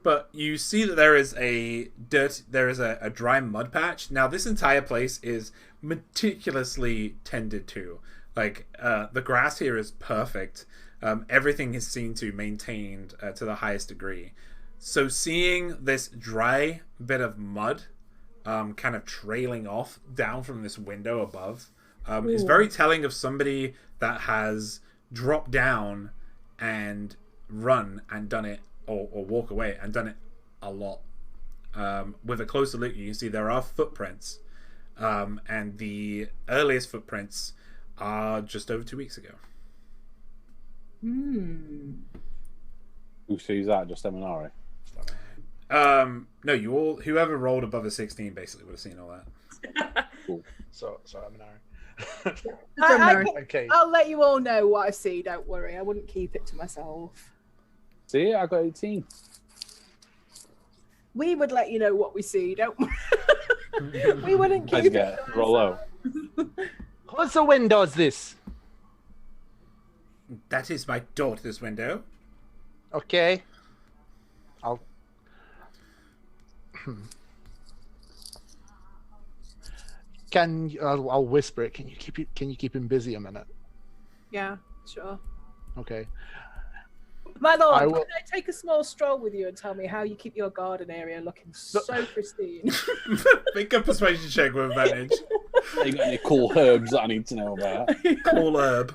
But you see that there is a dry mud patch. Now this entire place is meticulously tended to. Like the grass here is perfect. Everything is seen to maintained to the highest degree. So seeing this dry bit of mud kind of trailing off down from this window above is very telling of somebody that has dropped down and run and done it, or walk away and done it a lot. With a closer look, you can see there are footprints, and the earliest footprints are just over 2 weeks ago. Hmm. Who sees that? Just Eminari. No, whoever rolled above a 16 basically would have seen all that. So Emanari. Okay. I'll let you all know what I see. Don't worry. I wouldn't keep it to myself. See, I got 18. We would let you know what we see. Don't worry. We wouldn't How'd keep you it. get? Roll low. Whose the windows this? That is my daughter's window. Okay. I'll whisper it. Can you keep him busy a minute? Yeah, sure. Okay. My lord, I will- can I take a small stroll with you and tell me how you keep your garden area looking so pristine? Make a persuasion check with advantage. You got any cool herbs that I need to know about? Cool herb.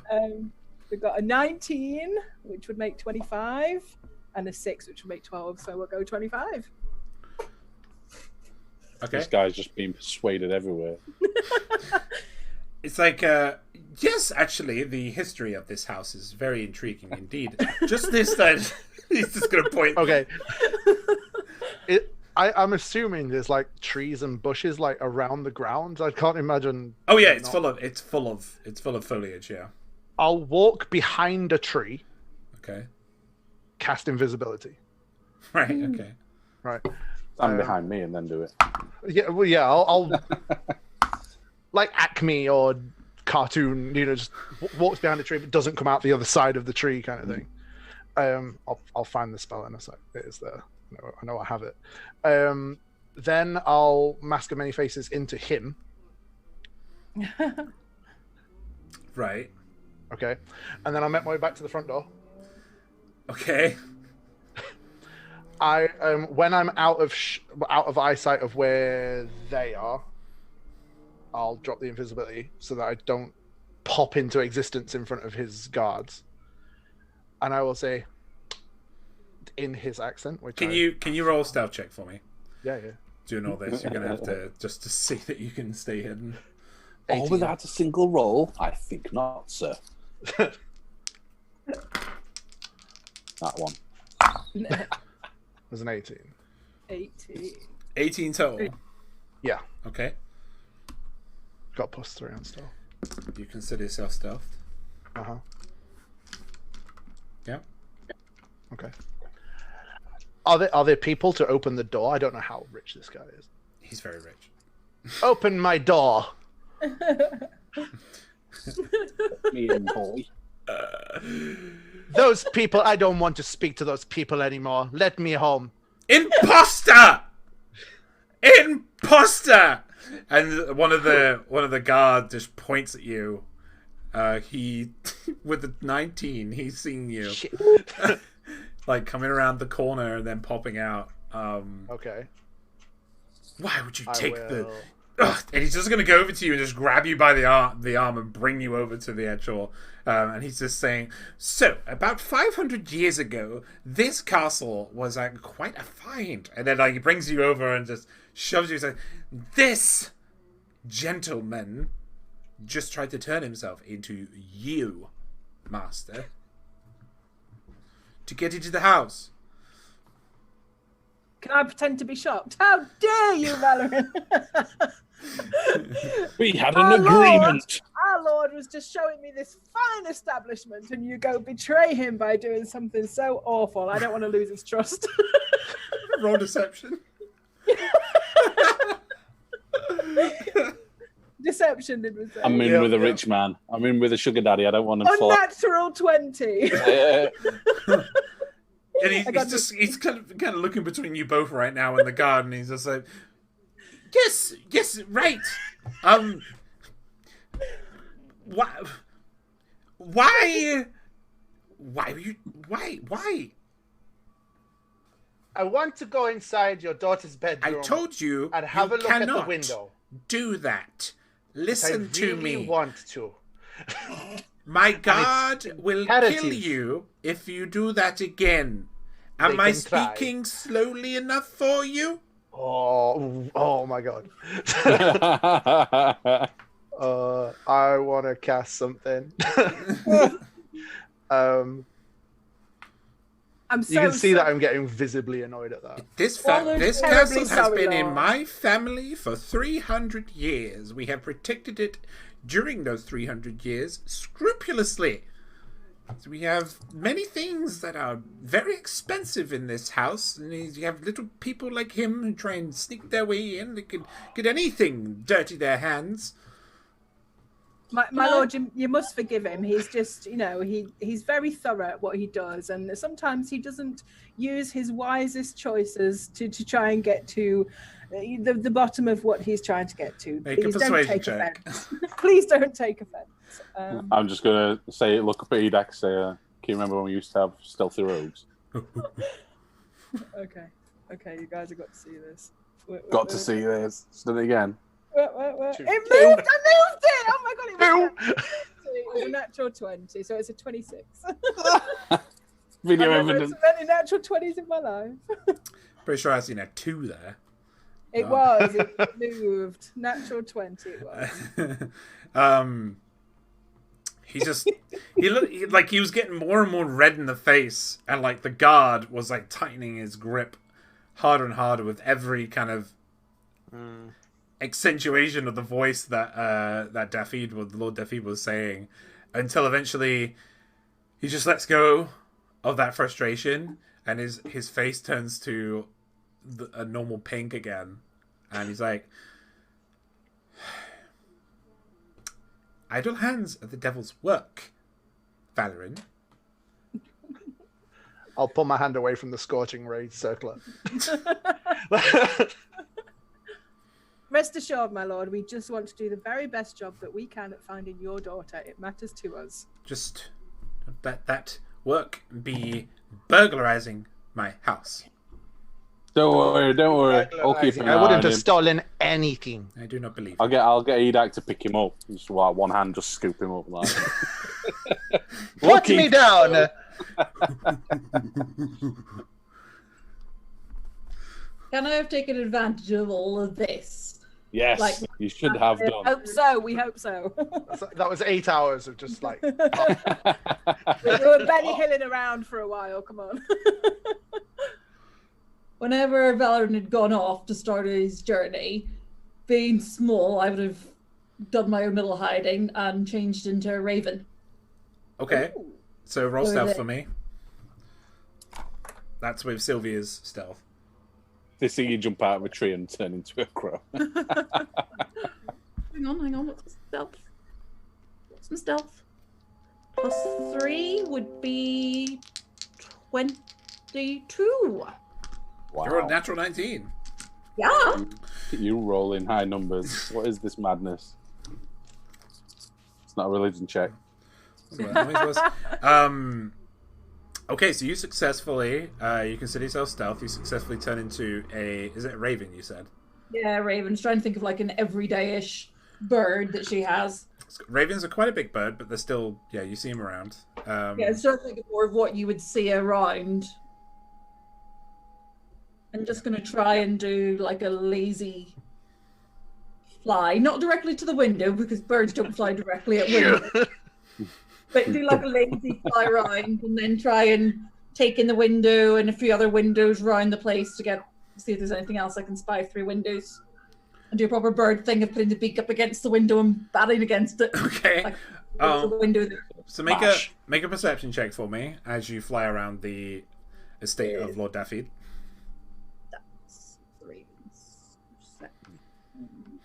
We've got a 19, which would make 25, and a 6, which would make 12. So we'll go 25. Okay. This guy's just being persuaded everywhere. It's like, yes, actually, the history of this house is very intriguing indeed. Just this, that he's just going to point. Okay. I'm assuming there's like trees and bushes like around the grounds. I can't imagine. Oh yeah, it's full of foliage. Yeah. I'll walk behind a tree. Okay. Cast invisibility. Right. Okay. Right. Stand behind me and then do it. Yeah. Well, yeah. I'll like Acme or cartoon. Just walks behind a tree, but doesn't come out the other side of the tree, kind of thing. I'll find the spell in a sec. It is there. I know I have it. Then I'll mask of many faces into him. Right. Okay. And then I'll make my way back to the front door. Okay. When I'm out of eyesight of where they are, I'll drop the invisibility so that I don't pop into existence in front of his guards. And I will say, in his accent, which can you roll a stealth check for me? Yeah. Doing all this, you're gonna have to just to see that you can stay hidden. 18. Oh, without a single roll? I think not, sir. That one. There's an 18. 18 total. Yeah. Okay. Got +3 on stealth. You consider yourself stealthed. Uh-huh. Yeah. Okay. Are there people to open the door? I don't know how rich this guy is. He's very rich. Open my door. Me and boy. Those people, I don't want to speak to those people anymore. Let me home. Imposter! Imposter! And one of the guards just points at you. He with the 19, he's seeing you. Shit. Like coming around the corner and then popping out. Okay. Why would you take the? will- Ugh, and he's just gonna go over to you and just grab you by the arm and bring you over to the actual. And he's just saying, so about 500 years ago, this castle was quite a find. And then he brings you over and just shoves you. He's like, this gentleman just tried to turn himself into you, master, to get into the house. Can I pretend to be shocked? How dare you, Valerie? We had an agreement. Our Lord was just showing me this fine establishment, and you go betray him by doing something so awful. I don't want to lose his trust. Roll deception. Deception, did we say? I'm in with a rich man. I'm in with a sugar daddy. I don't want to fall. Unnatural 20. And he's kind of looking between you both right now in the garden. He's just like, yes, right. Why were you? I want to go inside your daughter's bedroom. I told you and have you a look at the cannot window. do that. Listen I to really me. want to. My guard will imperative. kill you if you do that again. Am They I can try. speaking slowly enough for you? Oh my god. I want to cast something. I'm You can see that I'm getting visibly annoyed at that. This terribly castle has sorry, been in Lord. my family for 300 years. We have protected it during those 300 years scrupulously. So we have many things that are very expensive in this house, and you have little people like him who try and sneak their way in. They could get anything dirty their hands. My lord, you must forgive him. He's just, he's very thorough at what he does, and sometimes he doesn't use his wisest choices to try and get to the bottom of what he's trying to get to. Make a Please don't persuasion take check. offense. Please don't take offense. I'm just going to say, look up at Edax, say, can you remember when we used to have stealthy rogues? Okay, you guys have got to see this. Got to see this. Done it again. It moved! I moved it! Oh my god, it moved! it was a natural 20, so it's a 26. Video I've never evidence. had so many natural 20s in my life. Pretty sure I've seen a 2 there. It No. was. It moved. Natural 20 it was. He looked like he was getting more and more red in the face, and like the guard was like tightening his grip harder and harder with every kind of accentuation of the voice that Lord Daphid was saying, until eventually he just lets go of that frustration, and his face turns to a normal pink again, and he's like, "Idle hands are the devil's work, Valorin." I'll pull my hand away from the scorching ray circler. Rest assured, my lord, we just want to do the very best job that we can at finding your daughter. It matters to us. Just let that work be burglarizing my house. Don't worry. I'll keep an eye I wouldn't on have him. stolen anything. I do not believe. I'll get Edak to pick him up. Just like one hand, just scoop him up like. Put me down. Can I have taken advantage of all of this? Yes, Like- you should have We done. hope so. We hope so. That was 8 hours of just like. We were Benny Hilling around for a while. Come on. Whenever Valorin had gone off to start his journey, being small, I would have done my own little hiding and changed into a raven. Okay, so roll Go stealth there. for me. That's with Sylvia's stealth. They see you jump out of a tree and turn into a crow. Hang on. What's stealth? What's some stealth? +3 would be 22. Wow. You're a natural 19. Yeah. You roll in high numbers. What is this madness? It's not a religion check. That's what it always was. Okay, so you successfully, you consider yourself stealth. You successfully turn into is it a raven? You said. Yeah, Raven's trying to think of like an everyday-ish bird that she has. Ravens are quite a big bird, but they're still, you see them around. Yeah, it's trying to think of more of what you would see around. I'm just going to try and do like a lazy fly, not directly to the window because birds don't fly directly at windows. But do like a lazy fly around and then try and take in the window and a few other windows around the place to see if there's anything else I can spy through windows. And do a proper bird thing of putting the beak up against the window and batting against it. Okay. Like, there's a window there. So Smash. make a perception check for me as you fly around the estate of Lord Daphid. That's Raven's perception.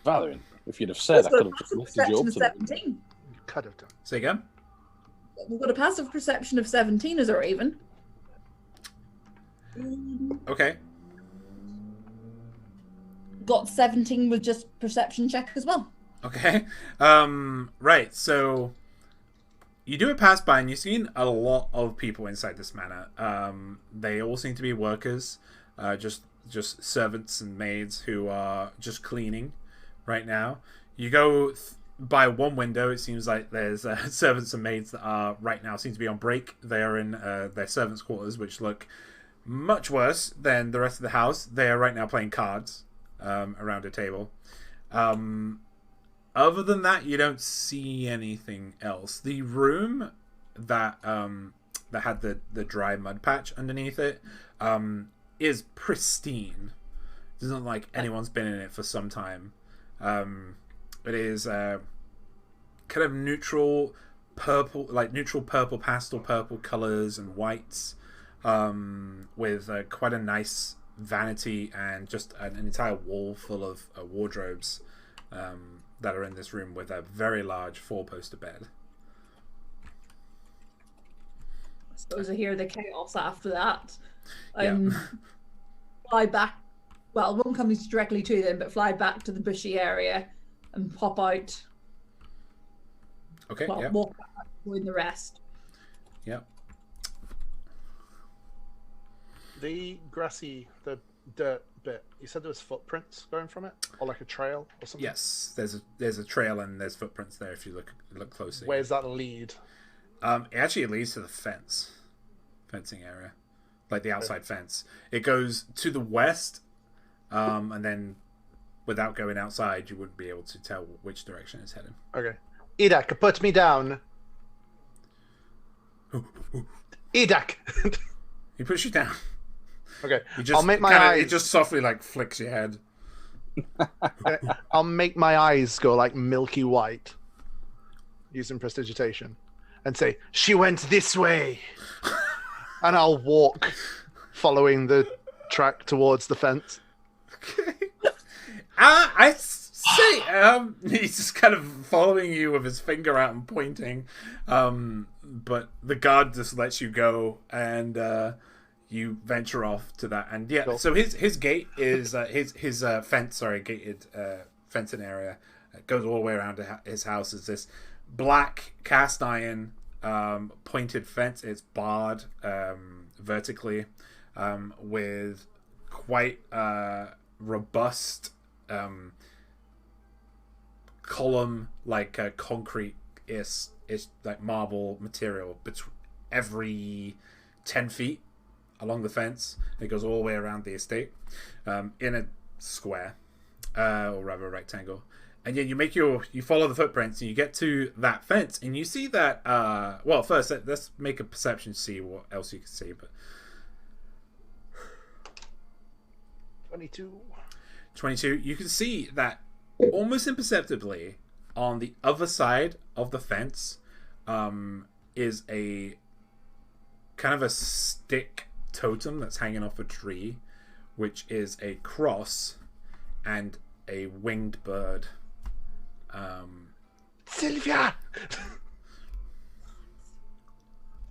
Valorin, if you'd have said, I We've got could a have just passive lifted you perception up of to them. 17. You could have done. Say again. We've got a passive perception of 17 as a raven. Okay. Got 17 with just perception check as well. Okay. Right. So you do a pass by, and you've seen a lot of people inside this manor. They all seem to be workers, just servants and maids who are just cleaning right now. You go by one window. It seems like there's servants and maids that are right now seem to be on break. They are in their servants' quarters, which look much worse than the rest of the house. They are right now playing cards around a table. Other than that, you don't see anything else. The room that had the dry mud patch underneath it is pristine. It doesn't look like anyone's been in it for some time. It is kind of neutral purple, pastel purple colors and whites, with quite a nice vanity and just an entire wall full of wardrobes that are in this room with a very large four-poster bed. I suppose I hear the chaos after that. Yeah. Fly back. Well, it won't come directly to them, but fly back to the bushy area and pop out. Okay. Well, Yeah. walk back with the rest. Yeah. The dirt bit, you said there was footprints going from it, or like a trail or something. Yes, there's a trail and there's footprints there if you look closely. Where's that lead? It leads to the fencing area, like the outside fence. It goes to the west, and then without going outside, you wouldn't be able to tell which direction it's heading. Okay. Edak, put me down. Edak. He puts you down. Okay. I'll make my eyes. It just softly like flicks your head. Okay. I'll make my eyes go like milky white, using prestidigitation, and say, "She went this way," and I'll walk, following the track towards the fence. Okay. I say he's just kind of following you with his finger out and pointing, but the guard just lets you go, and you venture off to that. And yeah, cool. So his gate is his fence. Sorry, gated fencing area. It goes all the way around to his house. Is this black cast iron pointed fence? It's barred vertically with quite robust column, like concrete is like marble material every 10 feet along the fence. It goes all the way around the estate in a square or rather a rectangle. And yeah, you follow the footprints and you get to that fence and you see that well, first let's make a perception to see what else you can see. But 22, you can see that almost imperceptibly on the other side of the fence is a kind of a stick totem that's hanging off a tree, which is a cross and a winged bird. Sylvia!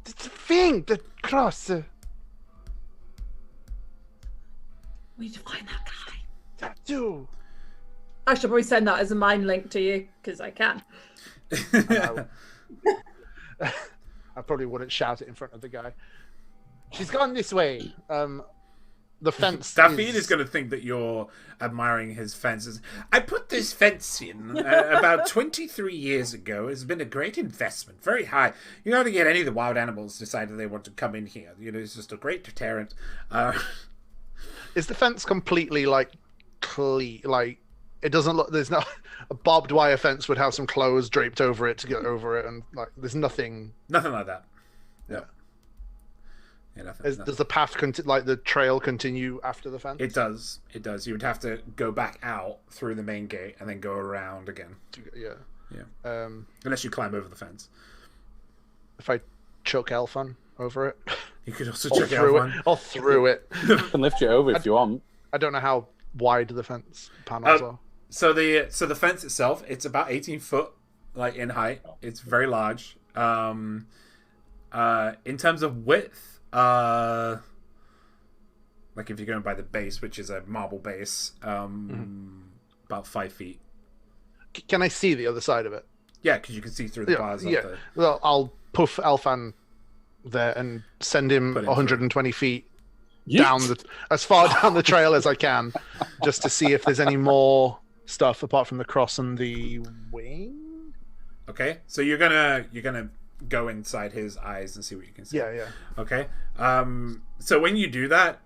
The thing, the cross. We need to find that guy. Tattoo. I should probably send that as a mind link to you, because I can. I probably wouldn't shout it in front of the guy. She's gone this way. The fence. Daphne is going to think that you're admiring his fences. I put this fence in about 23 years ago. It's been a great investment, very high. You don't get any of the wild animals decide that they want to come in here. You know, it's just a great deterrent. Is the fence completely like clean? Like it doesn't look. There's not a barbed wire fence would have some clothes draped over it to get over it, and like there's nothing. Nothing like that. No. Yeah, nothing. Does the path like the trail continue after the fence? It does. It does. You would have to go back out through the main gate and then go around again. Yeah. Unless you climb over the fence. If I chuck Elfan over it, you could also chuck Elfan. Or through it. I can lift you over if you want. I don't know how wide the fence panels are. So the fence itself, it's about 18 foot, like in height. It's very large. In terms of width. Like if you're going by the base, which is a marble base, about 5 feet. Can I see the other side of it? Yeah, because you can see through the bars. Yeah. Well, I'll puff Elfan there and send him 120 feet down as far down the trail as I can, just to see if there's any more stuff apart from the cross and the wing. Okay, so you're gonna go inside his eyes and see what you can see. Yeah. Okay. So when you do that,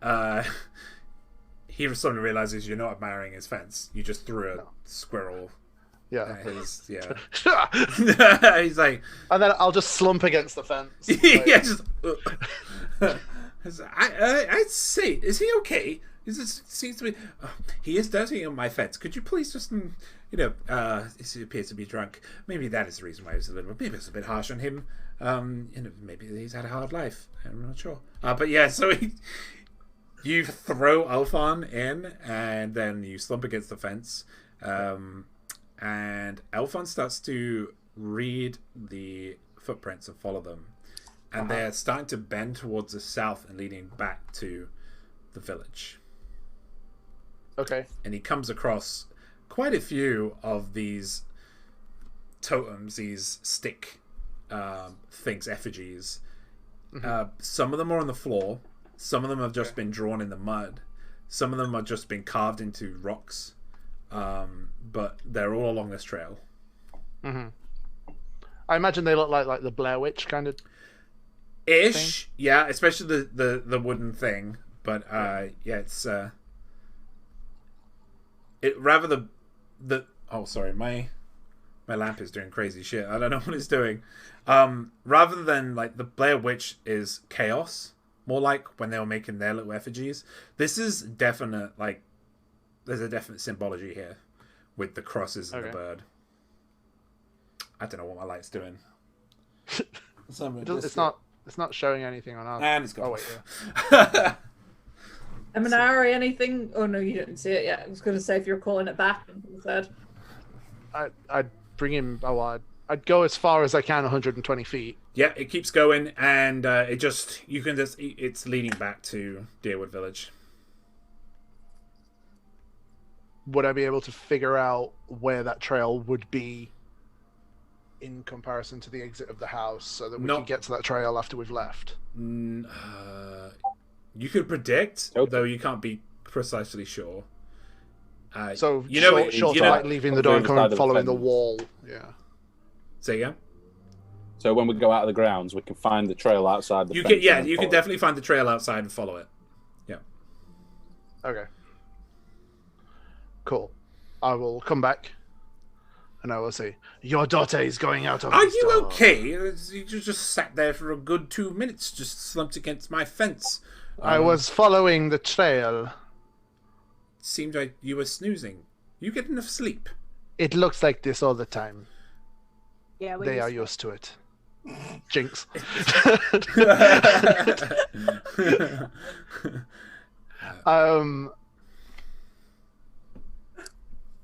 he suddenly realizes you're not admiring his fence. You just threw a squirrel. Yeah. He's like, and then I'll just slump against the fence. Yeah, just. I'd say, is he okay? Seems to be. He is dirty on my fence. Could you please just, he appears to be drunk. Maybe that is the reason why he was maybe it's a bit harsh on him. Maybe he's had a hard life. I'm not sure. But yeah, so you throw Elfan in, and then you slump against the fence, and Elfan starts to read the footprints and follow them, and they're starting to bend towards the south and leading back to the village. Okay. And he comes across quite a few of these totems, these stick things, effigies. Some of them are on the floor. Some of them have just been drawn in the mud. Some of them are just been carved into rocks, but they're all along this trail. Mm-hmm. I imagine they look like the Blair Witch kind of ish, thing. Yeah, especially the wooden thing. But it's it rather the oh sorry, my lamp is doing crazy shit. I don't know what it's doing. Rather than like the Blair Witch is chaos, more like when they were making their little effigies. This is definite, like there's a definite symbology here with the crosses and the bird. I don't know what my light's doing. It's not showing anything on ours. And it's gone. Oh wait, yeah. Eminari, anything? Oh no, you didn't see it yet. I was going to say if you're calling it back. Instead, I'd bring him. I'd go as far as I can, 120 feet. Yeah, it keeps going, and it's leading back to Deerwood Village. Would I be able to figure out where that trail would be in comparison to the exit of the house, so that we can get to that trail after we've left? You could predict, though you can't be precisely sure. So short of like leaving the door and coming following the wall. Yeah. Say again. So when we go out of the grounds, we can find the trail outside the fence. You can definitely find the trail outside and follow it. Yeah. Okay. Cool. I will come back, and I will say, "Your daughter is going out of." Are you okay? You just sat there for a good 2 minutes, just slumped against my fence. I was following the trail. Seemed like you were snoozing. You get enough sleep? It looks like this all the time. Yeah, they are used to it. Jinx.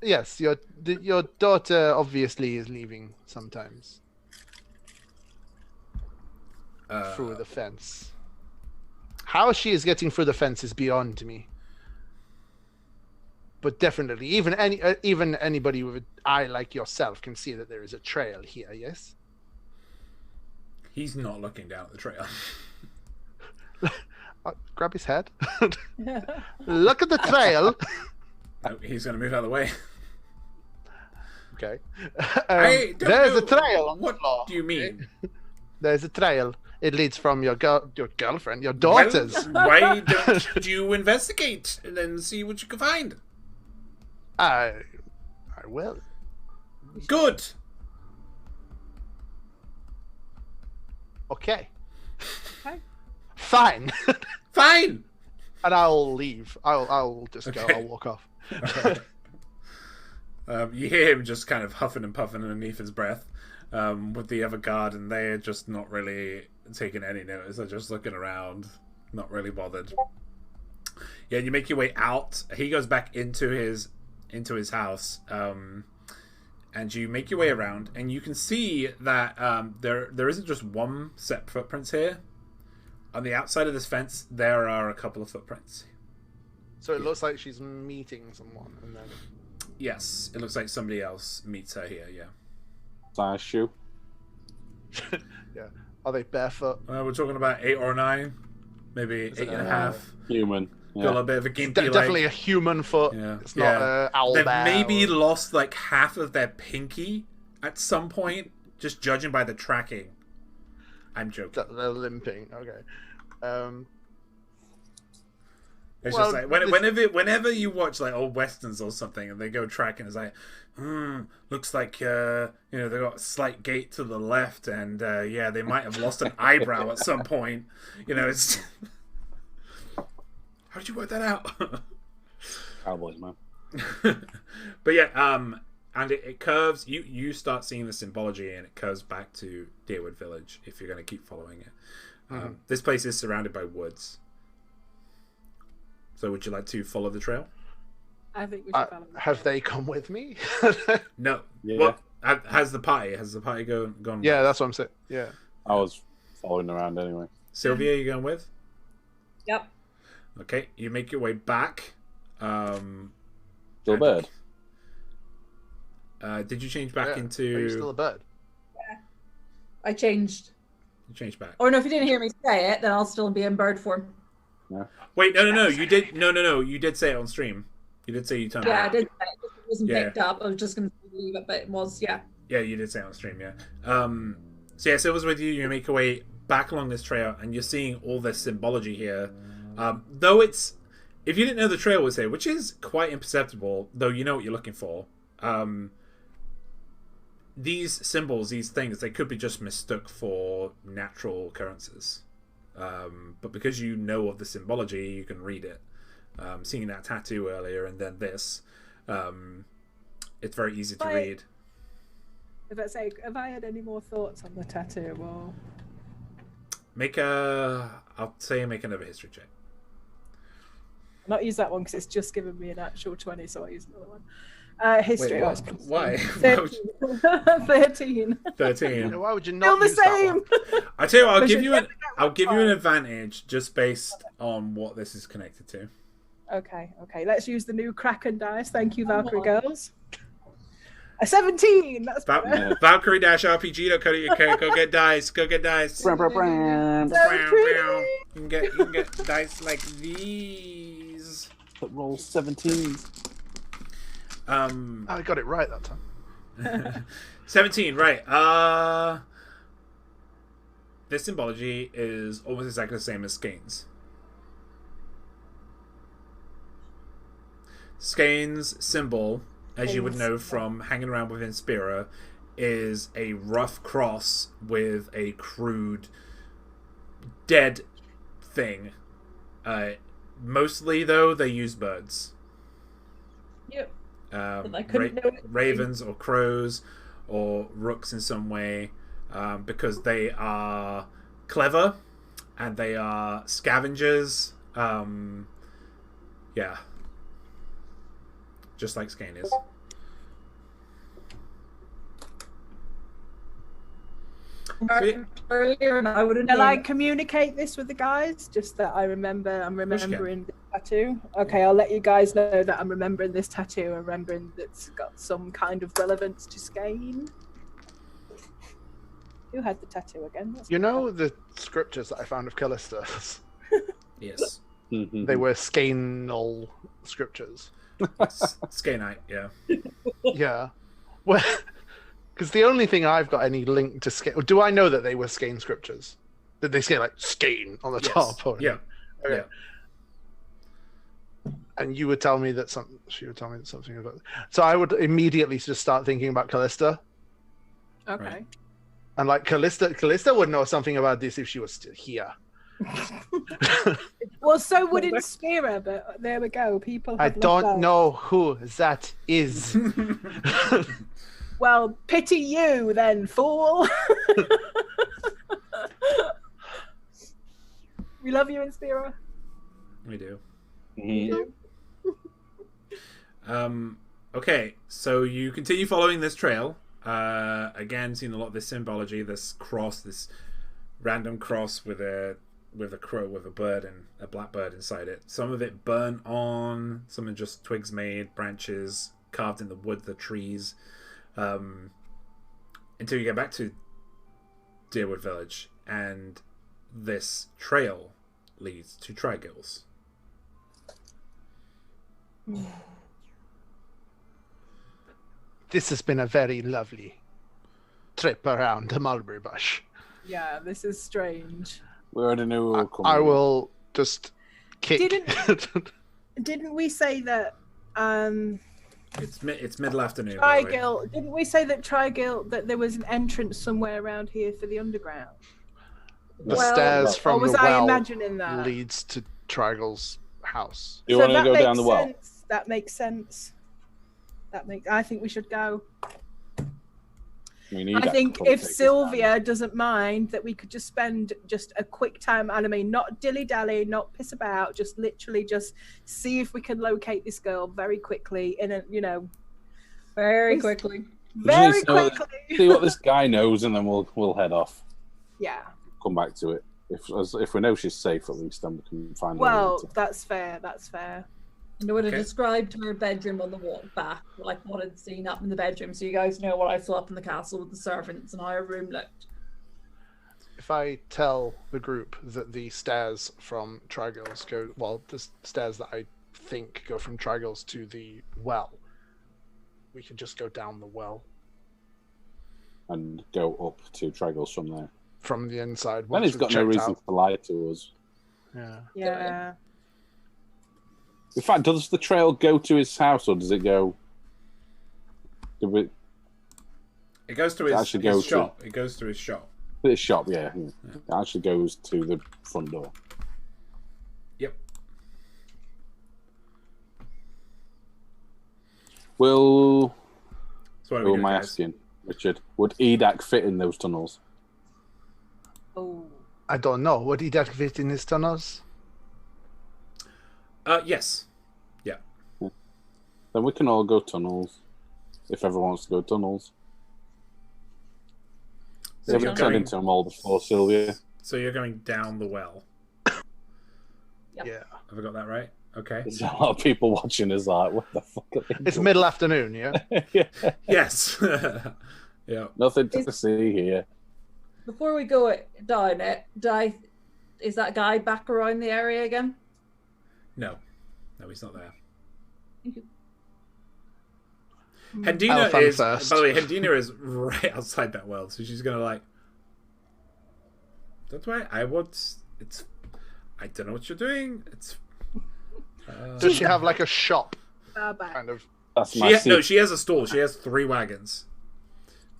Yes, your daughter obviously is leaving sometimes through the fence. How she is getting through the fence is beyond me. But definitely, even anybody with an eye like yourself can see that there is a trail here. Yes. He's not looking down at the trail. Grab his head. Look at the trail. No, he's going to move out of the way. Okay. There's a trail on what the floor. Do you mean? There's a trail. It leads from your girlfriend, your daughters. Well, why don't you investigate and then see what you can find? I will. Good. Okay. Fine. Fine. And I'll leave. I'll just go. I'll walk off. You hear him just kind of huffing and puffing underneath his breath with the other guard, and they're just not really taking any notice. They're just looking around, not really bothered. Yeah, you make your way out. He goes back into his house, and you make your way around, and you can see that there isn't just one set of footprints here. On the outside of this fence, there are a couple of footprints. So it looks like she's meeting someone, and then. Yes, it looks like somebody else meets her here. Yeah. Size shoe. Yeah. Are they barefoot? We're talking about 8 or 9, maybe 8.5. Human. Yeah. Got a bit of a gimpy definitely a human foot. Yeah. It's not an owl They've bear maybe lost like half of their pinky at some point, just judging by the tracking. I'm joking. They're limping. Okay. It's just like whenever you watch like old westerns or something and they go tracking, it's like, looks like they got a slight gait to the left, and they might have lost an eyebrow at some point. It's how did you work that out? Cowboys, man. But yeah, and it curves. You start seeing the symbology, and it curves back to Deerwood Village if you're going to keep following it. This place is surrounded by woods. So would you like to follow the trail? I think we should follow the Have they come with me? No. Yeah. Well, has the party gone? Yeah, that's what I'm saying. Yeah. I was following around anyway. Sylvia, you going with? Yep. Okay, you make your way back. Still a bird. Did you change back into? Are you still a bird? Yeah. I changed. You changed back. Or no, if you didn't hear me say it, then I'll still be in bird form. Wait, no. You did no. You did say it on stream. You did say you turned. Yeah, I it. did. It wasn't Yeah. picked up. I was just going to leave it, but it was. Yeah. Yeah, you did say it on stream. Yeah. So yeah, Silver's with you. You make your way back along this trail, and you're seeing all this symbology here. Though it's, if you didn't know the trail was here, which is quite imperceptible, though you know what you're looking for. These symbols, these things, they could be just mistook for natural occurrences. But because you know of the symbology, you can read it. Seeing that tattoo earlier and then this, it's very easy to read. Have I had any more thoughts on the tattoo? Or I'll say make another history check. I'll not use that one because it's just given me an actual 20, so I'll use another one. History. Wait, why? 13. 13. Why would you Still not the use that same. one? I tell you what, But I'll give you an advantage just based on what this is connected to. Okay. Let's use the new Kraken dice. Thank you, Valkyrie girls. A 17. That's better. Valkyrie-rpg.co.uk. Go get dice. Go get dice. Bram, bram, bram. You can get dice like these. That rolls 17s. I got it right that time. 17, right. This symbology is almost exactly the same as Skane's. Skane's symbol, as you would know from hanging around with Inspira, is a rough cross with a crude dead thing. Mostly, though, they use birds. Yep. I couldn't know it. Ravens or crows or rooks in some way, because they are clever and they are scavengers. Yeah, just like Skane is. Earlier, and I wouldn't. Shall I communicate this with the guys? Just that I'm remembering the tattoo. Okay, I'll let you guys know that I'm remembering this tattoo and remembering that's got some kind of relevance to Skane. Who had the tattoo again? You know the scriptures that I found of Callista's? Yes. They were Scanal scriptures. Skanite, yeah. Yeah. Well, because the only thing I've got any link to Skane... Do I know that they were Skane scriptures? Did they say like Skane on the top? Or yeah. Okay. Yeah. And you would tell me that she would tell me that something about... So I would immediately just start thinking about Callista. Okay. Right. And like Callista would know something about this if she was still here. Well, so would Inspira, but there we go. People have I left don't out. know who that is. Well, pity you then, fool. We love you, Inspira. We do. You do. Okay, so you continue following this trail. Again, seeing a lot of this symbology, this cross, this random cross with a crow, with a bird and a black bird inside it. Some of it burnt on, some are just twigs made, branches carved in the wood, the trees, until you get back to Deerwood Village, and this trail leads to Trigills. This has been a very lovely trip around the mulberry bush. Yeah, this is strange. We already knew we were coming. I will just kick. Didn't we say that It's middle afternoon. by the way. Trigill? Didn't we say that Trigill, that there was an entrance somewhere around here for the underground? The Well, stairs Or from was the I well imagining that? leads to Trigill's house. Do you want to that go makes down the well? sense. That makes sense. I think we should go. We need I that think to probably if take us Sylvia doesn't mind, that we could just spend just a quick time, and I mean, not dilly-dally, not piss about, just literally just see if we can locate this girl very quickly in a, Very quickly. down. very Just need to quickly. see what this guy knows, and then we'll head off. Yeah. Come back to it. If we know she's safe, at least then we can find. Well, her that's fair. That's fair. I would have Okay. described her bedroom on the walk back, like what I'd seen up in the bedroom, so you guys know what I saw up in the castle with the servants and how her room looked. If I tell the group that the stairs from Trigils go, well, the stairs that I think go from Trigils to the well, we can just go down the well And go up to Tragos from there. from the inside. Then once he's we've got no checked reason out. to lie to us. Yeah. Yeah. In fact, does the trail go to his house or does it go? It goes to actually his goes to- shop. It goes to his shop. His shop, yeah. It actually goes to the front door. Yep. Will. So what are Who we am doing, I guys? asking, Richard? Would Edak fit in those tunnels? Oh. I don't know. Would he deactivate in his tunnels? Yes. Yeah. Then we can all go tunnels. If everyone wants to go tunnels. So Yeah, we you're turned going, into them all before, Sylvia. so you're going down the well. Yep. Yeah. Have I got that right? Okay. There's a lot of people watching us like, what the fuck are they It's doing? middle afternoon, yeah? Yeah. Yes. Yeah. Nothing to see here. Before we go down it, is that guy back around the area again? No. No, he's not there. Thank you. Hendina Elephant is, first. by the way, Hendina is right outside that well, so she's gonna like. That's why I want. It's. I don't know what you're doing. It's. Does she have like a shop, Back. kind of? That's my No, secret. she has a stall. She has 3 wagons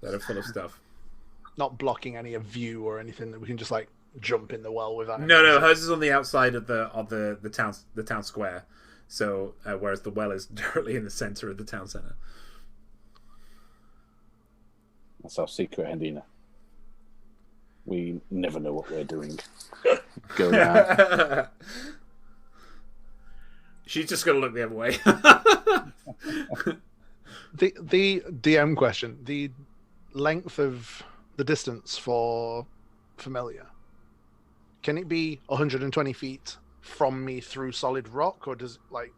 that are full of stuff. Not blocking any of view or anything that we can just like jump in the well without. No, hers is on the outside of the town square. So whereas the well is directly in the center of the town center. That's our secret, Hendina. We never know what we're doing. Go down. She's just gonna look the other way. The DM question: the length of the distance for familiar. Can it be 120 feet from me through solid rock, or does it like?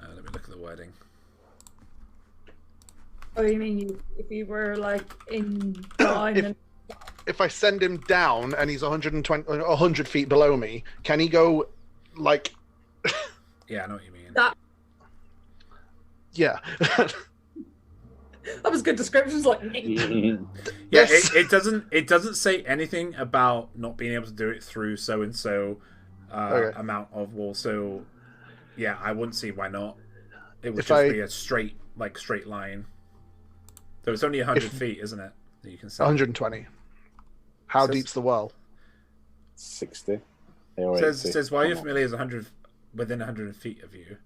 Let me look at the wording. Oh, you mean if you were like in down If- and If I send him down and he's 100 feet below me, can he go like? Yeah, I know what you mean. that Yeah. that was good descriptions, like Yeah, Yes. it doesn't say anything about not being able to do it through so and so Okay. amount of wall. So yeah, I wouldn't see why not. It would If just I- be a straight line. So it's only 100 feet, isn't it? That you can see. 120. How Says- deep's the well? 60. Or Says 80. says while you're familiar is 100 within 100 feet of you.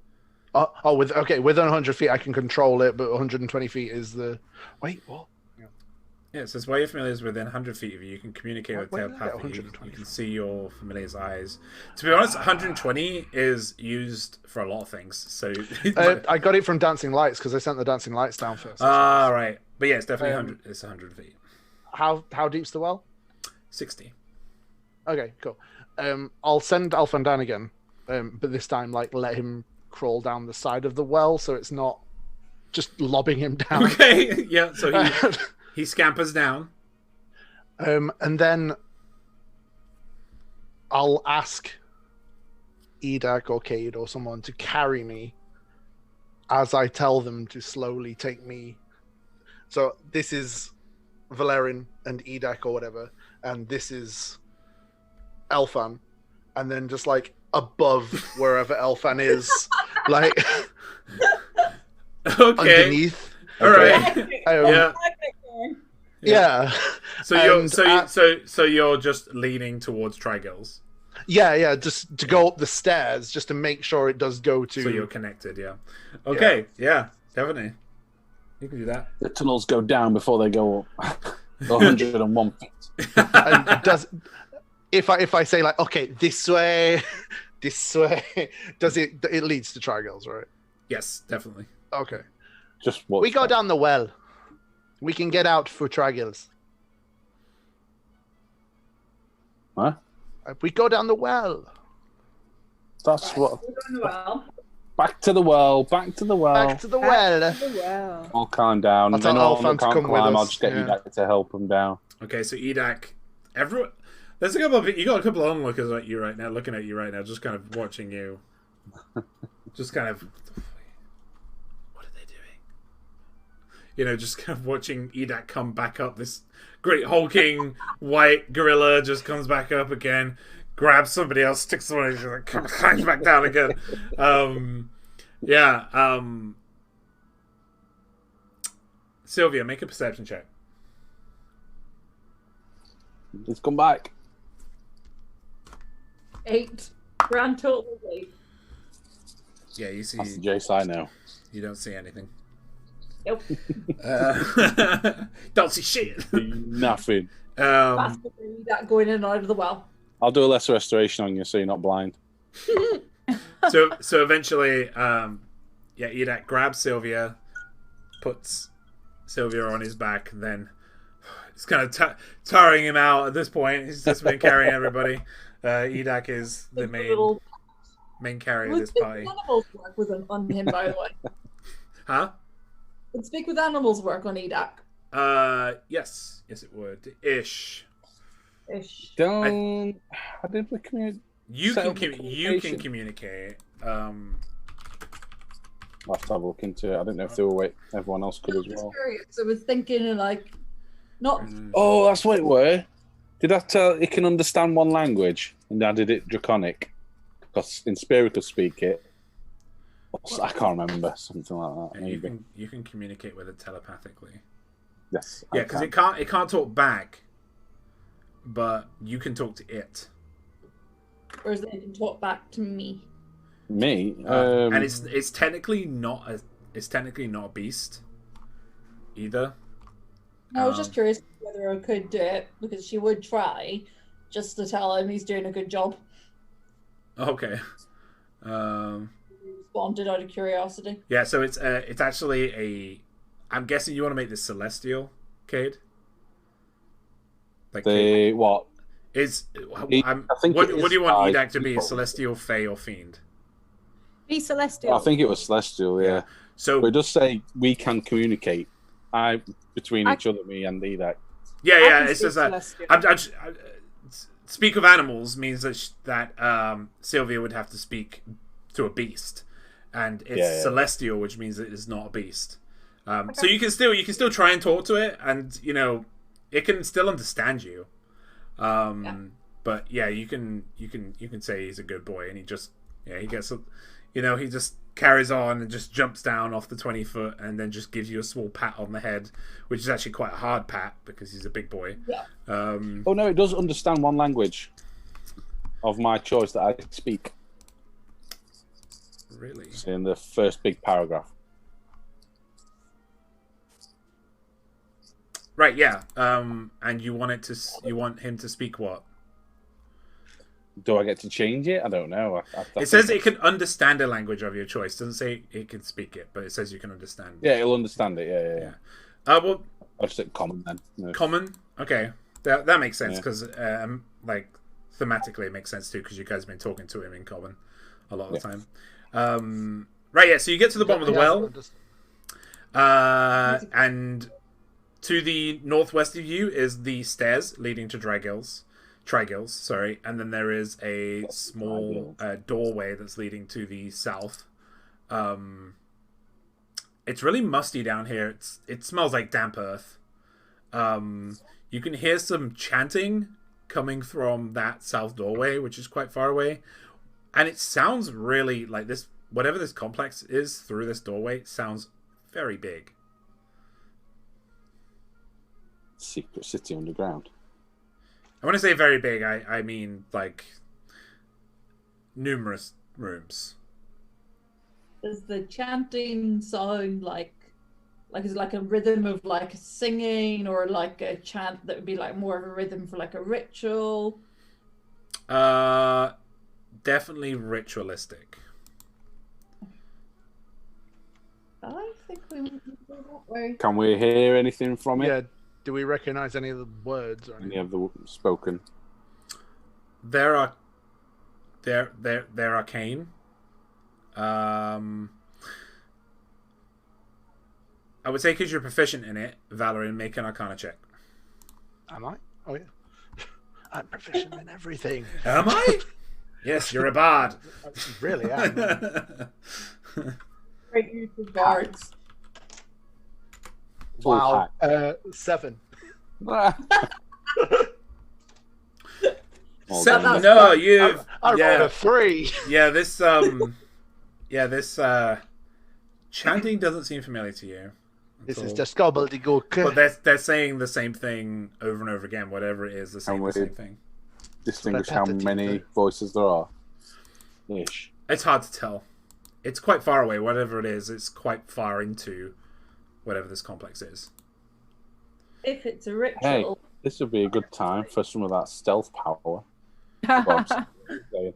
Within 100 feet I can control it, but 120 feet is the. Wait, what? Yeah, it says while your familiar is within 100 feet of you, you can communicate with Why did I get telepathically. You 120? can see your familiar's eyes. To be honest, 120 is used for a lot of things. So, I got it from Dancing Lights because I sent the Dancing Lights down first. right. But yeah, it's definitely 100. It's 100 feet. How deep's the well? 60. Okay, cool. I'll send Alphan down again, but this time like let him crawl down the side of the well so it's not just lobbing him down. Okay. Yeah. So he scampers down. And then I'll ask Edak or Cade or someone to carry me as I tell them to slowly take me. So this is Valerian and Edak or whatever, and this is Elfan, and then just like above wherever Elfan is, like Okay. underneath. All right. Yeah. Yeah. So And, so you're just leaning towards Trigils. Yeah, just to go up the stairs, just to make sure it does go to. So you're connected. Yeah. Okay. Yeah. Definitely. You can do that. The tunnels go down before they go up. 101 feet. And does if I say like, okay, this way, does it leads to Trigils, right? Yes, definitely. Okay. Just watch We go that. down the well. We can get out for Trigils. Huh? We go down the well. That's what. we're doing well. Back to the well. Back to the well. Back to the well. Well. I'll climb down. I'll tell Anyone that Alfan to can't come with climb, I'll us, just get yeah. Edak to help him down. Okay, so Edak, everyone. There's a couple of you got a couple of onlookers at you right now, looking at you right now, just kind of watching you. Just kind of. What are they doing? You know, just kind of watching Edak come back up. This great hulking white gorilla just comes back up again, grabs somebody else, sticks someone, and just like climbs back down again. Sylvia, make a perception check. Let's come back. 8. Grand total of 8. Yeah, you see. That's the Jace I know. You don't see anything. Nope. Don't see shit. Nothing. Bastard that going in and out of the well. I'll do a lesser restoration on you so you're not blind. So eventually, Edak grabs Sylvia, puts Sylvia on his back, and then he's kind of tiring him out at this point. He's just been carrying everybody. Edak is the main carrier of this party. Animals work with on him, by the way. Huh? Would speak with animals work on Edak? Yes, it would. Ish. Don't. How did we communicate? You can communicate. I'll have to have a look into it. I don't know if they were everyone else could as well. Curious. I was thinking like, not. Oh, that's what it were. Did I tell it can understand one language and I did it draconic? Because in Spirit could speak it. I can't remember, something like that. Maybe. You can communicate with it telepathically. Yes. Yeah, because it can't talk back, but you can talk to it. Whereas they can talk back to me. Me. And it's technically not a beast either. No, I was just curious whether I could do it because she would try, just to tell him he's doing a good job. Okay. Responded out of curiosity. Yeah, so it's actually a. I'm guessing you want to make this celestial, Cade. Like what? Is I think what it do is you want by Edak to be? default. Celestial, Fey, or Fiend? Be celestial. I think it was celestial. Yeah. So But it does say we can communicate. Between each other, me and Edak. Yeah. It's just that. celestial. Speak of animals means that Sylvia would have to speak to a beast, and it's celestial, which means it is not a beast. So you can still try and talk to it, and it can still understand you. But yeah, you can say he's a good boy, and he just he gets he just carries on and just jumps down off the 20 foot and then just gives you a small pat on the head, which is actually quite a hard pat because he's a big boy. Yeah. Oh no, it does understand one language of my choice that I speak. Really? It's in the first big paragraph. Right, yeah. And you want him to speak what? Do I get to change it? I don't know. It says it can understand a language of your choice. It doesn't say it can speak it, but it says you can understand. Yeah, it'll understand it. Yeah. Well, I'll just say common then. Yeah. Common? Okay. That makes sense because, thematically it makes sense too because you guys have been talking to him in common a lot of the time. Right, yeah, so you get to the bottom of the well. And to the northwest of you is the stairs leading to Trigills, sorry, and then there is a small doorway that's leading to the south. It's really musty down here. It smells like damp earth. You can hear some chanting coming from that south doorway, which is quite far away, and it sounds really like this. Whatever this complex is through this doorway, it sounds very big. Secret city underground. I want to say very big. I mean like numerous rooms. Does the chanting sound like is it like a rhythm of like singing or like a chant that would be like more of a rhythm for like a ritual? Definitely ritualistic. I think we would go that way. Can we hear anything from it? Yeah. Do we recognize any of the words or Any of the spoken? They're arcane. I would say because you're proficient in it, Valerian, make an Arcana check. Am I? Oh, yeah. I'm proficient in everything. Am I? Yes, you're a bard. I really am. Great use of bards. Full Wow. 7. Well So, done. no, you've I rolled yeah, a 3. yeah. This chanting doesn't seem familiar to you. This That's is all. just gobbledygook. But they're saying the same thing over and over again. Whatever it is, they're saying the same thing. Distinguish how Repetitive, many though. voices there are. Ish. It's hard to tell. It's quite far away. Whatever it is, it's quite far into whatever this complex is. If it's a Hey, ritual, this would be a good time for some of that stealth power. Bob's saying.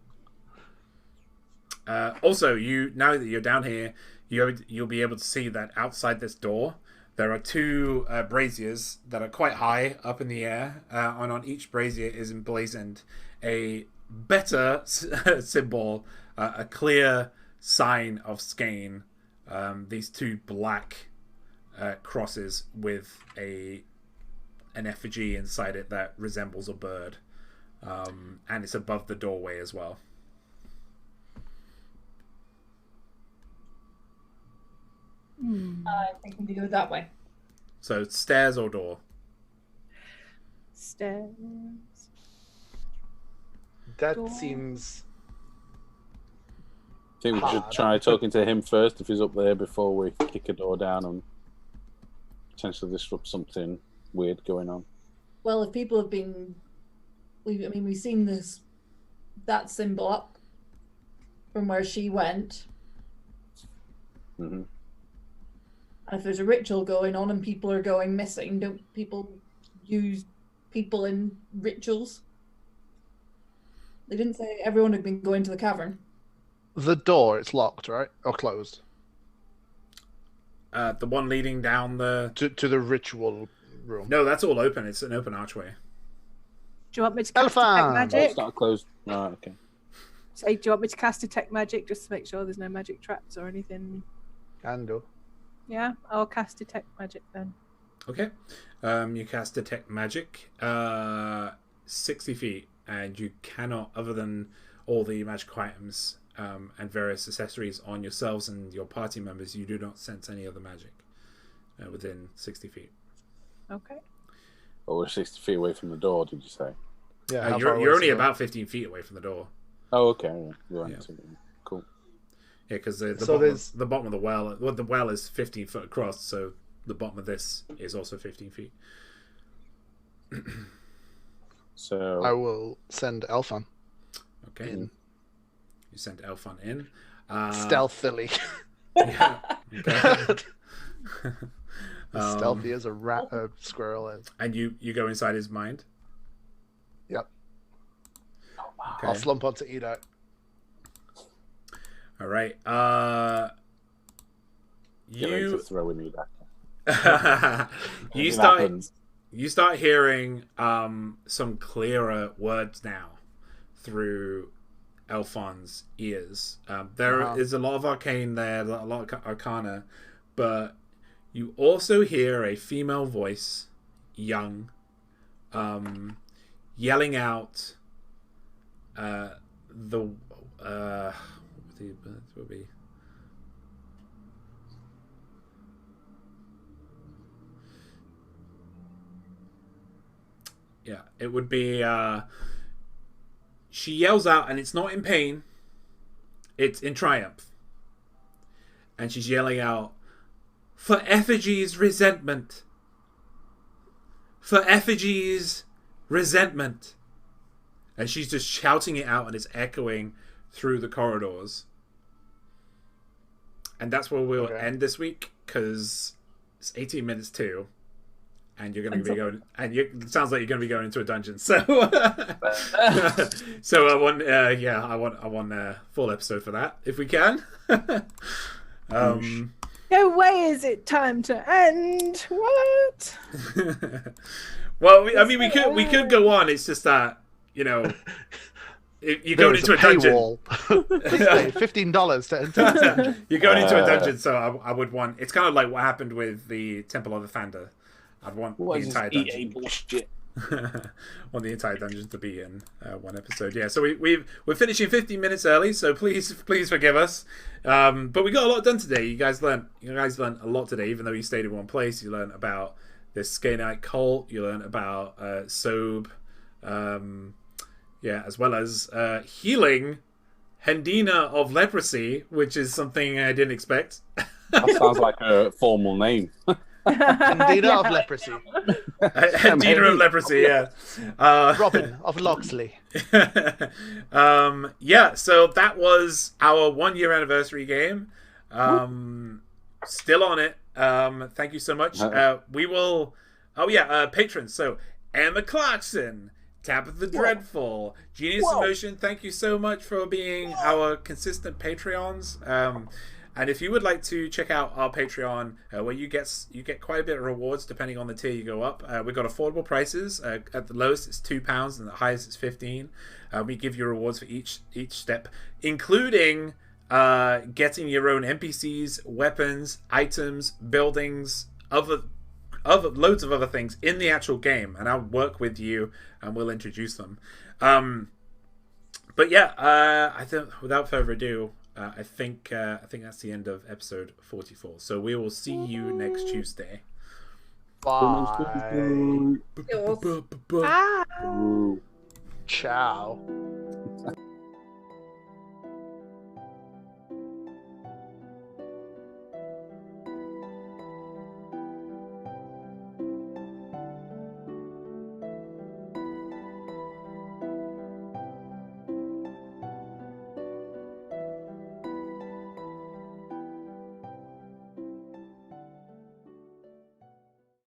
Also, now that you're down here, you'll be able to see that outside this door there are 2 braziers that are quite high up in the air, and on each brazier is emblazoned a better symbol, a clear sign of Skane. These 2 black crosses with an effigy inside it that resembles a bird, and it's above the doorway as well. I think we can go that way. So stairs or door? Stairs. That Door. seems... I think we should try talking to him first if he's up there before we kick a door down and potentially disrupt something weird going on. Well, if people have been, we've seen that symbol up from where she went. Mm-hmm. And if there's a ritual going on and people are going missing, don't people use people in rituals? They didn't say everyone had been going to the cavern. The door, it's locked, right? Or closed? The one leading down the... To the ritual room. No, that's all open. It's an open archway. Do you want me to cast Elephant! detect Oh, magic? it's not closed. Right, okay. Say, do you want me to cast detect magic just to make sure there's no magic traps or anything? Can do. Yeah, I'll cast detect magic then. Okay. You cast Detect Magic. 60 feet. And you cannot, other than all the magical items and various accessories on yourselves and your party members, you do not sense any other magic within 60 feet. Okay. But we're 60 feet away from the door, did you say? Yeah, how far You're away only is the door? about 15 feet away from the door. Oh, okay. Yeah. You're right. Yeah. Cool. Yeah, because the So bottom, there's- the bottom of the well, the well is 15 foot across, so the bottom of this is also 15 feet. So I will send Elfan Okay. in. You sent Elfon in. Stealthily. Yeah. Okay. As stealthy as a squirrel is. And you go inside his mind. Yep. Okay. I'll slump onto Edite. All right. get ready to You throw in that. you start hearing some clearer words now through Elfon's ears. There is a lot of arcane there, a lot of arcana, but you also hear a female voice, young, yelling out the would be yeah, it would be she yells out, and it's not in pain, it's in triumph. And she's yelling out, "For Effigy's resentment. For Effigy's resentment." And she's just shouting it out, and it's echoing through the corridors. And that's where we'll end this week, because it's 18 minutes too. And you're going to be going, and it sounds like you're going to be going into a dungeon. So, so I want a full episode for that if we can. No way is it time to end. What? Well, I mean, we could go on. It's just that, you know, You're There going is into a dungeon. paywall. Please pay $15 to enter this dungeon. You're going into a dungeon, so I would want. It's kind of like what happened with the Temple of the Thunder. I'd want What the is this entire EA dungeon. bullshit? Want the entire dungeon to be in one episode. Yeah, so we're finishing 15 minutes early, so please forgive us. But we got a lot done today. You guys learned a lot today, even though you stayed in one place. You learned about this Skaenite cult. You learned about Sobe, as well as healing Hendina of leprosy, which is something I didn't expect. That sounds like a formal name. Hendina of leprosy. Hendina of leprosy, yeah. Robin of Locksley. So that was our 1 year anniversary game. Still on it. Thank you so much. We will. Patrons. So Emma Clarkson, Tabitha Dreadful, Genius in Motion. Thank you so much for being our consistent Patreons. And if you would like to check out our Patreon, where you get quite a bit of rewards depending on the tier you go up. We've got affordable prices. At the lowest, it's £2, and the highest, it's $15. We give you rewards for each step, including getting your own NPCs, weapons, items, buildings, other loads of other things in the actual game. And I'll work with you, and we'll introduce them. I think without further ado. I think that's the end of episode 44. So we will see you next Tuesday. Bye. Yours. Ah. Ciao.